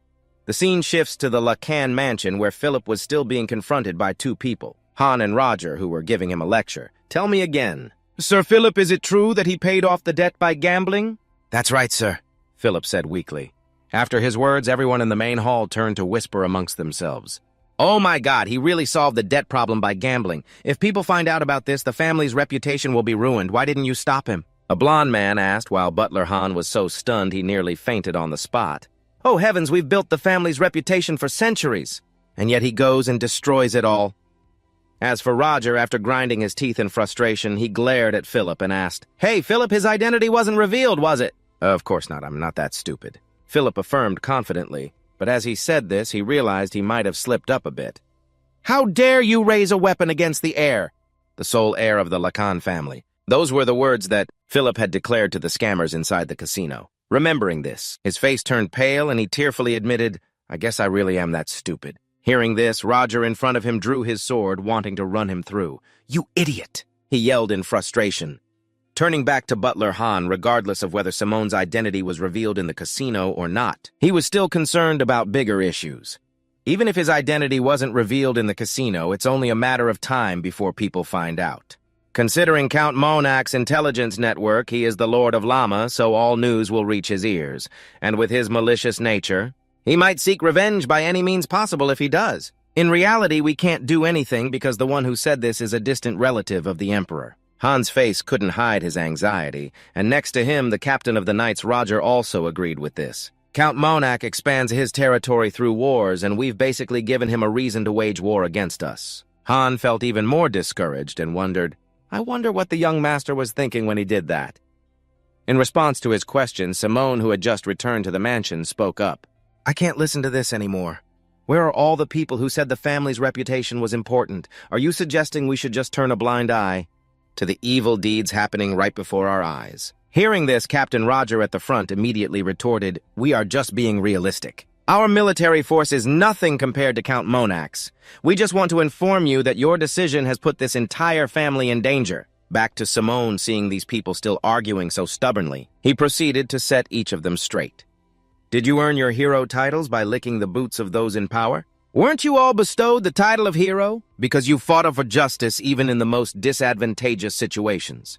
The scene shifts to the Lacan mansion, where Philip was still being confronted by two people, Han and Roger, who were giving him a lecture. Tell me again. Sir Philip, is it true that he paid off the debt by gambling? That's right, sir, Philip said weakly. After his words, everyone in the main hall turned to whisper amongst themselves. Oh my God, he really solved the debt problem by gambling. If people find out about this, the family's reputation will be ruined. Why didn't you stop him? A blond man asked, while Butler Han was so stunned he nearly fainted on the spot. Oh heavens, we've built the family's reputation for centuries. And yet he goes and destroys it all. As for Roger, after grinding his teeth in frustration, he glared at Philip and asked, Hey, Philip, his identity wasn't revealed, was it? Of course not, I'm not that stupid. Philip affirmed confidently, but as he said this, he realized he might have slipped up a bit. How dare you raise a weapon against the heir? The sole heir of the Lacan family. Those were the words that Philip had declared to the scammers inside the casino. Remembering this, his face turned pale and he tearfully admitted, I guess I really am that stupid. Hearing this, Roger in front of him drew his sword, wanting to run him through. You idiot! He yelled in frustration. Turning back to Butler Han, regardless of whether Simone's identity was revealed in the casino or not, he was still concerned about bigger issues. Even if his identity wasn't revealed in the casino, it's only a matter of time before people find out. Considering Count Monac's intelligence network, he is the Lord of Lama, so all news will reach his ears. And with his malicious nature, he might seek revenge by any means possible if he does. In reality, we can't do anything because the one who said this is a distant relative of the Emperor. Han's face couldn't hide his anxiety, and next to him, the captain of the Knights, Roger, also agreed with this. Count Monac expands his territory through wars, and we've basically given him a reason to wage war against us. Han felt even more discouraged and wondered, I wonder what the young master was thinking when he did that. In response to his question, Simone, who had just returned to the mansion, spoke up. I can't listen to this anymore. Where are all the people who said the family's reputation was important? Are you suggesting we should just turn a blind eye to the evil deeds happening right before our eyes? Hearing this, Captain Roger at the front immediately retorted, We are just being realistic. Our military force is nothing compared to Count Monac's. We just want to inform you that your decision has put this entire family in danger. Back to Simone seeing these people still arguing so stubbornly, he proceeded to set each of them straight. Did you earn your hero titles by licking the boots of those in power? Weren't you all bestowed the title of hero because you fought for justice even in the most disadvantageous situations?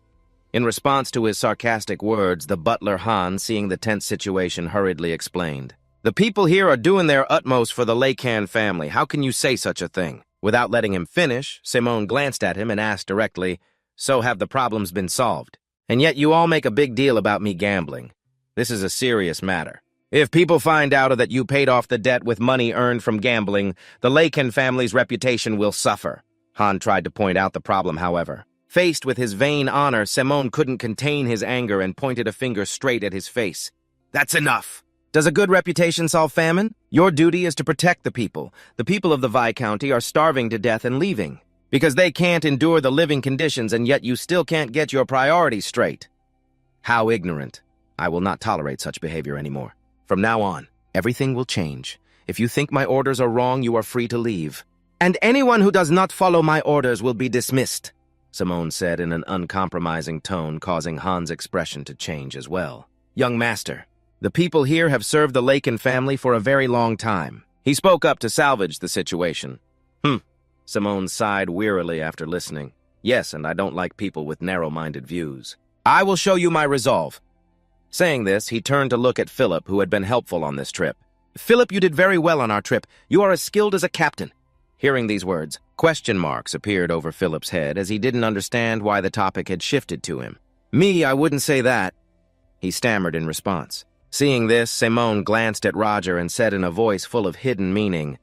In response to his sarcastic words, the butler Han, seeing the tense situation, hurriedly explained. The people here are doing their utmost for the Lacan family. How can you say such a thing? Without letting him finish, Simone glanced at him and asked directly, so have the problems been solved? And yet you all make a big deal about me gambling. This is a serious matter. If people find out that you paid off the debt with money earned from gambling, the Lacan family's reputation will suffer. Han tried to point out the problem, however. Faced with his vain honor, Simone couldn't contain his anger and pointed a finger straight at his face. That's enough! Does a good reputation solve famine? Your duty is to protect the people. The people of the Viscounty are starving to death and leaving, because they can't endure the living conditions, and yet you still can't get your priorities straight. How ignorant. I will not tolerate such behavior anymore. From now on, everything will change. If you think my orders are wrong, you are free to leave. And anyone who does not follow my orders will be dismissed, Simone said in an uncompromising tone, causing Han's expression to change as well. Young master, the people here have served the Lacan family for a very long time. He spoke up to salvage the situation. Simone sighed wearily after listening. Yes, and I don't like people with narrow-minded views. I will show you my resolve. Saying this, he turned to look at Philip, who had been helpful on this trip. Philip, you did very well on our trip. You are as skilled as a captain. Hearing these words, question marks appeared over Philip's head as he didn't understand why the topic had shifted to him. Me, I wouldn't say that, he stammered in response. Seeing this, Simone glanced at Roger and said in a voice full of hidden meaning,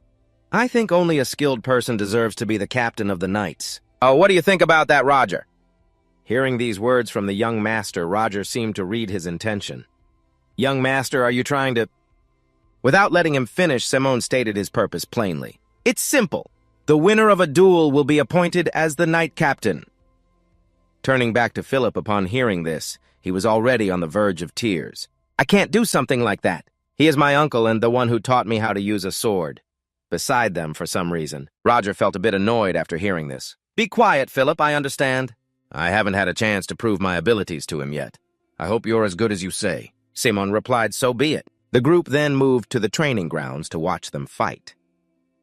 I think only a skilled person deserves to be the captain of the knights. Oh, what do you think about that, Roger? Hearing these words from the young master, Roger seemed to read his intention. Young master, are you trying to... Without letting him finish, Simone stated his purpose plainly. It's simple. The winner of a duel will be appointed as the knight captain. Turning back to Philip upon hearing this, he was already on the verge of tears. I can't do something like that. He is my uncle and the one who taught me how to use a sword. Beside them, for some reason, Roger felt a bit annoyed after hearing this. Be quiet, Philip, I understand. I haven't had a chance to prove my abilities to him yet. I hope you're as good as you say. Simone replied, so be it. The group then moved to the training grounds to watch them fight.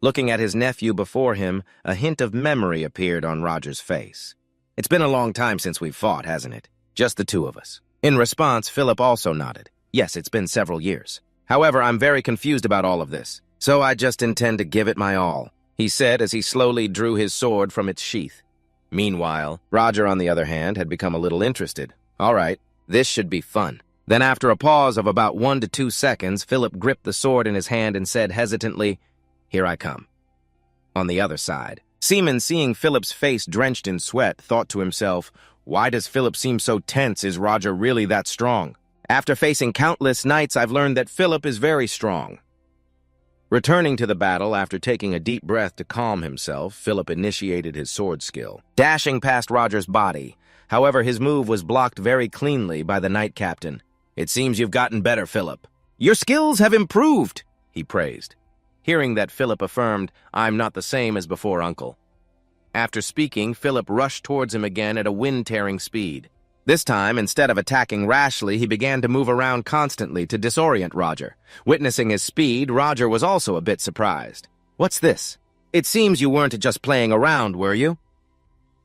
Looking at his nephew before him, a hint of memory appeared on Roger's face. It's been a long time since we've fought, hasn't it? Just the two of us. In response, Philip also nodded. Yes, it's been several years. However, I'm very confused about all of this, so I just intend to give it my all, he said as he slowly drew his sword from its sheath. Meanwhile, Roger, on the other hand, had become a little interested. All right, this should be fun. Then after a pause of about 1 to 2 seconds, Philip gripped the sword in his hand and said hesitantly, Here I come. On the other side, Seaman, seeing Philip's face drenched in sweat, thought to himself, why does Philip seem so tense? Is Roger really that strong? After facing countless knights, I've learned that Philip is very strong. Returning to the battle after taking a deep breath to calm himself, Philip initiated his sword skill, dashing past Roger's body. However, his move was blocked very cleanly by the knight captain. It seems you've gotten better, Philip. Your skills have improved, he praised. Hearing that, Philip affirmed, I'm not the same as before, uncle. After speaking, Philip rushed towards him again at a wind-tearing speed. This time, instead of attacking rashly, he began to move around constantly to disorient Roger. Witnessing his speed, Roger was also a bit surprised. What's this? It seems you weren't just playing around, were you?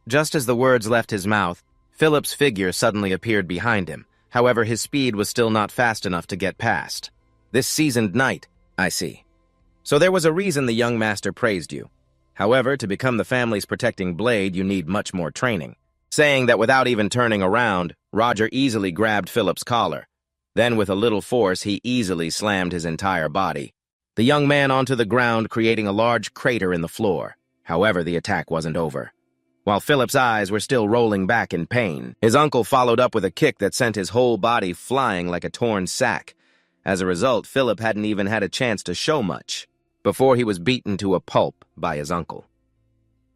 Just as the words left his mouth, Philip's figure suddenly appeared behind him. However, his speed was still not fast enough to get past. This seasoned knight, I see. So there was a reason the young master praised you. However, to become the family's protecting blade, you need much more training. Saying that without even turning around, Roger easily grabbed Philip's collar. Then with a little force, he easily slammed his entire body. The young man onto the ground, creating a large crater in the floor. However, the attack wasn't over. While Philip's eyes were still rolling back in pain, his uncle followed up with a kick that sent his whole body flying like a torn sack. As a result, Philip hadn't even had a chance to show much before he was beaten to a pulp by his uncle.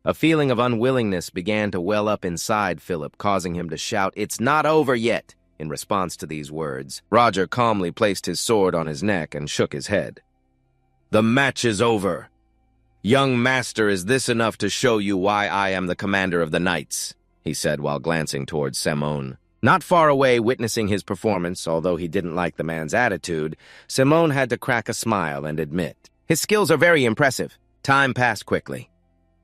A feeling of unwillingness began to well up inside Philip, causing him to shout, It's not over yet! In response to these words, Roger calmly placed his sword on his neck and shook his head. The match is over. Young master, is this enough to show you why I am the commander of the knights? he said while glancing towards Simone. Not far away, witnessing his performance, although he didn't like the man's attitude, Simone had to crack a smile and admit, "His skills are very impressive." Time passed quickly.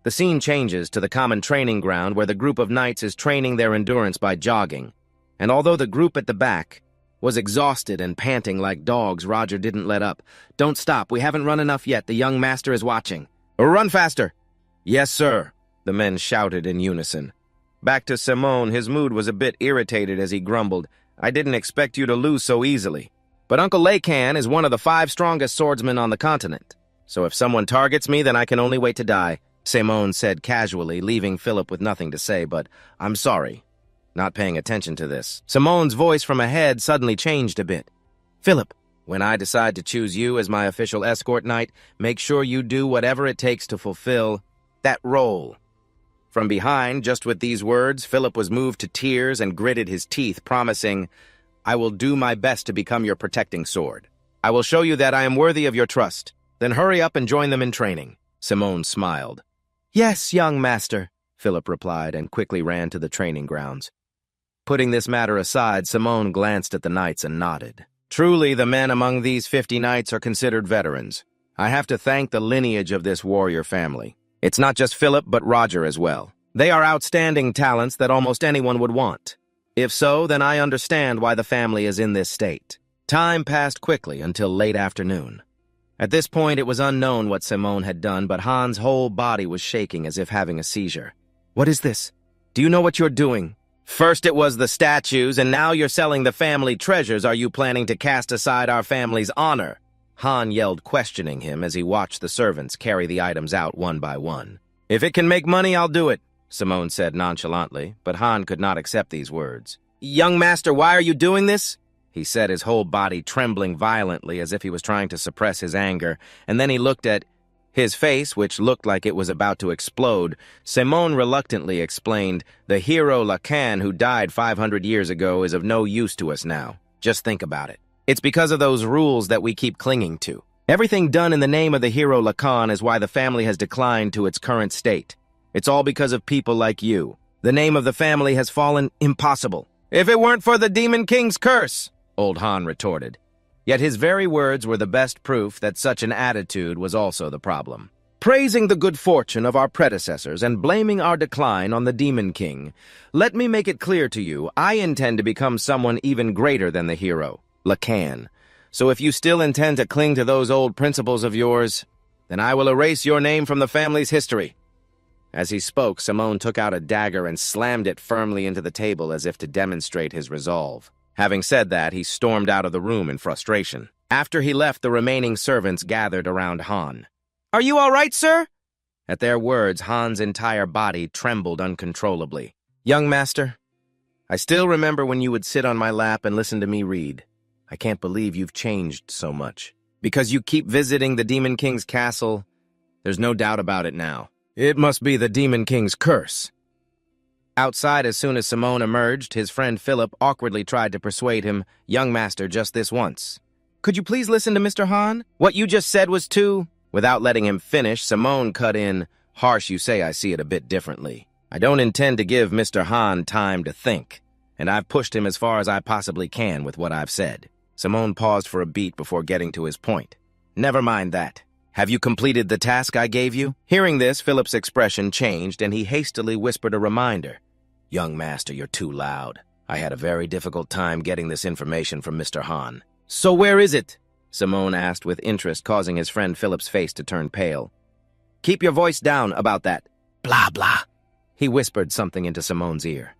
The scene changes to the common training ground where the group of knights is training their endurance by jogging. And although the group at the back was exhausted and panting like dogs, Roger didn't let up. "Don't stop. We haven't run enough yet. The young master is watching." "Run faster!" "Yes, sir," the men shouted in unison. Back to Simone, his mood was a bit irritated as he grumbled, "I didn't expect you to lose so easily. But Uncle Lacan is one of the 5 strongest swordsmen on the continent. So if someone targets me, then I can only wait to die," Simone said casually, leaving Philip with nothing to say but, "I'm sorry." Not paying attention to this, Simone's voice from ahead suddenly changed a bit. "Philip, when I decide to choose you as my official escort knight, make sure you do whatever it takes to fulfill that role." From behind, just with these words, Philip was moved to tears and gritted his teeth, promising, "I will do my best to become your protecting sword. I will show you that I am worthy of your trust. Then hurry up and join them in training." Simone smiled. "Yes, young master," Philip replied and quickly ran to the training grounds. Putting this matter aside, Simone glanced at the knights and nodded. Truly, the men among these 50 knights are considered veterans. I have to thank the lineage of this warrior family. It's not just Philip, but Roger as well. They are outstanding talents that almost anyone would want. If so, then I understand why the family is in this state. Time passed quickly until late afternoon. At this point, it was unknown what Simone had done, but Han's whole body was shaking as if having a seizure. "What is this? Do you know what you're doing? First it was the statues, and now you're selling the family treasures. Are you planning to cast aside our family's honor?" Han yelled, questioning him as he watched the servants carry the items out one by one. "If it can make money, I'll do it," Simone said nonchalantly, but Han could not accept these words. "Young master, why are you doing this?" he said, his whole body trembling violently as if he was trying to suppress his anger, and then he looked at his face, which looked like it was about to explode. Simone reluctantly explained, "The hero Lacan, who died 500 years ago, is of no use to us now. Just think about it. It's because of those rules that we keep clinging to. Everything done in the name of the hero Lacan is why the family has declined to its current state. It's all because of people like you. The name of the family has fallen impossible." "If it weren't for the Demon King's curse," old Han retorted. Yet his very words were the best proof that such an attitude was also the problem. "Praising the good fortune of our predecessors and blaming our decline on the Demon King, let me make it clear to you, I intend to become someone even greater than the hero, Lacan. So if you still intend to cling to those old principles of yours, then I will erase your name from the family's history." As he spoke, Simone took out a dagger and slammed it firmly into the table as if to demonstrate his resolve. Having said that, he stormed out of the room in frustration. After he left, the remaining servants gathered around Han. "Are you all right, sir?" At their words, Han's entire body trembled uncontrollably. "Young master, I still remember when you would sit on my lap and listen to me read. I can't believe you've changed so much. Because you keep visiting the Demon King's castle, there's no doubt about it now. It must be the Demon King's curse." Outside, as soon as Simone emerged, his friend Philip awkwardly tried to persuade him, "Young master, just this once. Could you please listen to Mr. Han? What you just said was too—" Without letting him finish, Simone cut in, "Harsh, you say. I see it a bit differently. I don't intend to give Mr. Han time to think, and I've pushed him as far as I possibly can with what I've said." Simone paused for a beat before getting to his point. "Never mind that. Have you completed the task I gave you?" Hearing this, Philip's expression changed, and he hastily whispered a reminder. "Young master, you're too loud. I had a very difficult time getting this information from Mr. Han." "So where is it?" Simone asked with interest, causing his friend Philip's face to turn pale. "Keep your voice down about that." "Blah, blah." He whispered something into Simone's ear.